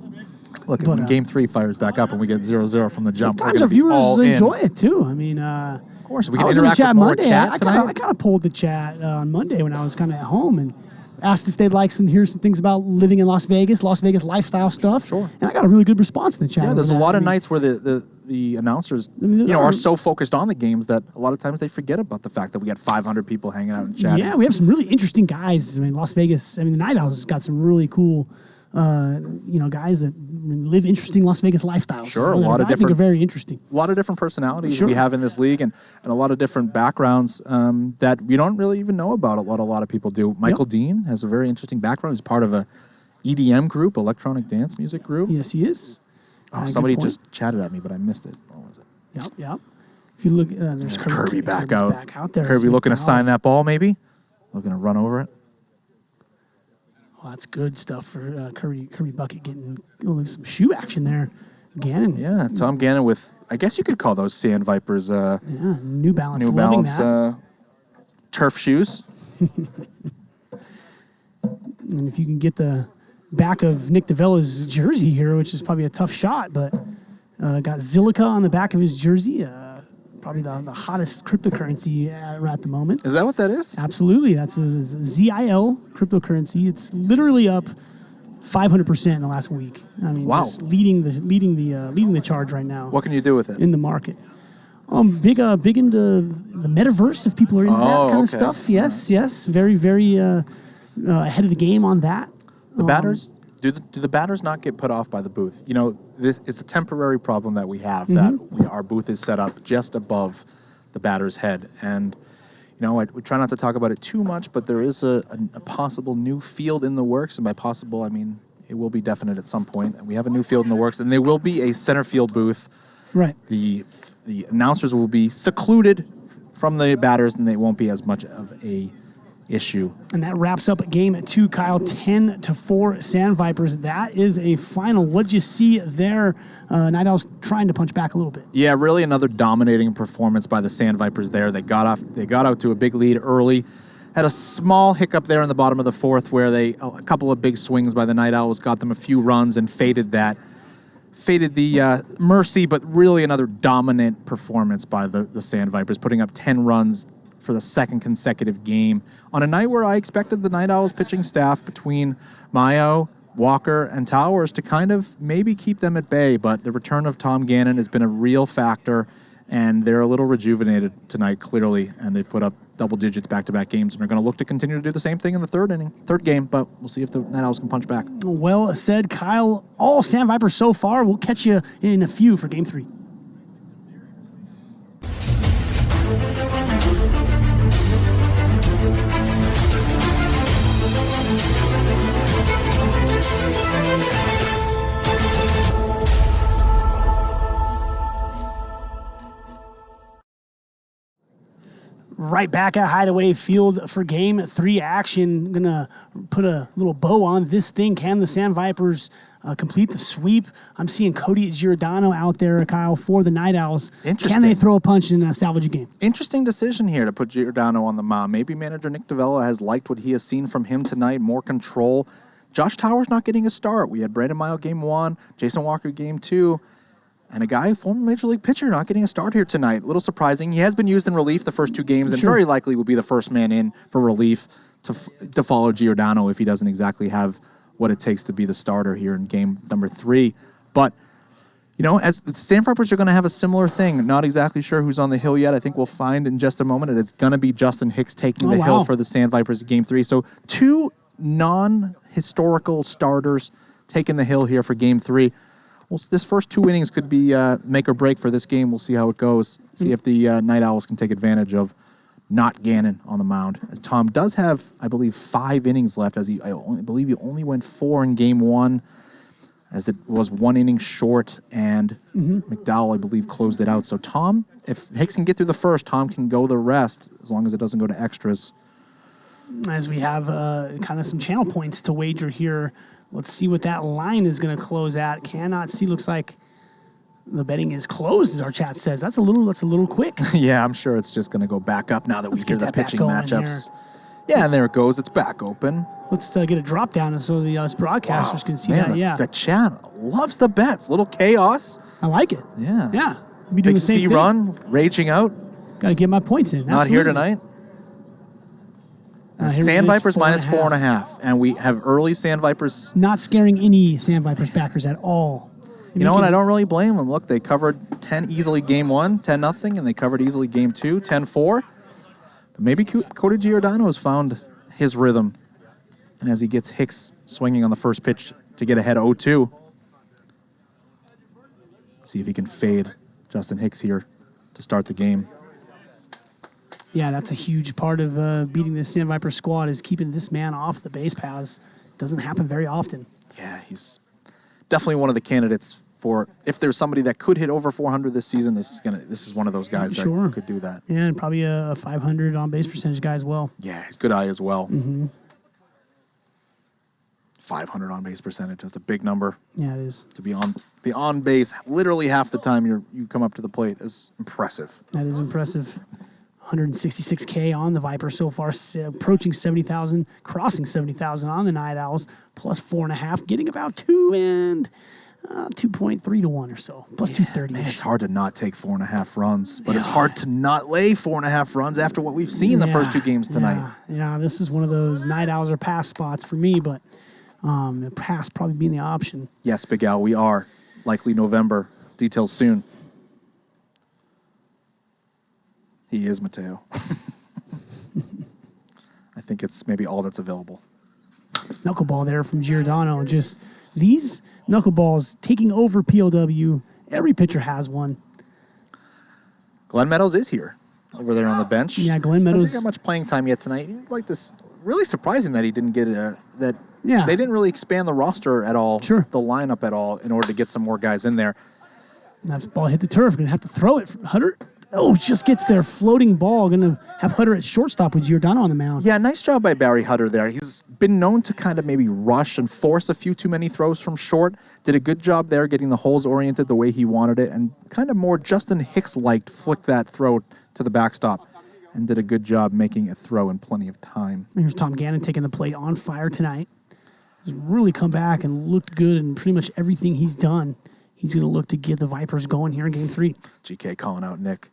Look, when Game 3 fires back up and we get 0-0 from the jump, sometimes our viewers enjoy it too. I mean, of course, we can I was in interact the chat with more Monday. chat I tonight. kind of pulled the chat on Monday when I was kind of at home and asked if they'd like to hear some things about living in Las Vegas lifestyle stuff. Sure. And I got a really good response in the chat. Yeah, there's a lot of nights where the announcers are so focused on the games that a lot of times they forget about the fact that we got 500 people hanging out and chatting. Yeah, we have some really interesting guys. I mean, Las Vegas, the Night Owls has got some really cool guys that live interesting Las Vegas lifestyles. Sure, a lot of I think are very interesting. A lot of different personalities we have in this league, and a lot of different backgrounds that we don't really even know about. A lot of people do. Michael Dean has a very interesting background. He's part of a EDM group, electronic dance music group. Yes, he is. Oh, somebody just chatted at me, but I missed it. What was it? Yep. If you look, there's Kirby back out there. Kirby looking to sign that ball, maybe? Looking to run over it. Oh, that's good stuff for Kirby Bucket getting some shoe action there. Gannon. Yeah, Tom Gannon with, I guess you could call those Sandvipers. New Balance. Turf shoes. And if you can get the back of Nick DeVella's jersey here, which is probably a tough shot, but got Zilliqa on the back of his jersey. Probably the hottest cryptocurrency at the moment. Is that what that is? Absolutely. That's a ZIL cryptocurrency. It's literally up 500% in the last week. I mean, just leading the charge right now. What can you do with it? In the market. Big into the metaverse, if people are into that kind of stuff. Yes. Very, very ahead of the game on that. The batters, do the batters not get put off by the booth? This is a temporary problem that we have, that our booth is set up just above the batter's head. And, we try not to talk about it too much, but there is a possible new field in the works. And by possible, I mean it will be definite at some point. And we have a new field in the works, and there will be a center field booth. Right. The announcers will be secluded from the batters, and they won't be as much of a issue. And that wraps up game 2, Kyle. 10-4 Sandvipers. That is a final. What'd you see there? Night Owls trying to punch back a little bit. Yeah, really another dominating performance by the Sandvipers there. They got out to a big lead early. Had a small hiccup there in the bottom of the 4th where a couple of big swings by the Night Owls got them a few runs and faded the mercy, but really another dominant performance by the Sandvipers, putting up 10 runs for the second consecutive game on a night where I expected the Night Owls pitching staff between Mayo, Walker, and Towers to kind of maybe keep them at bay, but the return of Tom Gannon has been a real factor, and they're a little rejuvenated tonight, clearly, and they've put up double digits back-to-back games, and are going to look to continue to do the same thing in the third game, but we'll see if the Night Owls can punch back. Well said, Kyle. All Sandvipers so far. We'll catch you in a few for game 3. Right back at Hideaway Field for Game 3 action. I'm going to put a little bow on this thing. Can the Sandvipers complete the sweep? I'm seeing Cody Giordano out there, Kyle, for the Night Owls. Can they throw a punch and salvage a game? Interesting decision here to put Giordano on the mound. Maybe manager Nick DeVella has liked what he has seen from him tonight, more control. Josh Towers not getting a start. We had Brandon Mayo game 1, Jason Walker game 2. And a guy, former Major League pitcher, not getting a start here tonight. A little surprising. He has been used in relief the first 2 games and very likely will be the first man in for relief to follow Giordano if he doesn't exactly have what it takes to be the starter here in game number 3. But, as the Sandvipers are going to have a similar thing. Not exactly sure who's on the hill yet. I think we'll find in just a moment. And it's going to be Justin Hicks taking the hill for the Sandvipers in game 3. So 2 non-historical starters taking the hill here for game 3. Well, this first 2 innings could be make or break for this game. We'll see how it goes. See if the Night Owls can take advantage of not Gannon on the mound. As Tom does have, I believe, 5 innings left, as I believe he only went 4 in game 1, as it was 1 inning short, and McDowell, I believe, closed it out. So Tom, if Hicks can get through the first, Tom can go the rest, as long as it doesn't go to extras. As we have kind of some channel points to wager here. Let's see what that line is going to close at. Cannot see. Looks like The betting is closed, as our chat says. That's a little quick. Yeah, I'm sure it's just going to go back up now that we hear the pitching matchups. Yeah, and there it goes. It's back open. Let's get a drop down so the us broadcasters can see that. Yeah, the chat loves the bets. Little chaos. I like it. Yeah. Yeah. Be doing Big the same C thing. run, raging out. Got to get my points in. Not here tonight. Sandvipers minus 4.5. And we have early Sandvipers. Not scaring any Sandvipers backers at all. You know what? I don't really blame them. Look, they covered 10 easily game 1, 10-0, and they covered easily game 2, 10-4. But maybe Cody Giordano has found his rhythm. And as he gets Hicks swinging on the first pitch to get ahead 0-2. See if he can fade Justin Hicks here to start the game. Yeah, that's a huge part of beating the Sandviper squad is keeping this man off the base paths. Doesn't happen very often. Yeah, he's definitely one of the candidates for if there's somebody that could hit over 400 this season. This is one of those guys that could do that. Yeah, and probably a 500 on base percentage guy as well. Yeah, he's a good eye as well. Mm-hmm. 500 on base percentage. That's a big number. Yeah, it is. To be on base literally half the time you come up to the plate is impressive. That is impressive. 166K on the Vipers so far, approaching 70,000, crossing 70,000 on the Night Owls, plus 4.5, getting about 2.3 to 1 or so, plus 230. Man, it's hard to not take 4.5 runs, but it's hard to not lay 4.5 runs after what we've seen the first 2 games tonight. Yeah, this is one of those Night Owls or pass spots for me, but pass probably being the option. Yes, Big Al, we are. Likely November. Details soon. He is Mateo. I think it's maybe all that's available. Knuckleball there from Giordano. Just these knuckleballs taking over PLW. Every pitcher has one. Glenn Meadows is here over there on the bench. Yeah, Glenn Meadows hasn't got much playing time yet tonight. Like this, really surprising that he didn't get that. Yeah, they didn't really expand the roster at all. Sure, the lineup at all in order to get some more guys in there. That ball hit the turf. Gonna have to throw it. Hutter. Oh, just gets there. Floating ball. Going to have Hutter at shortstop with Giordano on the mound. Yeah, nice job by Barry Hutter there. He's been known to kind of maybe rush and force a few too many throws from short. Did a good job there getting the holes oriented the way he wanted it. And kind of more Justin Hicks-liked flicked that throw to the backstop. And did a good job making a throw in plenty of time. Here's Tom Gannon taking the plate on fire tonight. He's really come back and looked good in pretty much everything he's done. He's going to look to get the Vipers going here in Game 3. GK calling out Nick.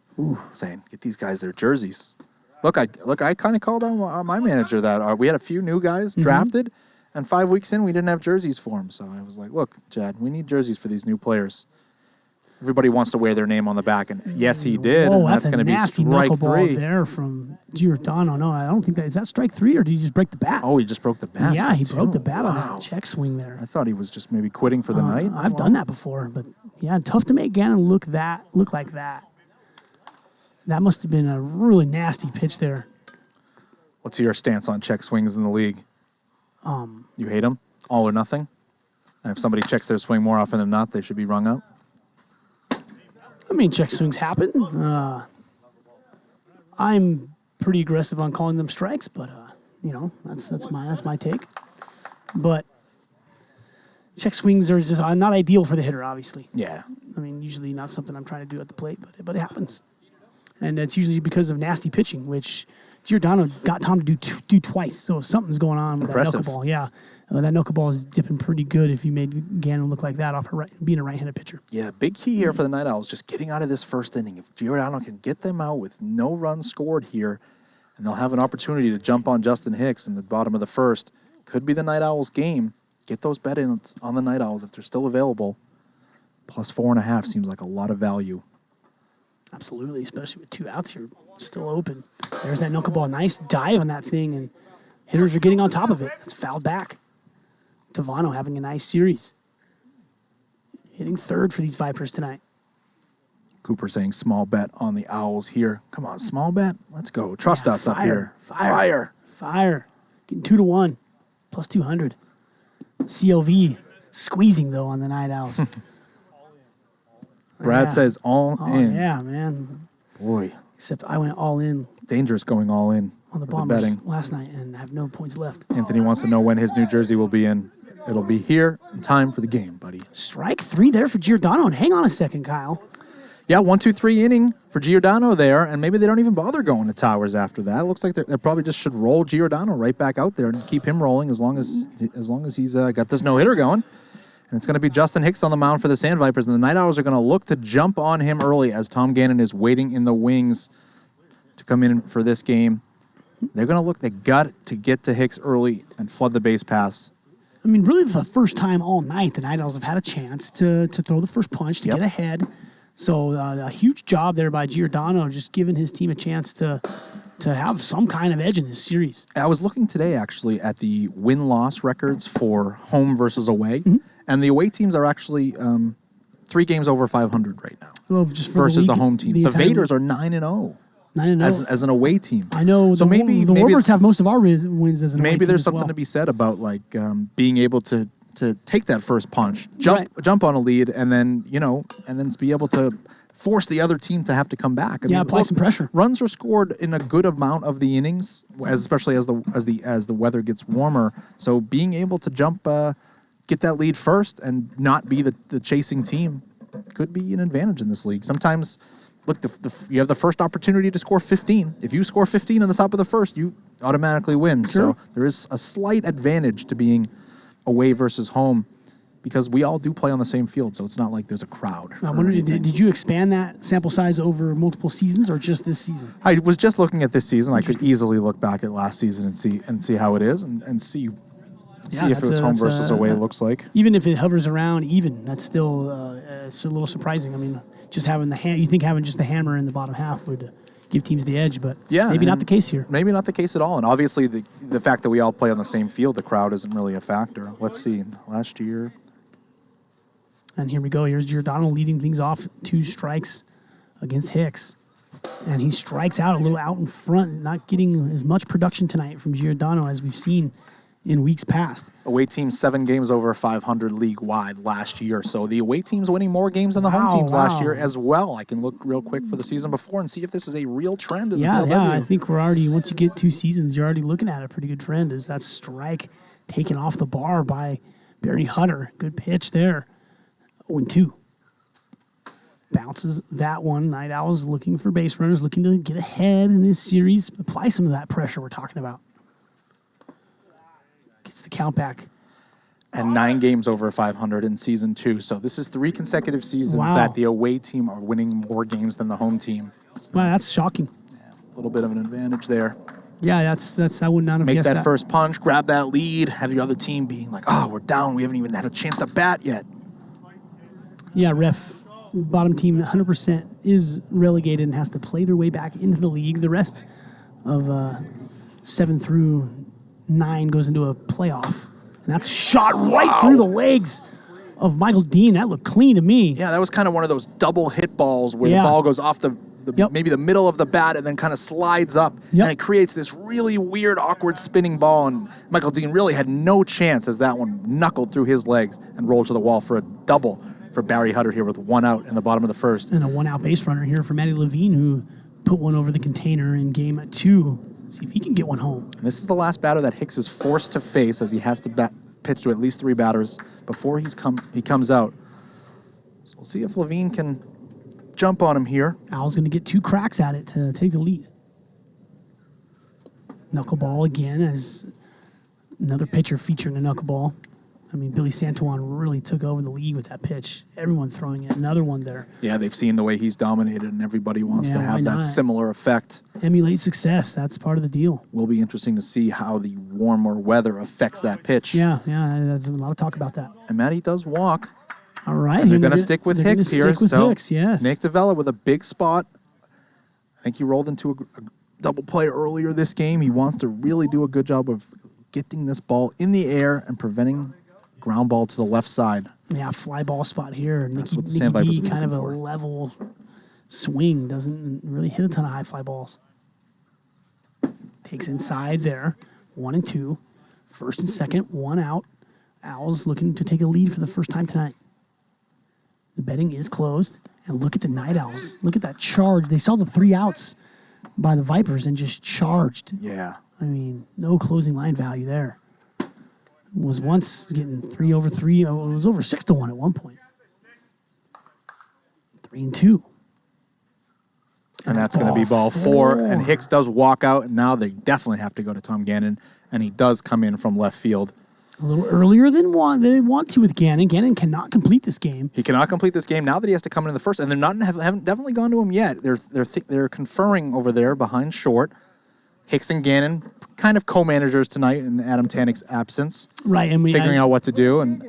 Saying, get these guys their jerseys. Look, I kind of called on my manager that we had a few new guys drafted, and 5 weeks in, we didn't have jerseys for them. So I was like, look, Chad, we need jerseys for these new players. Everybody wants to wear their name on the back, and yes, he did. Oh, and that's going to be strike 3 there from Giordano. No, I don't think is that strike 3, or did he just break the bat? Oh, he just broke the bat. Yeah, he broke the bat on that check swing there. I thought he was just maybe quitting for the night. I've done that before, but yeah, tough to make Gannon look like that. That must have been a really nasty pitch there. What's your stance on check swings in the league? You hate them? All or nothing? And if somebody checks their swing more often than not, they should be rung up? I mean, check swings happen. I'm pretty aggressive on calling them strikes, but that's my take. But check swings are just not ideal for the hitter, obviously. Yeah. I mean, usually not something I'm trying to do at the plate, but it happens. And it's usually because of nasty pitching, which Giordano got Tom to do twice. So something's going on with that knuckleball. Yeah, that knuckleball is dipping pretty good if you made Gannon look like that off being a right-handed pitcher. Yeah, big key here for the Night Owls, just getting out of this first inning. If Giordano can get them out with no runs scored here, and they'll have an opportunity to jump on Justin Hicks in the bottom of the first, could be the Night Owls game. Get those bet-ins on the Night Owls if they're still available. Plus 4.5 seems like a lot of value. Absolutely, especially with 2 outs here, still open. There's that knuckleball. Nice dive on that thing, and hitters are getting on top of it. It's fouled back. Tavano having a nice series. Hitting third for these Vipers tonight. Cooper saying small bet on the Owls here. Come on, small bet. Let's go. Trust us up here. Fire. Getting 2 to 1. Plus 200. CLV squeezing, though, on the Night Owls. Brad says all in. Yeah, man. Boy. Except I went all in. Dangerous going all in. on the for Bombers betting. last night and have no points left. Anthony wants to know when his new jersey will be in. It'll be here in time for the game, buddy. Strike 3 there for Giordano. And hang on a second, Kyle. Yeah, 1-2-3 inning for Giordano there, and maybe they don't even bother going to Towers after that. It looks like they probably just should roll Giordano right back out there and keep him rolling as long as he's got this no-hitter going. And it's going to be Justin Hicks on the mound for the Sandvipers, and the Night Owls are going to look to jump on him early as Tom Gannon is waiting in the wings to come in for this game. They're going to look. They got to get to Hicks early and flood the base pass. I mean, really the first time all night the Night Owls have had a chance to throw the first punch, to get ahead. So a huge job there by Giordano, just giving his team a chance to have some kind of edge in this series. I was looking today, actually, at the win-loss records for home versus away, and the away teams are actually 3 games over 500 right now Well, just for versus the league, home team. The entire Vaders are 9-0. 9-0. As an away team. I know. So maybe the Warbirds have most of our wins as an away maybe team there's as something well. to be said about like being able to take that first punch, jump on a lead, and then be able to force the other team to have to come back. Apply some pressure. Runs are scored in a good amount of the innings, especially as the weather gets warmer. So being able to jump, get that lead first, and not be the chasing team could be an advantage in this league. Sometimes. Look, you have the first opportunity to score 15. If you score 15 on the top of the first, you automatically win. Sure. So there is a slight advantage to being away versus home because we all do play on the same field, so it's not like there's a crowd. I wonder, did you expand that sample size over multiple seasons or just this season? I was just looking at this season. I could easily look back at last season and see how it is and see if it's home versus away looks like. Even if it hovers around even, that's still it's a little surprising. I mean, just having you think having just the hammer in the bottom half would give teams the edge, but maybe not the case here. Maybe not the case at all. And obviously the fact that we all play on the same field, the crowd isn't really a factor. Let's see. Last year. And here we go. Here's Giordano leading things off. 2 strikes against Hicks. And he strikes out a little out in front, not getting as much production tonight from Giordano as we've seen in weeks past. Away teams 7 games over 500 league-wide last year. So the away team's winning more games than the home teams last year as well. I can look real quick for the season before and see if this is a real trend in the PLW. Yeah, I think we're already, once you get 2 seasons, you're already looking at a pretty good trend. Is that strike taken off the bar by Barry Hutter. Good pitch there. 0-2. Bounces that one. Night Owls looking for base runners, looking to get ahead in this series. Apply some of that pressure we're talking about. Gets the count back. And 9 games over 500 in season 2. So this is 3 consecutive seasons that the away team are winning more games than the home team. Wow, that's shocking. Yeah, a little bit of an advantage there. Yeah, that's I would not have guessed that. Make that first punch, grab that lead, have your other team being like, oh, we're down. We haven't even had a chance to bat yet. Yeah, ref, bottom team 100% is relegated and has to play their way back into the league. The rest of 7 through 9 goes into a playoff. And that's shot right through the legs of Michael Dean. That looked clean to me. Yeah, that was kind of one of those double hit balls where the ball goes off maybe the middle of the bat and then kind of slides up. And it creates this really weird, awkward spinning ball. And Michael Dean really had no chance as that one knuckled through his legs and rolled to the wall for a double for Barry Hutter here with 1 out in the bottom of the first. And a 1-out base runner here for Matty Levine, who put one over the container in game 2. Let's see if he can get one home. And this is the last batter that Hicks is forced to face as he has to pitch to at least 3 batters before he comes out. So we'll see if Levine can jump on him here. Al's going to get 2 cracks at it to take the lead. Knuckleball again as another pitcher featuring a knuckleball. I mean, Billy Santuan really took over the league with that pitch. Everyone throwing it. Another one there. Yeah, they've seen the way he's dominated, and everybody wants to have that similar effect. Emulate success. That's part of the deal. Will be interesting to see how the warmer weather affects that pitch. Yeah, there's a lot of talk about that. And Matty does walk. All right. And they're going to stick with Hicks here. Hicks, yes. Nick Davella with a big spot. I think he rolled into a double play earlier this game. He wants to really do a good job of getting this ball in the air and preventing ground ball to the left side. Yeah, fly ball spot here. That's what the Nicky Sandvipers B, are kind of a looking for. level swing. Doesn't really hit a ton of high fly balls. Takes inside there. 1-2. First and second, 1 out. Owls looking to take a lead for the first time tonight. The betting is closed. And look at the Night Owls. Look at that charge. They saw the 3 outs by the Vipers and just charged. Yeah. I mean, no closing line value there. Was once getting 3 over 3. Oh, it was over 6-1 at one point. 3-2. And that's going to be ball 4. And Hicks does walk out, and now they definitely have to go to Tom Gannon, and he does come in from left field. A little earlier than they want to with Gannon. Gannon cannot complete this game. He cannot complete this game now that he has to come in the first, and they're not haven't definitely gone to him yet. They're conferring over there behind short. Hicks and Gannon kind of co-managers tonight in Adam Tannick's absence, right? And figuring out what to do. And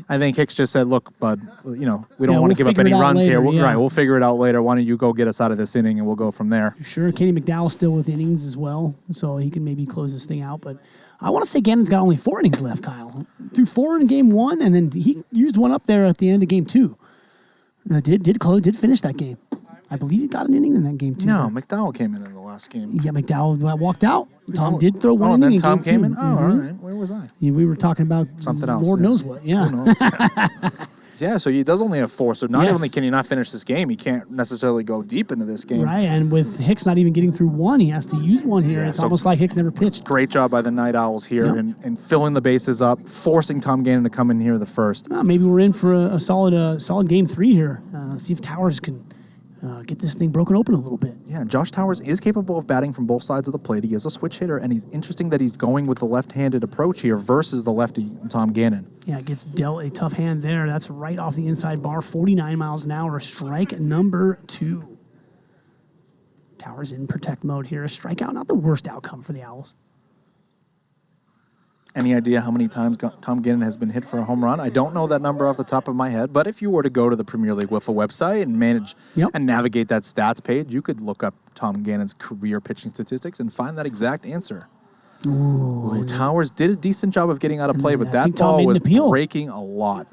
I think Hicks just said, "Look, bud, we don't want to give up any runs later, here. Right? We'll figure it out later. Why don't you go get us out of this inning, and we'll go from there." Sure, Kenny McDowell's still with innings as well, so he can maybe close this thing out, but. I want to say Gannon's got only 4 innings left, Kyle. Threw 4 in game 1, and then he used one up there at the end of game 2. Did finish that game. I believe he got an inning in that game, too. No, McDowell came in the last game. Yeah, McDowell walked out. Tom did throw one inning then in Tom game 2. came in? Oh, all right. Where was I? Yeah, we were talking about something else. Lord knows what, yeah. Who knows? Yeah, so he does only have 4. So not Yes. only can he not finish this game, he can't necessarily go deep into this game. Right, and with Hicks not even getting through 1, he has to use 1 here. Yeah, It's so almost like Hicks never pitched. Great job by the Night Owls here in filling the bases up, forcing Tom Gannon to come in here the first. Maybe we're in for a solid game 3 here. See if Towers can get this thing broken open a little bit. Yeah, Josh Towers is capable of batting from both sides of the plate. He is a switch hitter, and he's interesting that he's going with the left-handed approach here versus the lefty Tom Gannon. Yeah, gets dealt a tough hand there. That's right off the inside bar, 49 miles an hour. Strike number 2. Towers in protect mode here. A strikeout, not the worst outcome for the Owls. Any idea how many times Tom Gannon has been hit for a home run? I don't know that number off the top of my head, but if you were to go to the Premier League WIFFLE website and manage and navigate that stats page, you could look up Tom Gannon's career pitching statistics and find that exact answer. Ooh, Towers did a decent job of getting out of play, but that ball was breaking a lot.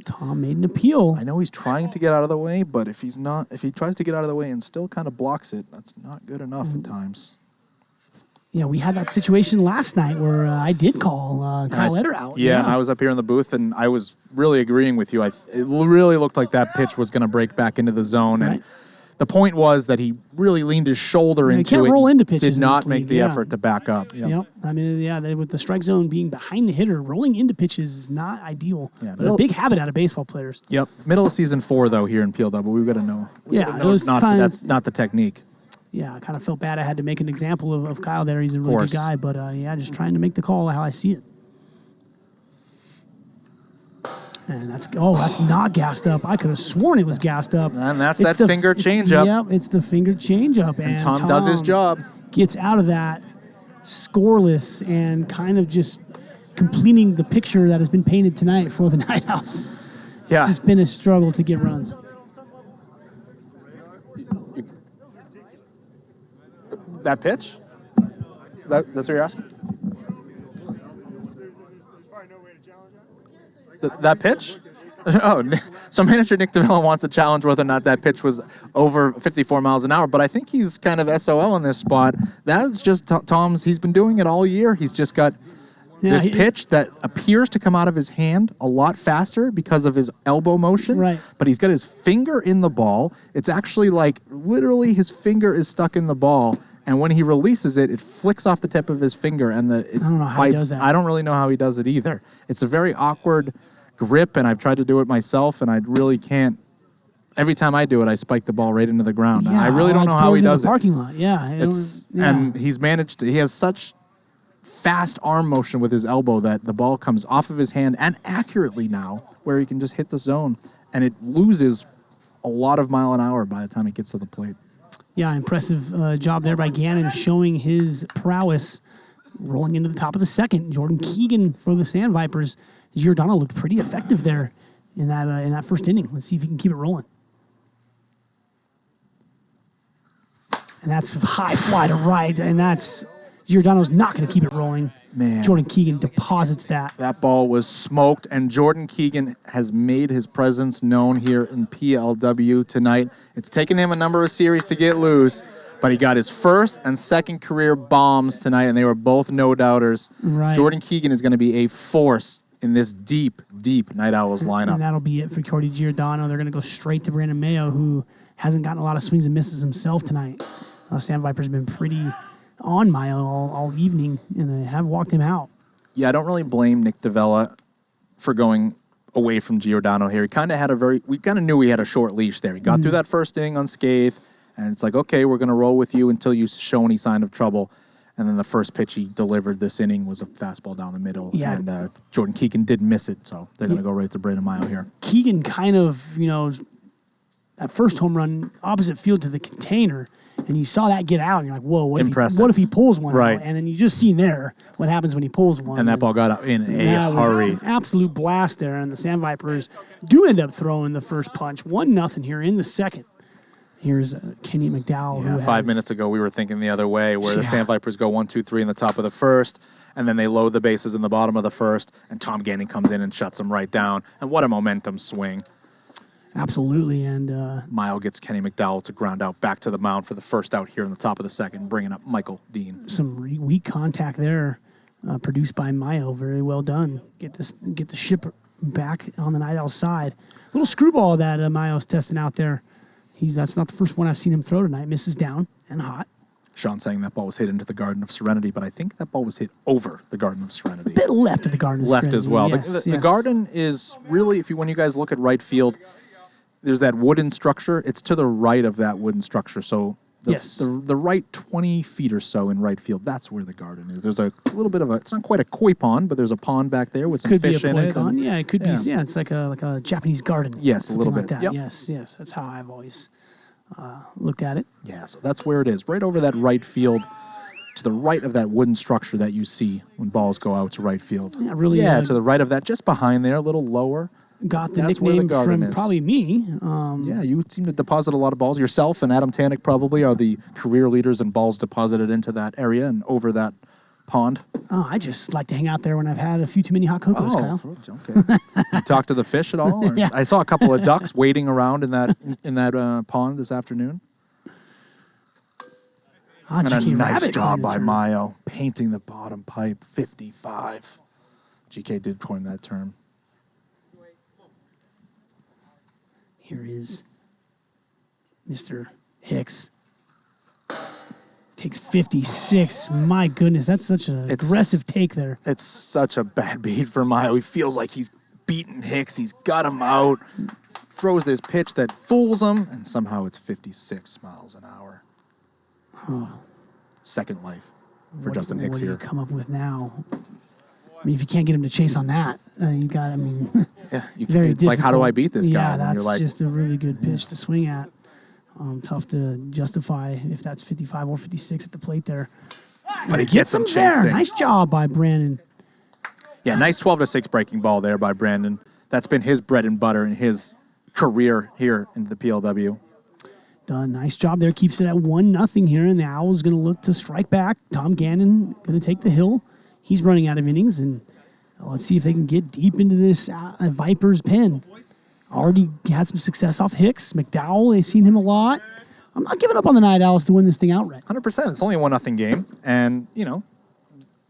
Tom made an appeal. I know he's trying to get out of the way, but if he tries to get out of the way and still kind of blocks it, that's not good enough at times. Yeah, we had that situation last night where I did call Kyle Eder out. Yeah, and I was up here in the booth, and I was really agreeing with you. It really looked like that pitch was going to break back into the zone. Right. And the point was that he really leaned his shoulder into it. Can't roll into pitches. Did not make the effort to back up. Yep. I mean, with the strike zone being behind the hitter, rolling into pitches is not ideal. Yeah, but a big habit out of baseball players. Yep. Middle of season 4, though, here in PLW, we've got to know. That's not the technique. Yeah, I kind of felt bad I had to make an example of Kyle there. He's a really good guy, but just trying to make the call how I see it. And that's not gassed up. I could have sworn it was gassed up. And that's that finger changeup. Yep, it's the finger changeup. And Tom does his job. Gets out of that scoreless and kind of just completing the picture that has been painted tonight for the Night Owls. Yeah. It's just been a struggle to get runs. That pitch? That's what you're asking? That pitch? Oh, so manager Nick DeVilla wants to challenge whether or not that pitch was over 54 miles an hour, but I think he's kind of SOL in this spot. That's just Tom's. He's been doing it all year. He's just got this pitch that appears to come out of his hand a lot faster because of his elbow motion. Right. But he's got his finger in the ball. It's actually like literally his finger is stuck in the ball. And when he releases it, it flicks off the tip of his finger. And I don't know how he does that. I don't really know how he does it either. It's a very awkward grip, and I've tried to do it myself, and I really can't. Every time I do it, I spike the ball right into the ground. Yeah, I really don't know how he does it. Parking lot, yeah. And he's managed. He has such fast arm motion with his elbow that the ball comes off of his hand and accurately now, where he can just hit the zone, and it loses a lot of mile an hour by the time it gets to the plate. Yeah, impressive job there by Gannon, showing his prowess. Rolling into the top of the second, Jordan Keegan for the Sandvipers. Giordano looked pretty effective there in that first inning. Let's see if he can keep it rolling. And that's high fly to right, and that's Giordano's not going to keep it rolling. Man. Jordan Keegan deposits that. That ball was smoked, and Jordan Keegan has made his presence known here in PLW tonight. It's taken him a number of series to get loose, but he got his first and second career bombs tonight, and they were both no-doubters. Right. Jordan Keegan is going to be a force in this deep, deep Night Owls lineup. And that'll be it for Cordy Giordano. They're going to go straight to Brandon Mayo, who hasn't gotten a lot of swings and misses himself tonight. Sandvipers been pretty on Mayo all evening, and they have walked him out. Yeah, I don't really blame Nick Davella for going away from Giordano here. He kind of had we kind of knew he had a short leash there. He got through that first inning unscathed, and it's like, okay, we're going to roll with you until you show any sign of trouble. And then the first pitch he delivered this inning was a fastball down the middle. Yeah. And Jordan Keegan did miss it, so they're going to go right to Brandon Mayo here. Keegan kind of, that first home run opposite field to the container, and you saw that get out, and you're like, whoa, what if he pulls one right out? And then you just seen there what happens when he pulls one. And that ball got out in a hurry. Was an absolute blast there, and the Sandvipers do end up throwing the first punch. 1-0 here in the second. Here's Kenny McDowell. Yeah, 5 minutes ago we were thinking the other way, where the Sandvipers go 1-2-3 in the top of the first, and then they load the bases in the bottom of the first, and Tom Gannon comes in and shuts them right down. And what a momentum swing. Absolutely, and Mayo gets Kenny McDowell to ground out back to the mound for the first out here in the top of the second, bringing up Michael Dean. Some weak contact there, produced by Mayo. Very well done. Get the ship back on the Night Owl's side. Little screwball that Mayo's testing out there. That's not the first one I've seen him throw tonight. Misses down and hot. Sean saying that ball was hit into the Garden of Serenity, but I think that ball was hit over the Garden of Serenity. A bit left of the Garden of Serenity. Left as well. Yes, The Garden is really, when you guys look at right field, there's that wooden structure. It's to the right of that wooden structure. So the right 20 feet or so in right field, that's where the Garden is. There's a little bit of it's not quite a koi pond, but there's a pond back there with some fish in it. Yeah, it could be. Yeah, it's like a Japanese garden. Yes, a little bit. Like that. Yep. Yes, that's how I've always looked at it. Yeah, so that's where it is. Right over that right field, to the right of that wooden structure that you see when balls go out to right field. Yeah, really. Yeah, to the right of that, just behind there, a little lower. Got the nickname from probably me. Yeah, you seem to deposit a lot of balls. Yourself and Adam Tannick probably are the career leaders in balls deposited into that area and over that pond. Oh, I just like to hang out there when I've had a few too many hot cocos, Kyle. Okay. You talk to the fish at all? Or? Yeah. I saw a couple of ducks wading around in that pond this afternoon. And a nice job by Mayo, painting the bottom pipe, 55. GK did coin that term. Here is Mr. Hicks. Takes 56. My goodness, that's such an aggressive take there. It's such a bad beat for Mayo. He feels like he's beaten Hicks. He's got him out. Throws this pitch that fools him, and somehow it's 56 miles an hour. Oh. Second life for Justin Hicks here. What do you come up with now? I mean, if you can't get him to chase on that, you got, I mean... Yeah, it's like, how do I beat this guy? Yeah, that's just a really good pitch to swing at. Tough to justify if that's 55 or 56 at the plate there. But he gets him chasing. There. Nice job by Brandon. Yeah, nice 12-6 breaking ball there by Brandon. That's been his bread and butter in his career here in the PLW. Done. Nice job there. Keeps it at 1-0 here, and the Owls going to look to strike back. Tom Gannon going to take the hill. He's running out of innings, and let's see if they can get deep into this Vipers pen. Already had some success off Hicks. McDowell, they've seen him a lot. I'm not giving up on the Night Owls to win this thing outright. 100%. It's only a 1-0 game. And,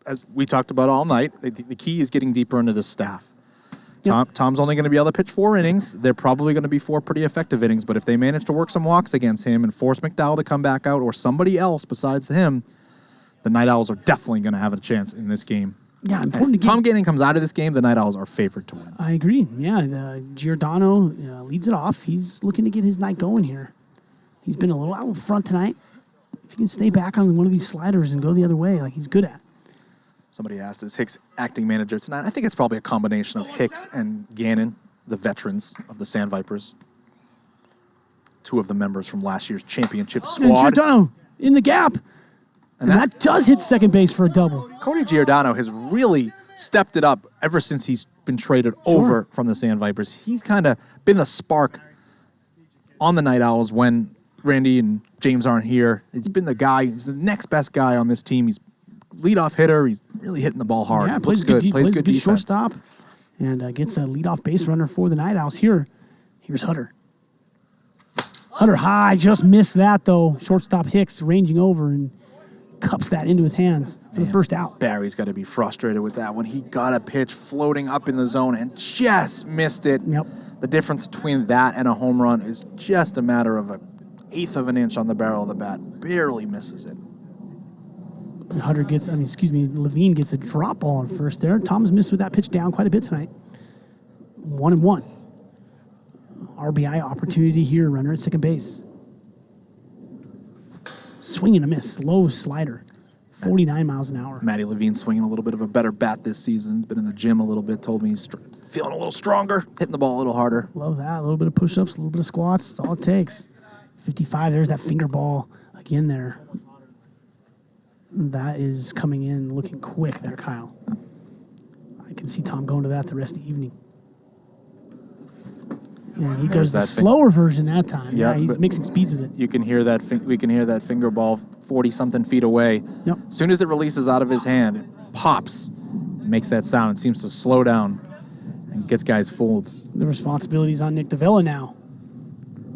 as we talked about all night, the key is getting deeper into the staff. Yep. Tom's only going to be able to pitch 4 innings. They're probably going to be 4 pretty effective innings. But if they manage to work some walks against him and force McDowell to come back out or somebody else besides him, the Night Owls are definitely going to have a chance in this game. Yeah, important to get. Tom Gannon comes out of this game, the Night Owls are favored to win. I agree. Yeah, Giordano leads it off. He's looking to get his night going here. He's been a little out in front tonight. If he can stay back on one of these sliders and go the other way, like he's good at. Somebody asked, is Hicks acting manager tonight? I think it's probably a combination of Hicks and Gannon, the veterans of the Sandvipers. 2 of the members from last year's championship squad. And Giordano in the gap. And that does hit second base for a double. Cody Giordano has really stepped it up ever since he's been traded over from the Sandvipers. He's kind of been the spark on the Night Owls when Randy and James aren't here. It's been the guy. He's the next best guy on this team. He's leadoff hitter. He's really hitting the ball hard. Yeah, plays good defense. Shortstop, and gets a leadoff base runner for the Night Owls here. Here's Hutter. Hutter high, just missed that though. Shortstop Hicks ranging over and cups that into his hands for the first out. Barry's got to be frustrated with that one. He got a pitch floating up in the zone and just missed it. Yep. The difference between that and a home run is just a matter of an 1/8 of an inch on the barrel of the bat. Barely misses it. Levine gets a drop ball on first there. Tom's missed with that pitch down quite a bit tonight. 1-1. RBI opportunity here, runner at second base. Swing and a miss, slow slider, 49 miles an hour. Matty Levine swinging a little bit of a better bat this season. He's been in the gym a little bit, told me he's feeling a little stronger, hitting the ball a little harder. Love that, a little bit of push-ups, a little bit of squats, that's all it takes. 55, there's that finger ball again there. That is coming in looking quick there, Kyle. I can see Tom going to that the rest of the evening. And he goes the slower version that time. Yeah, he's mixing speeds with it. You can hear that. We can hear that finger ball 40-something feet away. Yep. As soon as it releases out of his hand, it pops, makes that sound. It seems to slow down and gets guys fooled. The responsibility's on Nick Davila now.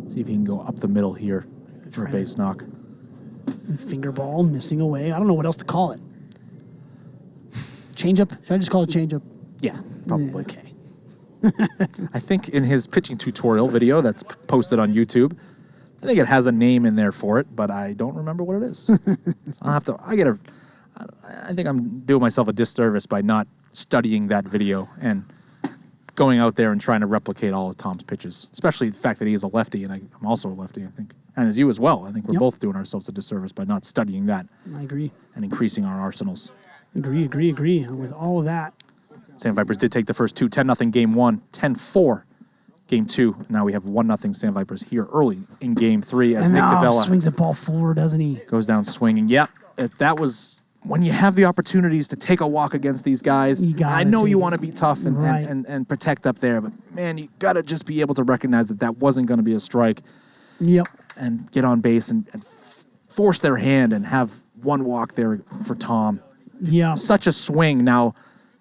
See if he can go up the middle here for a base knock. Finger ball missing away. I don't know what else to call it. Changeup? Should I just call it changeup? Yeah, probably. Okay. I think in his pitching tutorial video that's posted on YouTube, I think it has a name in there for it, but I don't remember what it is. So I think I'm doing myself a disservice by not studying that video and going out there and trying to replicate all of Tom's pitches, especially the fact that he is a lefty, and I'm also a lefty, I think. And as you as well. I think we're both doing ourselves a disservice by not studying that. I agree. And increasing our arsenals. Agree. And with all of that, Sandvipers did take the first two, 10-0 game one, 10-4 game two. Now we have 1-0 Sandvipers here early in game three as Nick Davila swings the ball forward, doesn't he? Goes down swinging. Yep, that was when you have the opportunities to take a walk against these guys. I know you want to be tough and protect up there, but man, you got to just be able to recognize that wasn't going to be a strike. Yep. And get on base and force their hand and have one walk there for Tom. Yeah. Such a swing. Now,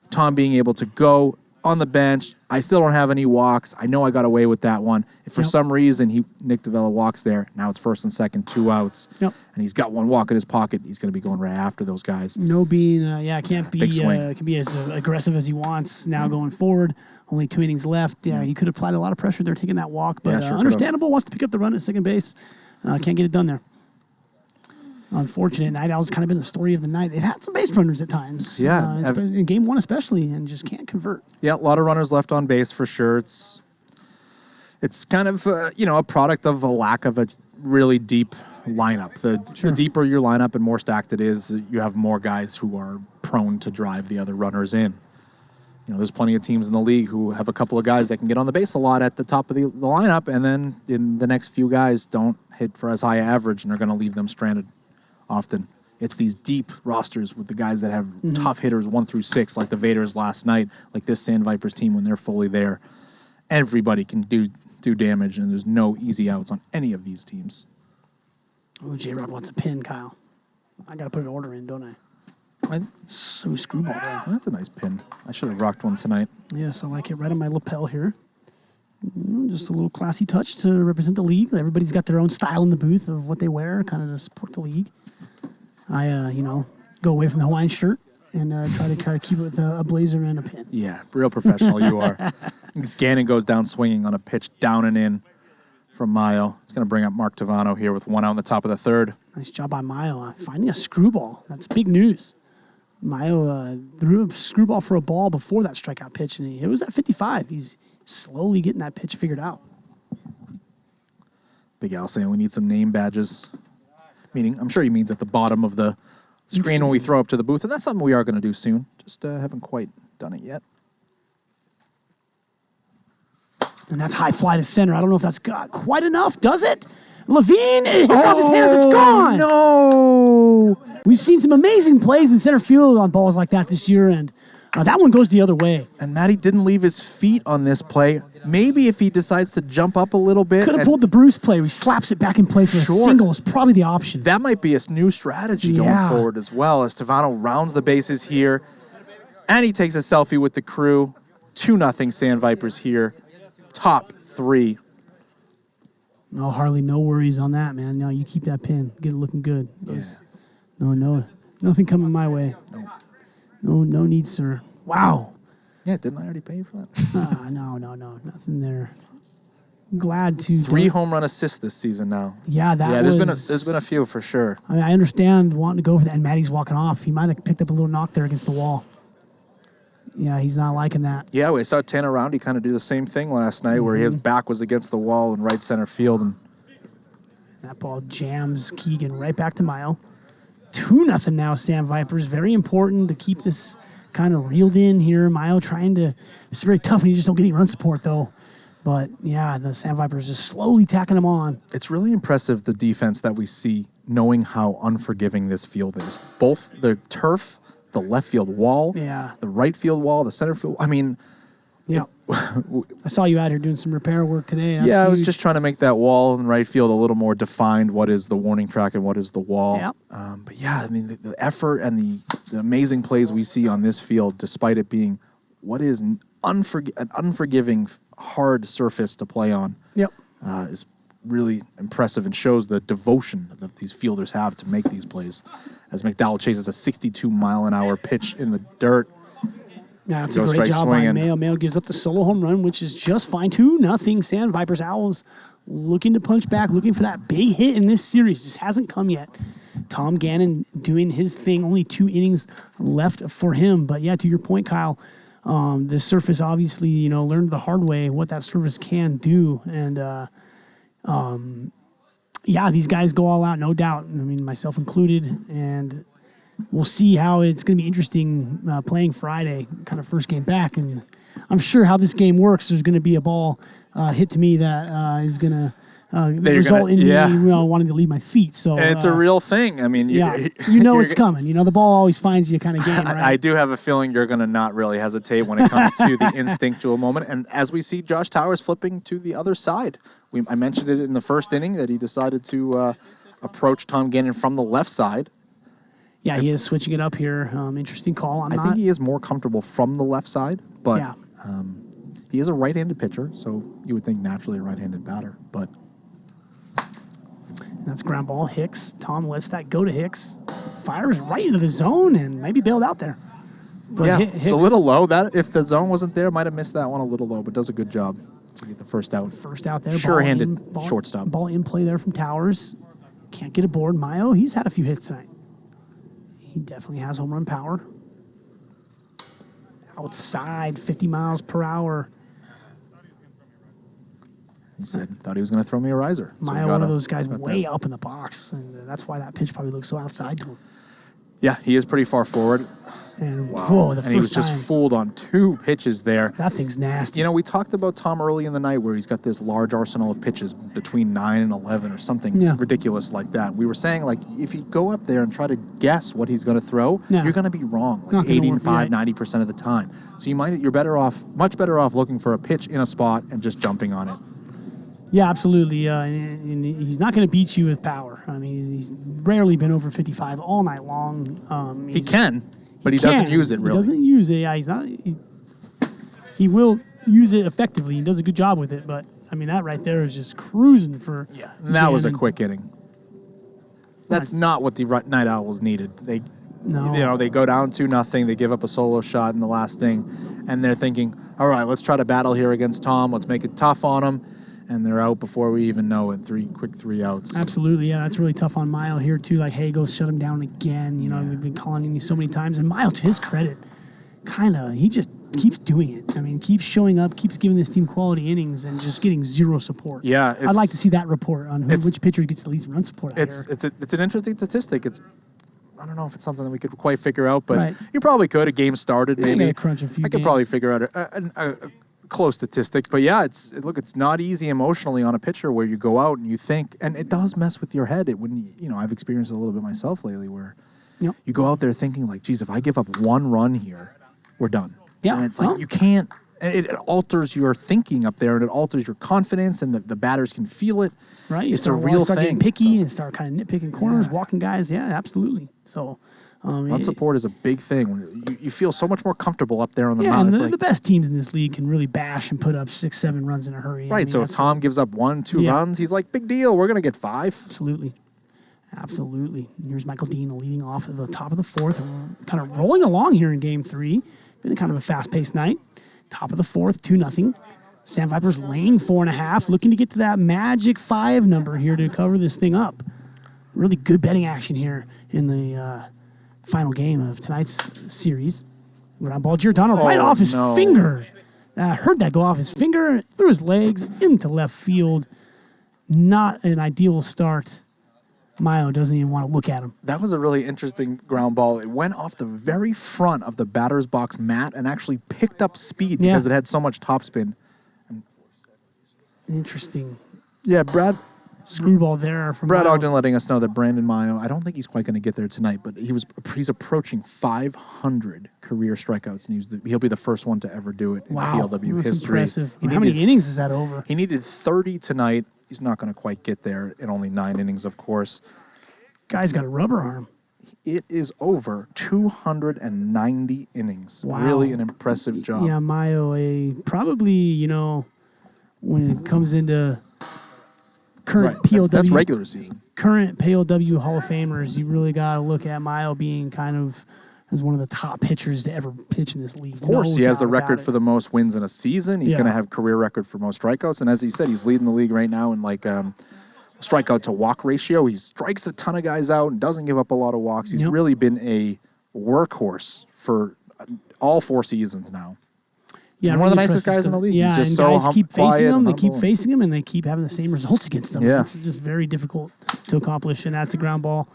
Tom being able to go on the bench. I still don't have any walks. I know I got away with that one. If for some reason Nick Davila walks there, now it's first and second, 2 outs. Yep. And he's got one walk in his pocket. He's going to be going right after those guys. Can't be as aggressive as he wants now going forward. Only 2 innings left. Yeah, he could have applied a lot of pressure there taking that walk, but understandable. Wants to pick up the run at second base. Can't get it done there. Unfortunate. Night Owl's kind of been the story of the night. They've had some base runners at times. Yeah. In game one especially, and just can't convert. Yeah, a lot of runners left on base for sure. It's kind of, a product of a lack of a really deep lineup. The deeper your lineup and more stacked it is, you have more guys who are prone to drive the other runners in. There's plenty of teams in the league who have a couple of guys that can get on the base a lot at the top of the lineup, and then in the next few guys don't hit for as high average, and they're going to leave them stranded often. It's these deep rosters with the guys that have tough hitters 1 through 6, like the Vaders last night, like this Sandvipers team when they're fully there. Everybody can do damage, and there's no easy outs on any of these teams. Oh, J-Rock wants a pin, Kyle. I got to put an order in, don't I? So screwball there. That's a nice pin. I should have rocked one tonight. Yes, I like it. Right on my lapel here. Just a little classy touch to represent the league. Everybody's got their own style in the booth of what they wear, kind of to support the league. I, go away from the Hawaiian shirt and try to keep it with a blazer and a pin. Yeah, real professional you are. Gannon goes down swinging on a pitch down and in from Mayo. It's going to bring up Mark Tavano here with 1 out in the top of the third. Nice job by Mayo. Finding a screwball. That's big news. Mayo threw a screwball for a ball before that strikeout pitch, and it was at 55. He's slowly getting that pitch figured out. Big Al saying we need some name badges. Meaning, I'm sure he means at the bottom of the screen when we throw up to the booth, and that's something we are going to do soon. Just haven't quite done it yet. And that's high fly to center. I don't know if that's got quite enough. Does it? Levine, it hits off his hands. It's gone. No. We've seen some amazing plays in center field on balls like that this year, and that one goes the other way. And Matty didn't leave his feet on this play. Maybe if he decides to jump up a little bit. Could have pulled the Bruce play where he slaps it back in play for a single is probably the option. That might be a new strategy going forward as well, as Tavano rounds the bases here. And he takes a selfie with the crew. 2-0 Sandvipers here. Top 3. No, Harley, no worries on that, man. No, you keep that pin. Get it looking good. Yeah. No, nothing coming my way. No need, sir. Wow. Yeah, didn't I already pay you for that? No, nothing there. glad to 3 home run assists this season now. Yeah, there's been a few for sure. I mean, I understand wanting to go for that, and Matty's walking off. He might have picked up a little knock there against the wall. Yeah, he's not liking that. Yeah, we saw Tanner Roundy kind of do the same thing last night, where his back was against the wall in right center field, and that ball jams Keegan right back to Mile. 2-0 now, Sandvipers. Very important to keep this kind of reeled in here. Mile trying to. It's very tough when you just don't get any run support though. But yeah, the Sandvipers just slowly tacking them on. It's really impressive, the defense that we see, knowing how unforgiving this field is. Both the turf, the left field wall, the right field wall, the center field. I mean, yeah. I saw you out here doing some repair work today. That's I was huge. just trying to make that wall in right field a little more defined. What is the warning track and what is the wall? Yeah. But yeah, I mean, the effort and the amazing plays we see on this field, despite it being what is an unforgiving, hard surface to play on, is really impressive and shows the devotion that these fielders have to make these plays. As McDowell chases a 62-mile-an-hour pitch in the dirt. Yeah, that's a great job by Mayo. Mayo gives up the solo home run, which is just fine. 2-0 Sandvipers. Owls looking to punch back, looking for that big hit in this series. Just hasn't come yet. Tom Gannon doing his thing. Only 2 innings left for him. But yeah, to your point, Kyle, the surface obviously, learned the hard way what that surface can do. And these guys go all out, no doubt. I mean, myself included. And we'll see how it's going to be interesting playing Friday, kind of first game back. And I'm sure how this game works, there's going to be a ball hit to me that is going to result in me wanting to leave my feet. So and it's a real thing. I mean, it's coming. The ball always finds you kind of game, right? I do have a feeling you're going to not really hesitate when it comes to the instinctual moment. And as we see Josh Towers flipping to the other side, I mentioned it in the first inning that he decided to approach Tom Gannon from the left side. Yeah, he is switching it up here. Interesting call. I think he is more comfortable from the left side, but he is a right-handed pitcher, so you would think naturally a right-handed batter. But that's ground ball. Hicks. Tom lets that go to Hicks. Fires right into the zone and maybe bailed out there. But Hicks, it's a little low. That if the zone wasn't there, might have missed that one a little low, but does a good job to get the first out. First out there. Sure-handed shortstop. Ball in play there from Towers. Can't get aboard. Mayo, he's had a few hits tonight. He definitely has home run power. Outside, 50 miles per hour. He said, thought he was going to throw me a riser. Mayo, one of those guys way up in the box, and that's why that pitch probably looks so outside to him. Yeah, he is pretty far forward. And, he was just fooled on 2 pitches there. That thing's nasty. We talked about Tom early in the night where he's got this large arsenal of pitches between 9 and 11 or something ridiculous like that. We were saying, if you go up there and try to guess what he's going to throw, you're going to be wrong, 85, 90% of the time. So you're much better off looking for a pitch in a spot and just jumping on it. Yeah, absolutely. And he's not going to beat you with power. I mean, he's rarely been over 55 all night long. He can, but he doesn't use it really. He doesn't use it. Yeah, he's not. He will use it effectively. He does a good job with it. But I mean, that right there is just cruising for. Yeah, and that was a quick inning. That's not what the Night Owls needed. They go down 2-0. They give up a solo shot in the last thing, and they're thinking, all right, let's try to battle here against Tom. Let's make it tough on him. And they're out before we even know it. 3 outs. Absolutely, yeah. That's really tough on Mile here, too. Hey, go shut him down again. We've been calling him so many times. And Mile, to his credit, he just keeps doing it. I mean, keeps showing up, keeps giving this team quality innings and just getting zero support. Yeah. I'd like to see that report on which pitcher gets the least run support out here. It's an interesting statistic. I don't know if it's something that we could quite figure out, but you probably could. A game started, maybe. Crunch a few I could probably figure out a close statistic, but it's not easy emotionally on a pitcher where you go out and you think, and it does mess with your head. I've experienced it a little bit myself lately where you go out there thinking geez, if I give up 1 run here, we're done. Yeah. And it's you can't, it alters your thinking up there and it alters your confidence and the batters can feel it. Right. You it's a real start thing. Getting picky and start kind of nitpicking corners, walking guys. Yeah, absolutely. So, run support is a big thing. You feel so much more comfortable up there on the mound. And the best teams in this league can really bash and put up 6-7 runs in a hurry. Right, so if Tom gives up 1-2 runs, he's like, big deal, we're going to get 5. Absolutely. And here's Michael Dean leading off at the top of the 4th. And we're kind of rolling along here in Game 3. Been kind of a fast-paced night. Top of the 4th, 2-0. Sandvipers laying 4.5, looking to get to that magic 5 number here to cover this thing up. Really good betting action here in the final game of tonight's series. Ground ball, Giordano right off his finger. I heard that go off his finger, through his legs, into left field. Not an ideal start. Mayo doesn't even want to look at him. That was a really interesting ground ball. It went off the very front of the batter's box mat and actually picked up speed because it had so much topspin. Interesting. Yeah, Brad Screwball there from Brad Mayo. Ogden letting us know that Brandon Mayo, I don't think he's quite going to get there tonight, but he's approaching 500 career strikeouts, and he'll be the first one to ever do it in PLW that's history. Impressive. How many innings is that over? He needed 30 tonight. He's not going to quite get there in only 9 innings, of course. Guy's got a rubber arm. It is over 290 innings. Wow. Really an impressive job. Yeah, Mayo, probably, when it comes into current PLW. That's regular season. Current PLW Hall of Famers, you really got to look at Mayo being kind of as one of the top pitchers to ever pitch in this league. Of course, he has the record for the most wins in a season. He's going to have career record for most strikeouts. And as he said, he's leading the league right now in strikeout to walk ratio. He strikes a ton of guys out and doesn't give up a lot of walks. He's really been a workhorse for all 4 seasons now. Yeah, one of the nicest guys in the league. Yeah, he's just and so guys keep facing him. They keep humble. facing him, and they keep having the same results against him. Yeah. It's just very difficult to accomplish, and that's a ground ball.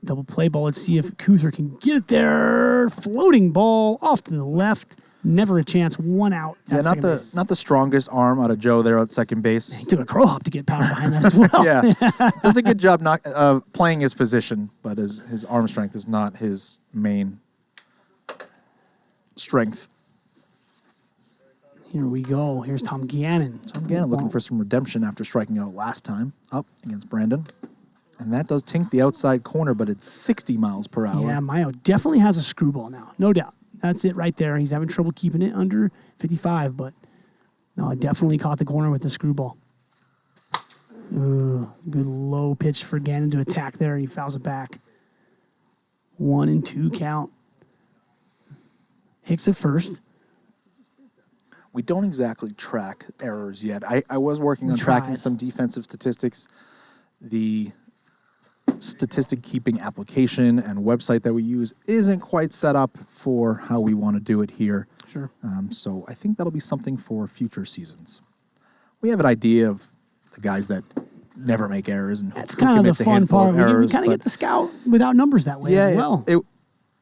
Double play ball. Let's see if Kuther can get it there. Floating ball off to the left. Never a chance. 1 out. Yeah, not the strongest arm out of Joe there at second base. He took a crow hop to get power behind that as well. Yeah, does a good job playing his position, but his arm strength is not his main strength. Here we go. Here's Tom Gannon. Tom Gannon looking for some redemption after striking out last time up against Brandon. And that does tink the outside corner, but it's 60 miles per hour. Yeah, Mayo definitely has a screwball now. No doubt. That's it right there. He's having trouble keeping it under 55, but no, I definitely caught the corner with the screwball. Ooh, good low pitch for Gannon to attack there. He fouls it back. 1-2 count. Hicks at first. We don't exactly track errors yet. I was working on tracking some defensive statistics. The statistic keeping application and website that we use isn't quite set up for how we want to do it here. Sure. So I think that'll be something for future seasons. We have an idea of the guys that never make errors and That's who kind of commits the a fun handful part. of We errors, kind of get the scout without numbers that way as well.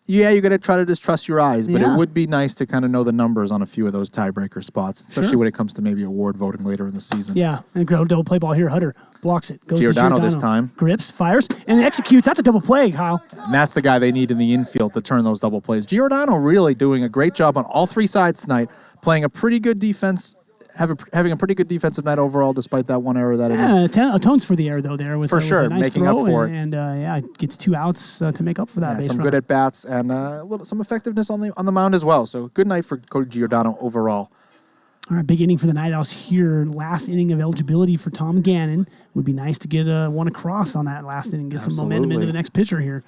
You got to try to just trust your eyes, but Yeah. it would be nice to kind of know the numbers on a few of those tiebreaker spots, especially when it comes to maybe award voting later in the season. Yeah, and double play ball here. Hutter blocks it. Goes Giordano to this time. Grips, fires, and executes. That's a double play, Kyle. And that's the guy they need in the infield to turn those double plays. Giordano really doing a great job on all 3 sides tonight, playing a pretty good defense, having a pretty good defensive night overall, despite that one error that it is. Atones for the error, though, there. With a nice making throw up for it. And gets 2 outs to make up for that base some run. good at-bats and some effectiveness on the mound as well. So good night for Cody Giordano overall. All right, big inning for the Night Owls here. Last inning of eligibility for Tom Gannon. Would be nice to get one across on that last inning, get some momentum into the next pitcher here.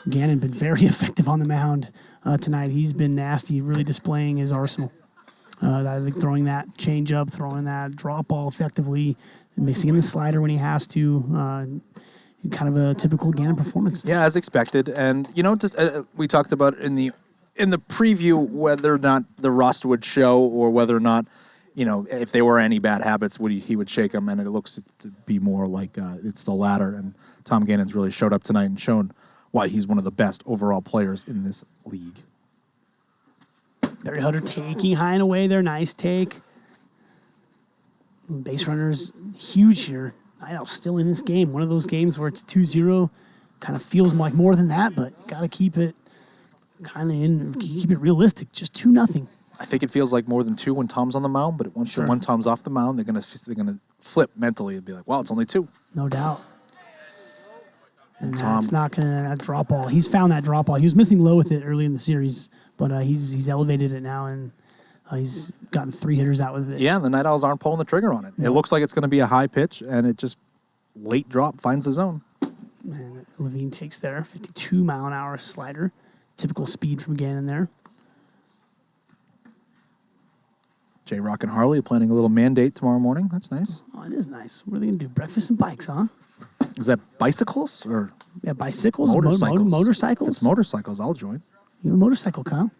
Gannon been very effective on the mound tonight. He's been nasty, really displaying his arsenal. Throwing that changeup, throwing that drop ball effectively, mixing in the slider when he has to. Kind of a typical Gannon performance. Yeah, as expected. And just we talked about in the preview whether or not the rust would show, or whether or not if there were any bad habits, he would shake them. And it looks to be more like it's the latter. And Tom Gannon's really showed up tonight and shown why he's one of the best overall players in this league. Barry Hutter taking high and away there. Nice take. Base runner's huge here. Night Owls still in this game. One of those games where it's 2-0. Kind of feels like more than that, but got to keep it keep it realistic. Just 2-0. I think it feels like more than 2 when Tom's on the mound, but once when Tom's off the mound, they're gonna flip mentally and be like, "Wow, it's only 2." No doubt. And that's not gonna drop ball. He's found that drop ball. He was missing low with it early in the series, but he's elevated it now, and he's gotten 3 hitters out with it. Yeah, and the Night Owls aren't pulling the trigger on it. It looks like it's going to be a high pitch, and it just late drop finds the zone. And Levine takes there, 52-mile-an-hour slider. Typical speed from Gannon there. J-Rock and Harley planning a little mandate tomorrow morning. That's nice. Oh, it is nice. What are they going to do? Breakfast and bikes, huh? Is that bicycles or Yeah, bicycles, motorcycles? motorcycles. If it's motorcycles, I'll join. You have a motorcycle, Kyle?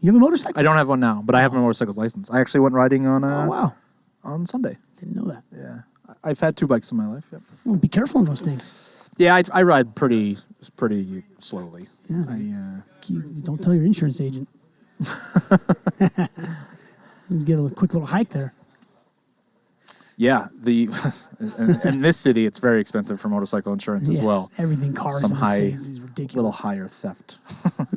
You have a motorcycle? I don't have one now, but I have my motorcycle's license. I actually went riding on Oh, wow. on Sunday. Didn't know that. Yeah. I've had 2 bikes in my life. Yep. Well, be careful on those things. Yeah, I ride pretty slowly. Yeah. I Don't tell your insurance agent. You get a quick little hike there. Yeah, in this city, it's very expensive for motorcycle insurance as well. Everything cars Some in the city is ridiculous. little higher theft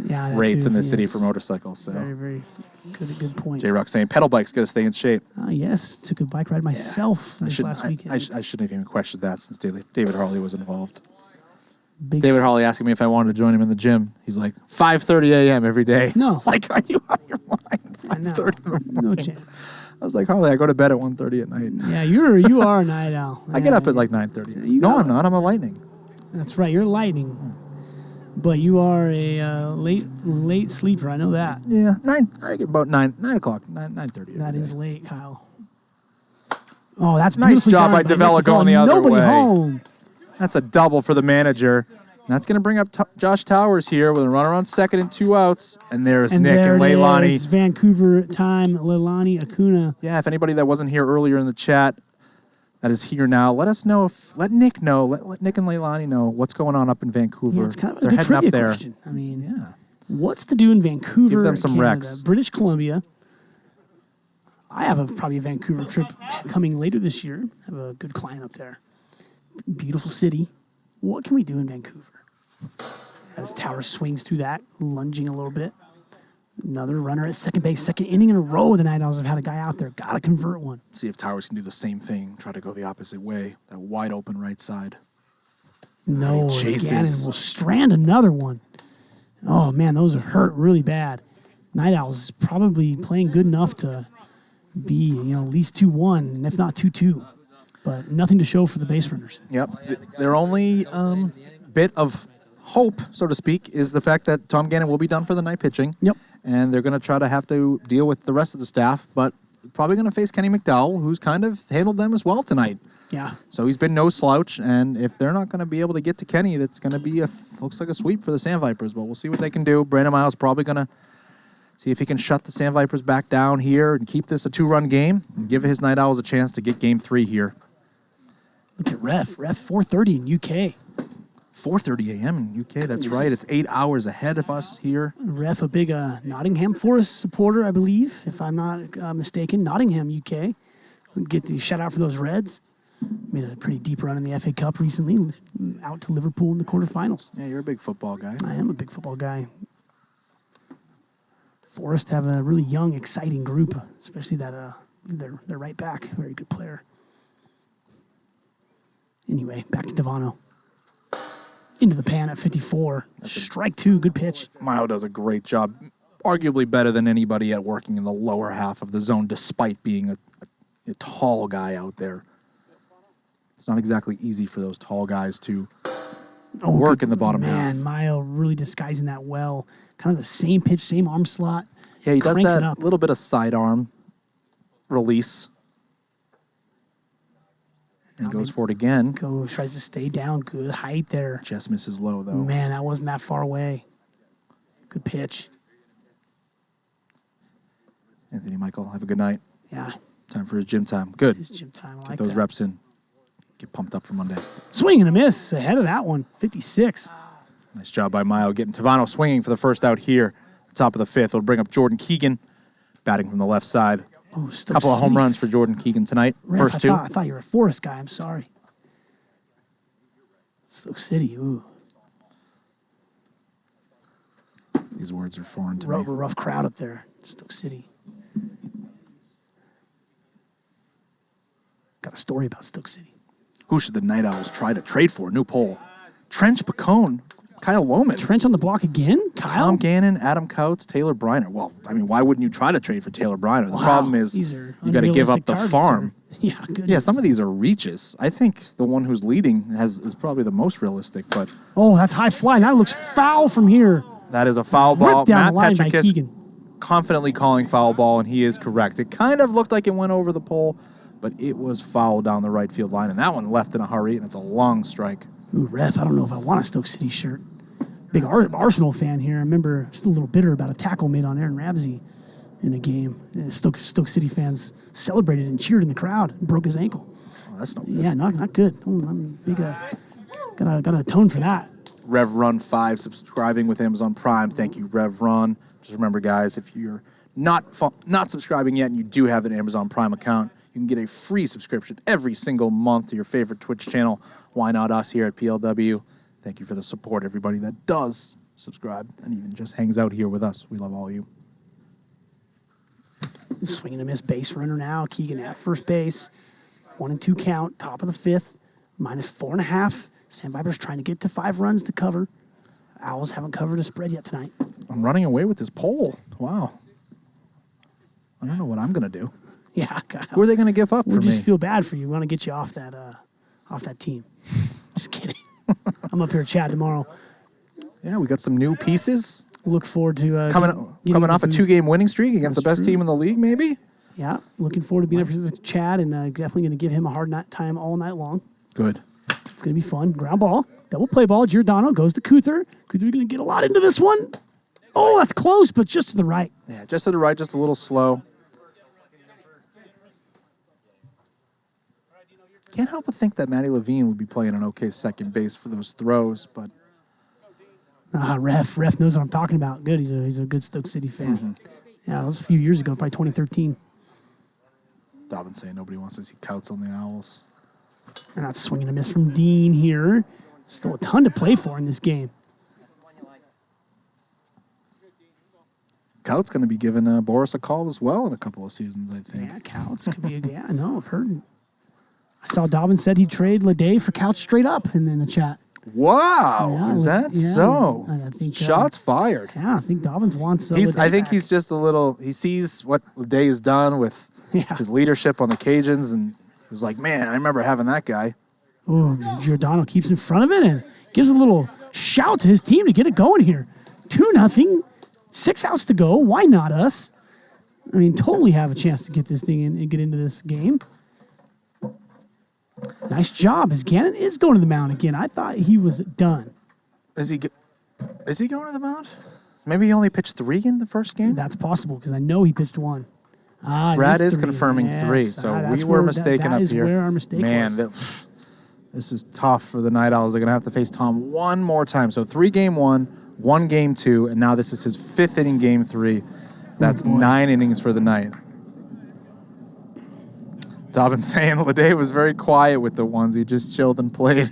Yeah, that rates too, in the city yes. for motorcycles. So Very, very good point. J-Rock saying pedal bikes got to stay in shape. Yes, took a bike ride myself this last weekend. I shouldn't have even questioned that since David Harley was involved. Big David Harley asking me if I wanted to join him in the gym. He's like, 5:30 a.m. every day. No. It's like, are you out of your mind? I know. 5:30 in the No morning. chance. I was like, Harley, I go to bed at 1:30 at night. Yeah, you are a night owl. I get up at like 9:30. No, I'm not. I'm a lightning. That's right. You're lightning, but you are a late sleeper. I know that. Yeah, 9. I get about 9 o'clock, 9:30. That is late, Kyle. Oh, that's Nice beautifully job done by Davella Nick going the other Nobody way. home. That's a double for the manager. And that's going to bring up Josh Towers here with a runner on second and 2 outs. And there's Nick there and it Leilani. is, Vancouver time. Leilani Acuna. Yeah, if anybody that wasn't here earlier in the chat that is here now, let us know. Let Nick know. Let Nick and Leilani know what's going on up in Vancouver. Yeah, it's kind of a They're good heading trivia up there. question. I mean, Yeah. what's to do in Vancouver, Give them some Canada, recs. British Columbia. I have probably a Vancouver trip coming later this year. I have a good client up there. Beautiful city. What can we do in Vancouver? As Towers swings through that, lunging a little bit. Another runner at second base, second inning in a row. The Night Owls have had a guy out there. Got to convert one. See if Towers can do the same thing. Try to go the opposite way. That wide open right side. No, He chases. Gannon will strand another one. Oh, man, those are hurt really bad. Night Owls probably playing good enough to be, at least 2-1, and if not 2-2. But nothing to show for the base runners. Yep. Their only bit of hope, so to speak, is the fact that Tom Gannon will be done for the night pitching. Yep. And they're going to try to have to deal with the rest of the staff, but probably going to face Kenny McDowell, who's kind of handled them as well tonight. Yeah. So he's been no slouch, and if they're not going to be able to get to Kenny, that's going to be looks like a sweep for the Sandvipers, but we'll see what they can do. Brandon Miles probably going to see if he can shut the Sandvipers back down here and keep this a 2-run game and give his Night Owls a chance to get game 3 here. Look at Ref 4:30 in UK. 4:30 a.m. in UK, that's right. It's 8 hours ahead of us here. Ref, a big Nottingham Forest supporter, I believe, if I'm not mistaken. Nottingham, UK. Get the shout out for those Reds. Made a pretty deep run in the FA Cup recently, out to Liverpool in the quarterfinals. Yeah, you're a big football guy. I am a big football guy. Forest have a really young, exciting group, especially that their right back, very good player. Anyway, back to Devano. Into the pan at 54. Strike 2, good pitch. Milo does a great job, arguably better than anybody at working in the lower half of the zone, despite being a tall guy out there. It's not exactly easy for those tall guys to work in the bottom half. Man, Mayo really disguising that well. Kind of the same pitch, same arm slot. Yeah, he does Cranks it that up. little bit of sidearm release. And goes for it again. Tries to stay down. Good height there. Just misses low, though. Man, that wasn't that far away. Good pitch. Anthony Michael, have a good night. Yeah, Time for his gym time. Good. it's gym time. I Get like those that. reps in. Get pumped up for Monday. Swing and a miss ahead of that one. 56. Nice job by Mayo getting Tavano swinging for the first out here. Top of the 5th. It'll bring up Jordan Keegan, batting from the left side. Oh, A couple of home runs for Jordan Keegan tonight. Ref, First 2. I thought you were a Forest guy. I'm sorry. Stoke City. Ooh. These words are foreign to me. Rough crowd up there. Stoke City. Got a story about Stoke City. Who should the Night Owls try to trade for? New poll. Trench Pacone, Kyle Lohman, Trench on the block again? Kyle? Tom Gannon, Adam Couts, Taylor Briner. Well, I mean, why wouldn't you try to trade for Taylor Briner? The Wow. problem is These are you got to give up unrealistic the targets farm. here. Yeah, goodness. Yeah, some of these are reaches. I think the one who's leading is probably the most realistic, but Oh, that's high fly. That looks foul from here. that is a foul ball. Ripped down Matt the line by Petrikis Keegan. confidently calling foul ball, and he is correct. It kind of looked like it went over the pole, but it was foul down the right field line, and that one left in a hurry, and it's a long strike. Ooh, ref, I don't know if I want a Stoke City shirt. Big Arsenal fan here. I remember still a little bitter about a tackle made on Aaron Ramsey in a game. Stoke City fans celebrated and cheered in the crowd and broke his ankle. Oh, that's not good. Yeah, not good. I'm big. Gotta atone for that. Rev Run 5 subscribing with Amazon Prime. Thank you, Rev Run. Just remember, guys, if you're not subscribing yet and you do have an Amazon Prime account, you can get a free subscription every single month to your favorite Twitch channel. Why not us here at PLW? Thank you for the support, everybody that does subscribe and even just hangs out here with us. We love all you. Swinging a miss, base runner now. Keegan at first base. 1-2 count, top of the fifth, -4.5. Sandvipers trying to get to 5 runs to cover. Owls haven't covered a spread yet tonight. I'm running away with this pole. Wow. I don't know what I'm going to do. Yeah, God. Who are they going to give up for me? We just feel bad for you. We want to get you off that team. Just kidding. I'm up here at chat tomorrow. Yeah, we got some new pieces. Look forward to coming off a 2-game winning streak against the best team in the league, maybe? Yeah, looking forward to being up here with Chad, and definitely going to give him a hard time all night long. Good. It's going to be fun. Ground ball, double play ball. Giordano goes to Kuther. Kuther's going to get a lot into this one. Oh, that's close, but just to the right. Yeah, just to the right, just a little slow. Can't help but think that Matty Levine would be playing an okay second base for those throws, but... Ref knows what I'm talking about. Good, he's a good Stoke City fan. Mm-hmm. Yeah, that was a few years ago, probably 2013. Dobbin saying nobody wants to see Couts on the Owls. They're not swinging a miss from Dean here. Still a ton to play for in this game. Couts going to be giving Boris a call as well in a couple of seasons, I think. Yeah, Couts could be yeah, no, I've heard. I saw Dobbin said he'd trade Leday for Couts straight up in the chat. Wow, Yeah, is that so? I think, Shots fired. Yeah, I think Dobbins wants I think back. he's just a little, he sees what Leday has done with his leadership on the Cajuns, and he was like, man, I remember having that guy. Oh, Giordano keeps in front of it and gives a little shout to his team to get it going here. 2-0, 6 outs to go. Why not us? I mean, totally have a chance to get this thing in and get into this game. Nice job. As Gannon is going to the mound again. I thought he was done. Is he going to the mound? Maybe he only pitched 3 in the first game? That's possible because I know he pitched 1. Brad is confirming 3, so we were mistaken up here. That is where our mistake was. Man, this is tough for the Night Owls. They're going to have to face Tom one more time. So 3 game 1, 1 game 2, and now this is his 5th inning game 3. That's 9 innings for the night. Dobbin saying Leday was very quiet with the ones. He just chilled and played.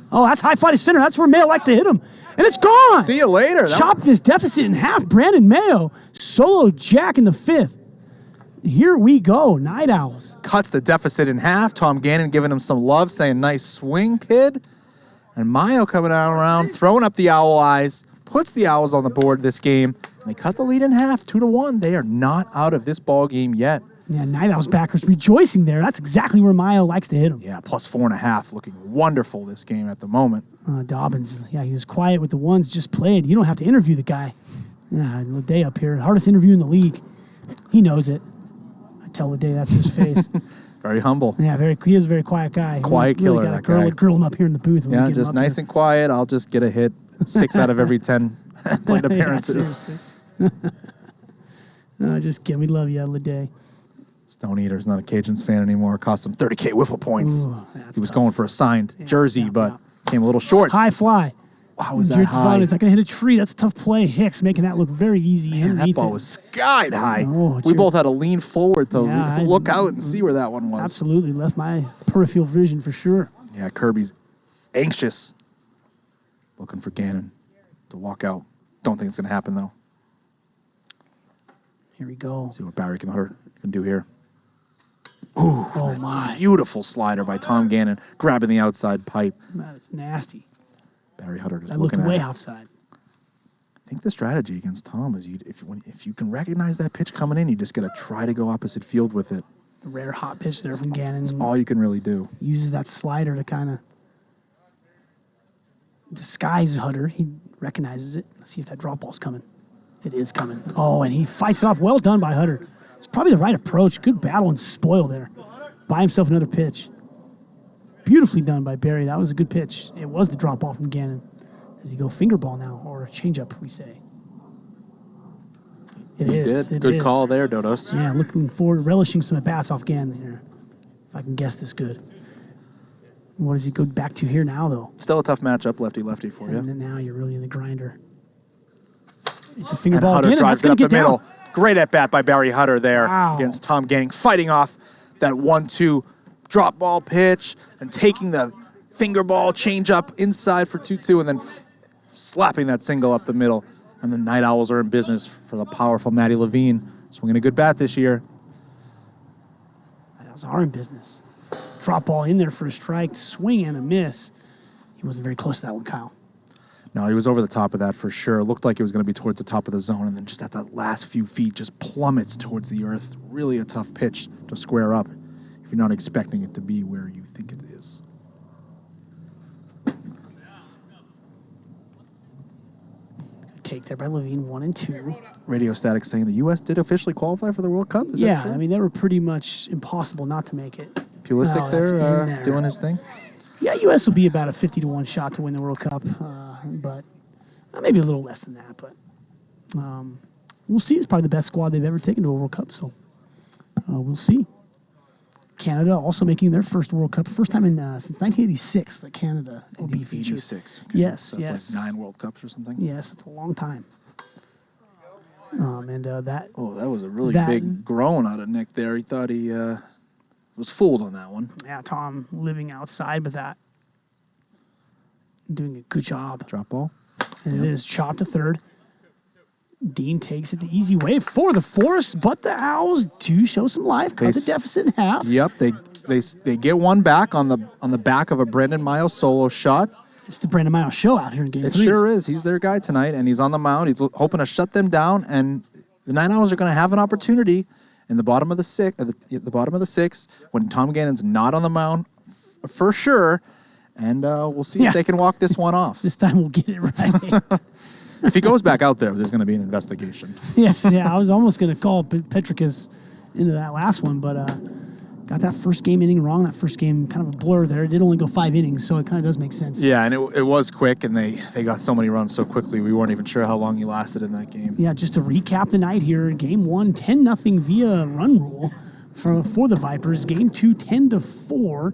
Oh, that's high fly to center. That's where Mayo likes to hit him. And it's gone. See you later. Chop this deficit in half. Brandon Mayo. Solo jack in the 5th. Here we go. Night Owls. Cuts the deficit in half. Tom Gannon giving him some love, saying, nice swing, kid. And Mayo coming out around, throwing up the owl eyes, puts the Owls on the board this game. And they cut the lead in half, 2-1. They are not out of this ball game yet. Yeah, Night Owls backers rejoicing there. That's exactly where Mayo likes to hit him. Yeah, plus 4.5, looking wonderful this game at the moment. Dobbins, yeah, he was quiet with the ones, just played. You don't have to interview the guy. Yeah, Leday up here, hardest interview in the league. He knows it. I tell Leday that's his face. Very humble. Yeah, he is a very quiet guy. Quiet killer, really that guy. Grill him up here in the booth. Yeah, just nice and quiet. I'll just get a hit 6 out of every 10 plate appearances. No, just kidding. We love you, Leday. Stone Eater's not a Cajuns fan anymore. Cost him 30K WIFFLE points. Ooh, he was going for a signed jersey, but came a little short. High fly. Wow, was that high? It's not going to hit a tree. That's a tough play. Hicks making that look very easy. Man, that ball was skied high. Oh, we both had to lean forward to look out and see where that one was. Absolutely. Left my peripheral vision for sure. Yeah, Kirby's anxious. Looking for Gannon to walk out. Don't think it's going to happen, though. Here we go. Let's see what Barry can do here. Ooh, oh my. Beautiful slider by Tom Gannon, grabbing the outside pipe. Man, it's nasty. Barry Hutter just that looking looked at way it. outside. I think the strategy against Tom is if you can recognize that pitch coming in, you just got to try to go opposite field with it. A rare hot pitch there from Gannon. That's all you can really do. Uses that slider to kind of... disguised Hutter. He recognizes it. Let's see if that drop ball's coming. It is coming. Oh, and he fights it off. Well done by Hutter. It's probably the right approach. Good battle and spoil there. Buy himself another pitch. Beautifully done by Barry. That was a good pitch. It was the drop ball from Gannon. Does he go finger ball now or a changeup, we say? It is. Good call there, Dodos. Yeah, looking forward, relishing some at-bats off Gannon here. If I can guess this good. What does he go back to here now, though? Still a tough matchup, lefty-lefty for you. And now you're really in the grinder. It's a finger And ball Hutter again. drives it up the middle. Great at-bat by Barry Hutter there against Tom Ganning, fighting off that 1-2 drop ball pitch and taking the finger ball change up inside for 2-2 and then slapping that single up the middle. And the Night Owls are in business for the powerful Matty Levine. Swinging a good bat this year. Night Owls are in business. Drop ball in there for a strike, swing and a miss. He wasn't very close to that one, Kyle. No, he was over the top of that for sure. It looked like it was going to be towards the top of the zone, and then just at that last few feet, just plummets towards the earth. Really a tough pitch to square up if you're not expecting it to be where you think it is. Good take there by Levine, 1 and 2. Radio Static saying the U.S. did officially qualify for the World Cup? Is that true? I mean, they were pretty much impossible not to make it. Pulisic there doing his thing? Yeah, U.S. will be about a 50-1 shot to win the World Cup, but maybe a little less than that. But we'll see. It's probably the best squad they've ever taken to a World Cup, so we'll see. Canada also making their first World Cup, first time in since 1986 that Canada will be featured. 86. Okay. Yes, so that's like 9 World Cups or something? Yes, that's a long time. That was a really big groan out of Nick there. He thought he was fooled on that one. Yeah, Tom living outside with that. Doing a good job. Drop ball. And it is chopped to third. Dean takes it the easy way for the force, but the Owls do show some life. Cut the deficit in half. Yep, they get one back on the back of a Brendan Mayo solo shot. It's the Brandon Miles show out here in Game 3. It sure is. He's their guy tonight, and he's on the mound. He's hoping to shut them down, and the Night Owls are going to have an opportunity in the bottom of the sixth, when Tom Gannon's not on the mound for sure, and we'll see if they can walk this one off. This time we'll get it right. If he goes back out there's going to be an investigation. Yes, I was almost going to call Petricus into that last one, but got that first game inning wrong. That first game kind of a blur there. It did only go 5 innings, so it kind of does make sense. Yeah, and it was quick, and they got so many runs so quickly, we weren't even sure how long he lasted in that game. Yeah, just to recap the night here, Game 1, 10-0 via run rule for the Vipers. Game 2, 10-4.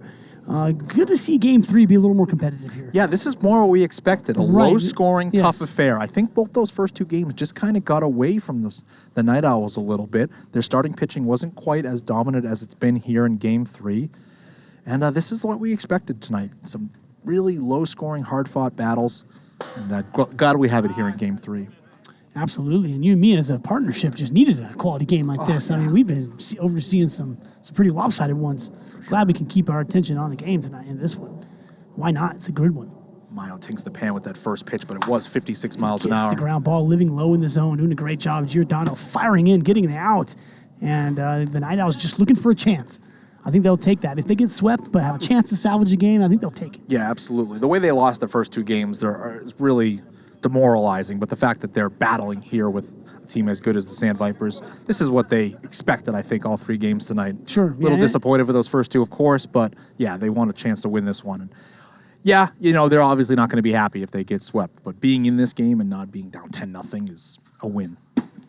Good to see Game 3 be a little more competitive here. Yeah, this is more what we expected. A low-scoring, tough affair. I think both those first 2 games just kind of got away from the Night Owls a little bit. Their starting pitching wasn't quite as dominant as it's been here in Game 3. And this is what we expected tonight. Some really low-scoring, hard-fought battles. And God, we have it here in Game 3. Absolutely. And you and me as a partnership just needed a quality game like this. Yeah. I mean, we've been overseeing some pretty lopsided ones. Glad we can keep our attention on the game tonight in this one. Why not? It's a good one. Mayo tinks the pan with that first pitch, but it was 56 miles an hour. The ground ball, living low in the zone, doing a great job. Giordano firing in, getting it out. And the Night Owls just looking for a chance. I think they'll take that. If they get swept but have a chance to salvage a game, I think they'll take it. Yeah, absolutely. The way they lost the first 2 games is really demoralizing, but the fact that they're battling here with a team as good as the Sandvipers, this is what they expected, I think, all 3 games tonight. Sure. A little disappointed for those first 2, of course, but yeah, they want a chance to win this one. And yeah, they're obviously not going to be happy if they get swept, but being in this game and not being down 10-0 is a win.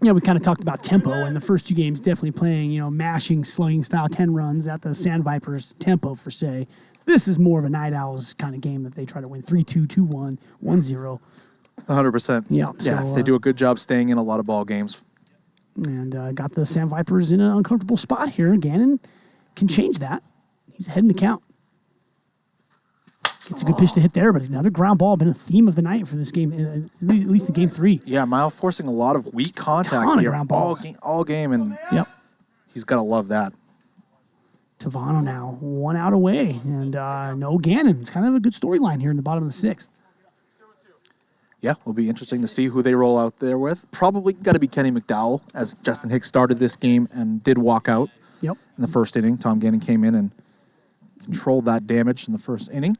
Yeah, we kind of talked about tempo, and the first 2 games definitely playing, mashing, slugging style, 10 runs at the Sandvipers tempo, for say. This is more of a Night Owls kind of game that they try to win 3-2, 2-1, 1-0. 100%. Yeah. So, they do a good job staying in a lot of ball games. And got the Sandvipers in an uncomfortable spot here. Gannon can change that. He's ahead in the count. Gets a good pitch to hit there, but another ground ball been a theme of the night for this game, at least in Game 3. Yeah, Mayo forcing a lot of weak contact here ground balls. all game, and he's got to love that. Tavano now 1 out away, and no Gannon. It's kind of a good storyline here in the bottom of the 6th. Yeah, it'll be interesting to see who they roll out there with. Probably got to be Kenny McDowell, as Justin Hicks started this game and did walk out in the first inning. Tom Gannon came in and controlled that damage in the first inning.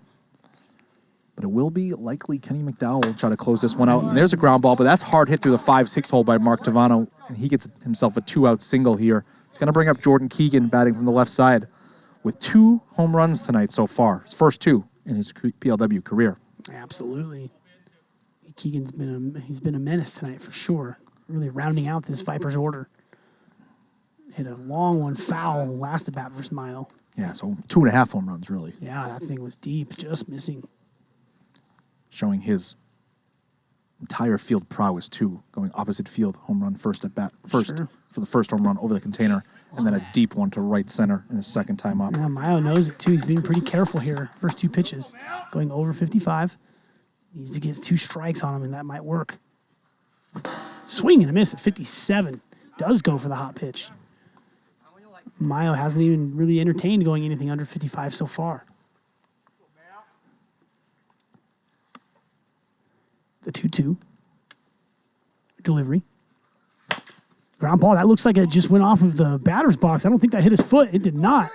But it will be likely Kenny McDowell will try to close this one out. And there's a ground ball, but that's hard hit through the 5-6 hole by Mark Tavano, and he gets himself a 2-out single here. It's going to bring up Jordan Keegan batting from the left side with 2 home runs tonight so far. His first 2 in his PLW career. Absolutely. Keegan's been a menace tonight for sure. Really rounding out this Vipers order. Hit a long one foul last at bat versus Mile. Yeah, so 2.5 home runs, really. Yeah, that thing was deep, just missing. Showing his entire field prowess, too. Going opposite field, home run first at bat. Sure. For the first home run over the container. And then a deep one to right center in his second time up. Yeah, Mile knows it, too. He's being pretty careful here. First 2 pitches. Going over 55. Needs to get 2 strikes on him, and that might work. Swing and a miss at 57. Does go for the hot pitch. Mayo hasn't even really entertained going anything under 55 so far. The 2-2. Delivery. Ground ball. That looks like it just went off of the batter's box. I don't think that hit his foot. It did not.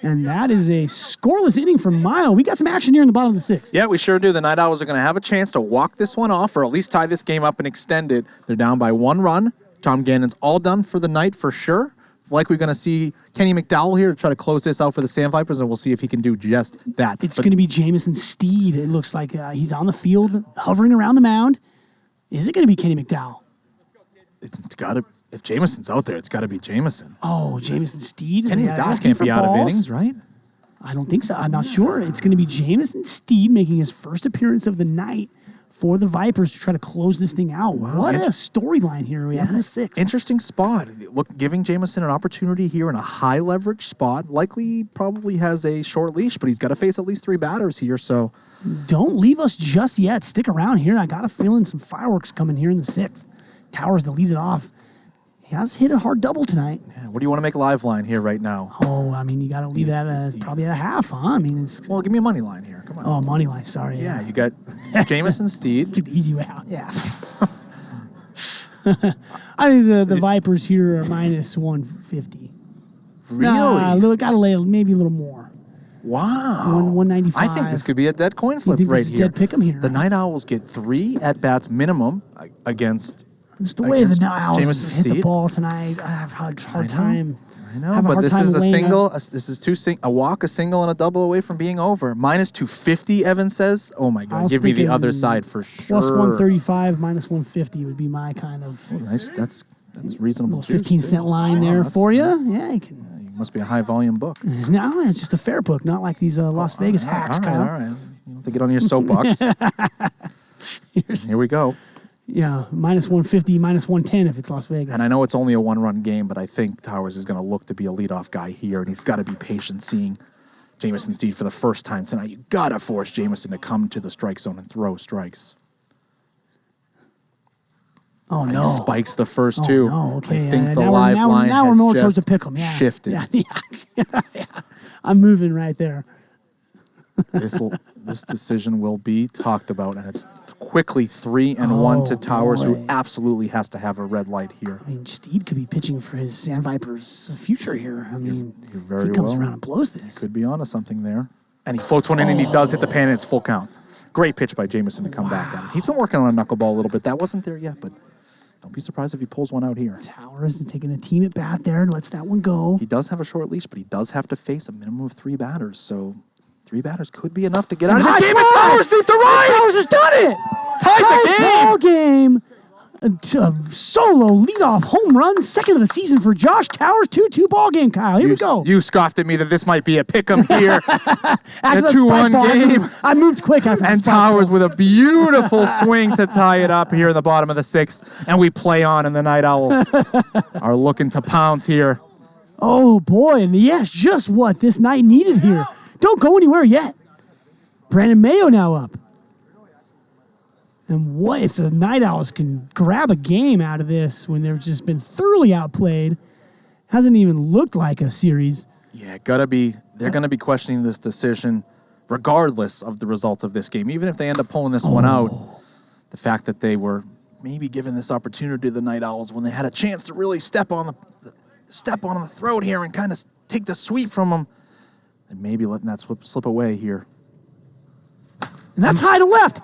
And that is a scoreless inning from Mayo. We got some action here in the bottom of the 6th. Yeah, we sure do. The Night Owls are going to have a chance to walk this one off or at least tie this game up and extend it. They're down by 1 run. Tom Gannon's all done for the night for sure. Like we're going to see Kenny McDowell here to try to close this out for the Sandvipers, and we'll see if he can do just that. It's going to be Jamison Steed. It looks like he's on the field, hovering around the mound. Is it going to be Kenny McDowell? It's got to. If Jamison's out there, it's got to be Jamison. Oh, Jamison Steed. Kenny McDowell can't be out of innings, right? I don't think so. I'm not sure. It's going to be Jamison Steed making his first appearance of the night for the Vipers to try to close this thing out. Wow. What a storyline here we have in the 6th. Interesting spot. Look, giving Jamison an opportunity here in a high leverage spot. Likely probably has a short leash, but he's got to face at least 3 batters here. So don't leave us just yet. Stick around here. I got a feeling some fireworks coming here in the 6th. Towers to lead it off. He has hit a hard double tonight. Yeah, what do you want to make a live line here right now? Oh, I mean, you got to leave that probably at a half, huh? I mean, well, give me a money line here. Come on. Oh, money line. Sorry. Yeah, you got Jamison Steed. Took the easy way out. Yeah. I think the Vipers here are minus 150. Really? Got to lay maybe a little more. Wow. 195. I think this could be a dead coin flip right this is here. Dead pick 'em here. The Night Owls get 3 at-bats minimum against It's the way the Night Owls Jamison hit the ball tonight. I have a hard time. I know, but this is a single. This is a walk, a single, and a double away from being over. Minus 250, Evan says. Oh, my God. Give me the other side for sure. Plus 135, minus 150 would be my kind of... Oh, nice. That's reasonable. 15-cent line there for you. Nice. Yeah, you can... You must be a high-volume book. No, it's just a fair book, not like these Las Vegas hacks, Kyle. All right. You don't have to get on your soapbox. Here we go. Yeah, minus 150, minus 110 if it's Las Vegas. And I know it's only a 1-run game, but I think Towers is going to look to be a leadoff guy here, and he's got to be patient seeing Jamison Steed for the first time tonight. You got to force Jamison to come to the strike zone and throw strikes. Oh, no. He spikes the first 2. No, okay. I think the live line now has we're more towards just the pick 'em. shifted. Yeah. I'm moving right there. This decision will be talked about, and it's quickly 3-1 to Towers, who absolutely has to have a red light here. I mean, Steed could be pitching for his Sandvipers' future here. I mean, you're very if he comes around and blows this. Could be onto something there. And he floats one in, and he does hit the pan, and it's full count. Great pitch by Jamison to come back at him. He's been working on a knuckleball a little bit. That wasn't there yet, but don't be surprised if he pulls one out here. Towers taking a team at bat there and lets that one go. He does have a short leash, but he does have to face a minimum of 3 batters, so 3 batters could be enough to get out of this game. And Towers deep to right. Towers has done it. Ties the game. Ball game. A solo leadoff home run, second of the season for Josh Towers. 2-2 ball game, Kyle. Here we go. You scoffed at me that this might be a pick'em here. After the 2-1 game. I moved quick after and Towers with a beautiful swing to tie it up here in the bottom of the 6th. And we play on, and the Night Owls are looking to pounce here. Oh, boy. And yes, just what this night needed here. Don't go anywhere yet. Brandon Mayo now up. And what if the Night Owls can grab a game out of this when they've just been thoroughly outplayed? Hasn't even looked like a series. Yeah, gotta be. They're going to be questioning this decision regardless of the result of this game. Even if they end up pulling this one out, the fact that they were maybe given this opportunity to the Night Owls when they had a chance to really step on the throat here and kind of take the sweep from them, and maybe letting that slip away here. And that's high to left.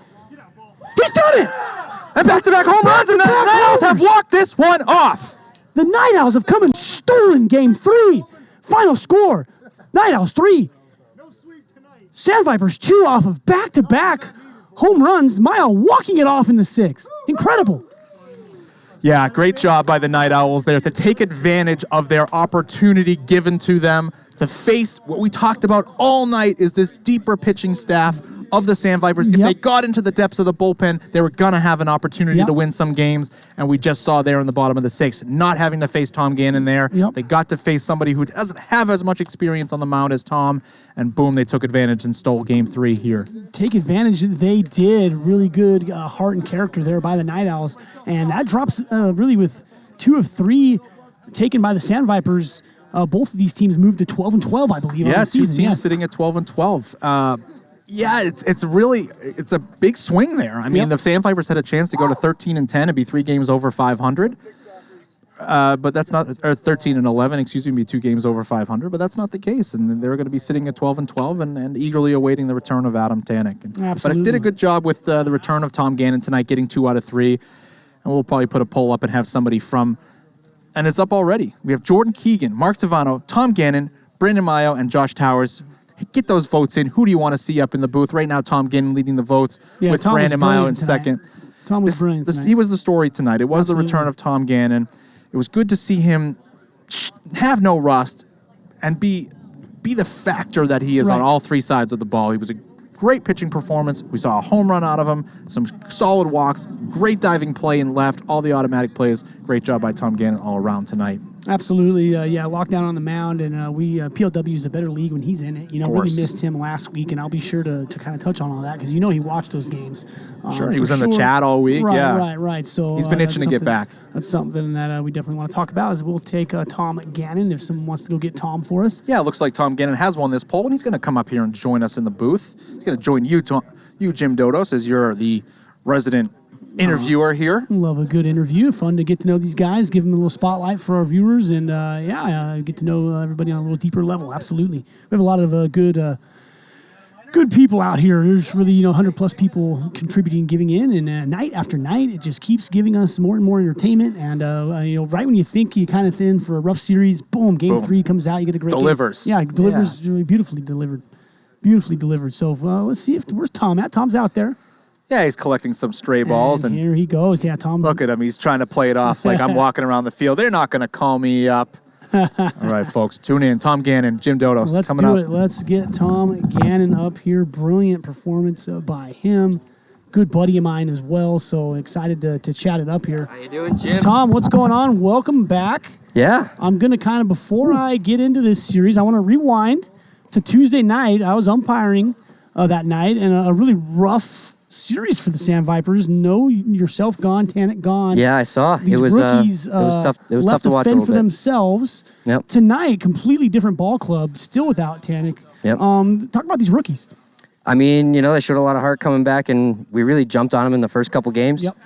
He's done it! And back-to-back home runs, and the Night Owls have walked this one off. The Night Owls have come and stolen Game 3. Final score, Night Owls 3. Sandvipers 2 off of back-to-back home runs. Mile walking it off in the 6th. Incredible. Yeah, great job by the Night Owls there to take advantage of their opportunity given to them to face what we talked about all night is this deeper pitching staff of the Sandvipers. If they got into the depths of the bullpen, they were going to have an opportunity to win some games, and we just saw there in the bottom of the 6th, not having to face Tom Gannon there. They got to face somebody who doesn't have as much experience on the mound as Tom, and boom, they took advantage and stole Game 3 here. Take advantage, they did. Really good heart and character there by the Night Owls, and that drops really with 2 of 3 taken by the Sandvipers. Both of these teams moved to 12-12, I believe. Yeah, 2 teams sitting at 12-12. Yeah, it's a big swing there. I mean, the Sandvipers had a chance to go to 13-10 and be 3 games over 500. But that's not, or 13-11, excuse me, be 2 games over 500, but that's not the case. And they're going to be sitting at 12-12 and eagerly awaiting the return of Adam Tanek. Absolutely. But it did a good job with the return of Tom Gannon tonight, getting 2 out of 3. And we'll probably put a poll up and have somebody from, and it's up already. We have Jordan Keegan, Mark Tavano, Tom Gannon, Brandon Mayo, and Josh Towers. Get those votes in. Who do you want to see up in the booth? Right now, Tom Gannon leading the votes with Tom Brandon Mayo in second. Tom was brilliant tonight. He was the story tonight. It was the return of Tom Gannon. It was good to see him have no rust and be the factor that he is on all 3 sides of the ball. He was a great pitching performance. We saw a home run out of him, some solid walks, great diving play in left, all the automatic plays. Great job by Tom Gannon all around tonight. Absolutely. Lockdown on the mound, and PLW is a better league when he's in it. Really missed him last week, and I'll be sure to kind of touch on all that because he watched those games. He was in the chat all week. Right. So he's been itching to get back. That's something that we definitely want to talk about. Is we'll take Tom Gannon if someone wants to go get Tom for us. Yeah, it looks like Tom Gannon has won this poll, and he's going to come up here and join us in the booth. He's going to join you, Jim Dodos, as you're the resident interviewer here. Love a good interview. Fun to get to know these guys, give them a little spotlight for our viewers, and get to know everybody on a little deeper level. Absolutely. We have a lot of good people out here. There's really 100+ people contributing, giving in, and night after night, it just keeps giving us more and more entertainment. And right when you think you kind of thin for a rough series, boom, Game 3 comes out. You get a great delivers. Game. Yeah, delivers really beautifully delivered. Beautifully delivered. So let's see where's Tom at. Tom's out there. Yeah, he's collecting some stray balls. And here he goes. Yeah, Tom. Look at him. He's trying to play it off like I'm walking around the field. They're not going to call me up. All right, folks, tune in. Tom Gannon, Jim Dodos coming up. Let's get Tom Gannon up here. Brilliant performance by him. Good buddy of mine as well, so excited to chat it up here. How you doing, Jim? Tom, what's going on? Welcome back. Yeah. I'm going to before I get into this series, I want to rewind to Tuesday night. I was umpiring that night, and a really rough series for the Sandvipers. No, yourself gone, Tanek gone. Yeah, I saw. These rookies it was tough. It was left tough to watch a fend little for bit. themselves. Yep. Tonight, completely different ball club, still without Tanek. Yep. Talk about these rookies. I mean, they showed a lot of heart coming back, and we really jumped on them in the first couple games. Yep.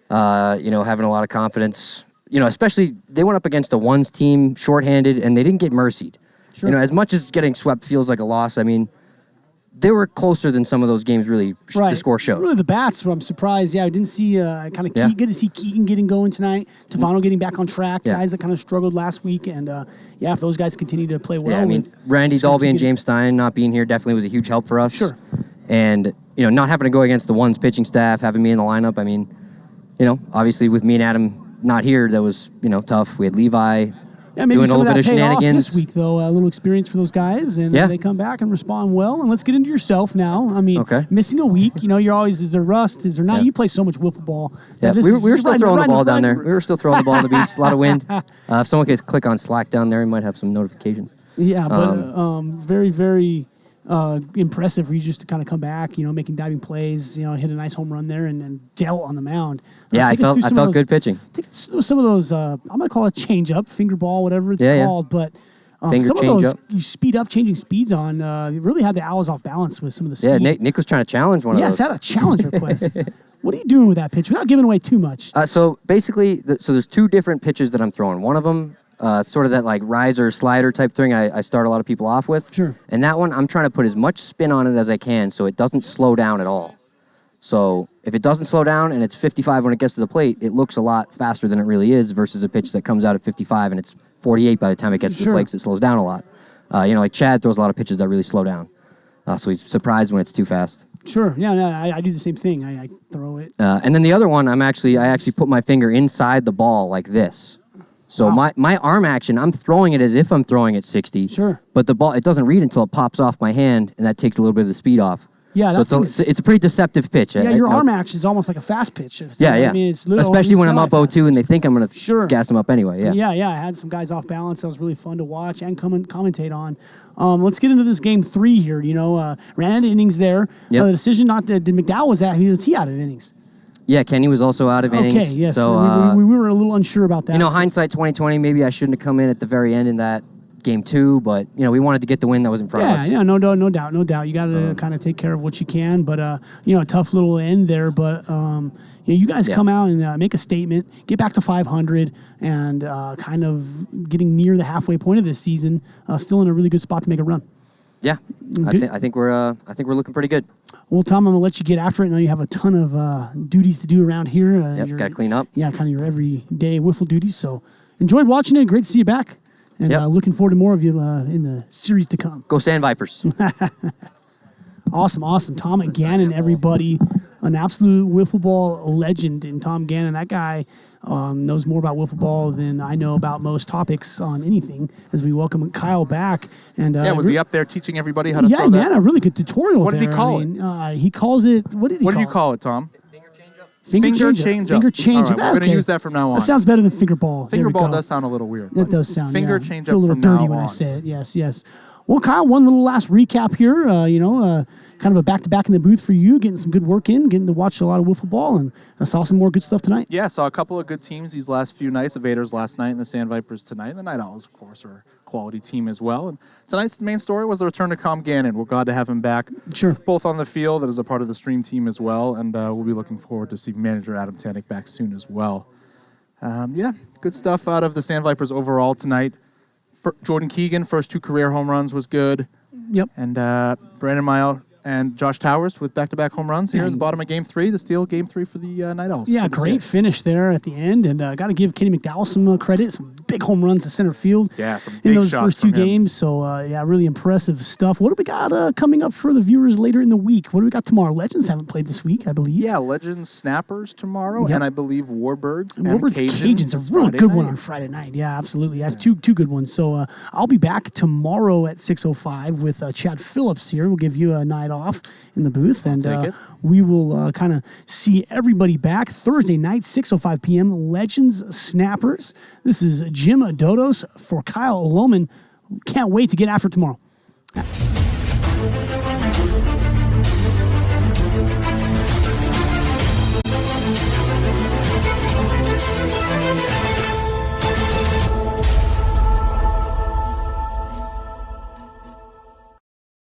Having a lot of confidence. Especially they went up against a ones team, shorthanded, and they didn't get mercied. Sure. As much as getting swept feels like a loss, I mean, they were closer than some of those games really the score showed. Really the bats, I'm surprised. Yeah, I didn't see good to see Keegan getting going tonight. Tavano getting back on track. Yeah. Guys that kind of struggled last week. And, if those guys continue to play well. Yeah, I mean, Randy Dolby and James Stein not being here definitely was a huge help for us. Sure. And, not having to go against the ones pitching staff, having me in the lineup, I mean, obviously with me and Adam not here, that was, tough. We had Levi. Yeah, maybe doing a some little of bit that of paid off shenanigans this week, though. A little experience for those guys, and they come back and respond well. And let's get into yourself now. I mean, missing a week, you're always, is there rust? Is there not? Yeah. You play so much wiffle ball. Yeah, we were still throwing the ball down there. We were still throwing the ball on the beach. A lot of wind. If someone could click on Slack down there, you might have some notifications. Yeah, but very, very impressive for you just to kind of come back, making diving plays, hit a nice home run there and dealt on the mound. Yeah, I felt good pitching. I think some of those, I'm going to call it change up, finger ball, whatever it's called, but some of those you speed up, changing speeds on, you really had the Owls off balance with some of the speed. Yeah, Nick was trying to challenge one of those. Yes, had a challenge request. What are you doing with that pitch without giving away too much? So basically, so there's 2 different pitches that I'm throwing. One of them sort of that like riser slider type thing I start a lot of people off with. Sure. And that one, I'm trying to put as much spin on it as I can so it doesn't slow down at all. So if it doesn't slow down and it's 55 when it gets to the plate, it looks a lot faster than it really is versus a pitch that comes out at 55 and it's 48 by the time it gets to the plate, so it slows down a lot. Like Chad throws a lot of pitches that really slow down. So he's surprised when it's too fast. Sure. Yeah, no, I do the same thing. I throw it. And then the other one, I actually put my finger inside the ball like this. So my arm action, I'm throwing it as if I'm throwing at 60. Sure. But the ball, it doesn't read until it pops off my hand, and that takes a little bit of the speed off. Yeah, so it's a pretty deceptive pitch. Yeah, your arm action is almost like a fast pitch. Yeah. I mean, it's especially when I'm up 0-2 and they think I'm going to gas them up anyway. Yeah. I had some guys off balance. That was really fun to watch and commentate on. Let's get into this game 3 here. Ran out of innings there. Yep. The decision not that McDowell was out of innings. Yeah, Kenny was also out of innings. Okay, yes. So we were a little unsure about that. Hindsight 2020, maybe I shouldn't have come in at the very end in that game 2, but we wanted to get the win that was in front of us. Yeah, no doubt. You got to kind of take care of what you can, but a tough little end there. But you guys come out and make a statement, get back to 500, and kind of getting near the halfway point of this season. Still in a really good spot to make a run. Yeah, I think we're looking pretty good. Well, Tom, I'm gonna let you get after it. I know you have a ton of duties to do around here. Got to clean up. Yeah, kind of your everyday wiffle duties. So enjoyed watching it. Great to see you back. And looking forward to more of you in the series to come. Go Sandvipers. Awesome. Tom Gannon, everybody. An absolute wiffle ball legend in Tom Gannon. That guy knows more about wiffle ball than I know about most topics on anything. As we welcome Kyle back. And was he up there teaching everybody how to throw that? Yeah, man, a really good tutorial. What did he call it? He calls it. What did you call it, Tom? Finger change up. All right, we're going to use that from now on. That sounds better than finger ball. Finger ball does sound a little weird. It does sound. Finger change up from now on. a little dirty when I say it. Yes. Well, Kyle, one little last recap here. Kind of a back-to-back in the booth for you, getting some good work in, getting to watch a lot of wiffle ball, and I saw some more good stuff tonight. Yeah, saw a couple of good teams these last few nights. The Vaders last night and the Sandvipers tonight. And the Night Owls, of course, are a quality team as well. And tonight's main story was the return of Tom Gannon. We're glad to have him back. Sure. Both on the field and as a part of the stream team as well. And we'll be looking forward to see manager Adam Tannick back soon as well. Good stuff out of the Sandvipers overall tonight. Jordan Keegan, first 2 career home runs was good. Yep. And Brandon Mile and Josh Towers with back-to-back home runs here at the bottom of Game 3 to steal Game 3 for the Night Owls. Yeah, great finish there at the end. And got to give Kenny McDowell some credit, some big home runs to center field. Yeah, some big in those shots first 2 from him. games. So, really impressive stuff. What do we got coming up for the viewers later in the week? What do we got tomorrow? Legends haven't played this week, I believe. Yeah, Legends Snappers tomorrow, and I believe Warbirds and Cajuns a really good one on Friday night. Yeah, absolutely. Yeah, two good ones. So I'll be back tomorrow at 6:05 with Chad Phillips here. We'll give you a night off in the booth, and we will kind of see everybody back Thursday night, 6:05 p.m. Legends Snappers. This is Jim Dodos for Kyle Lohman. Can't wait to get after tomorrow.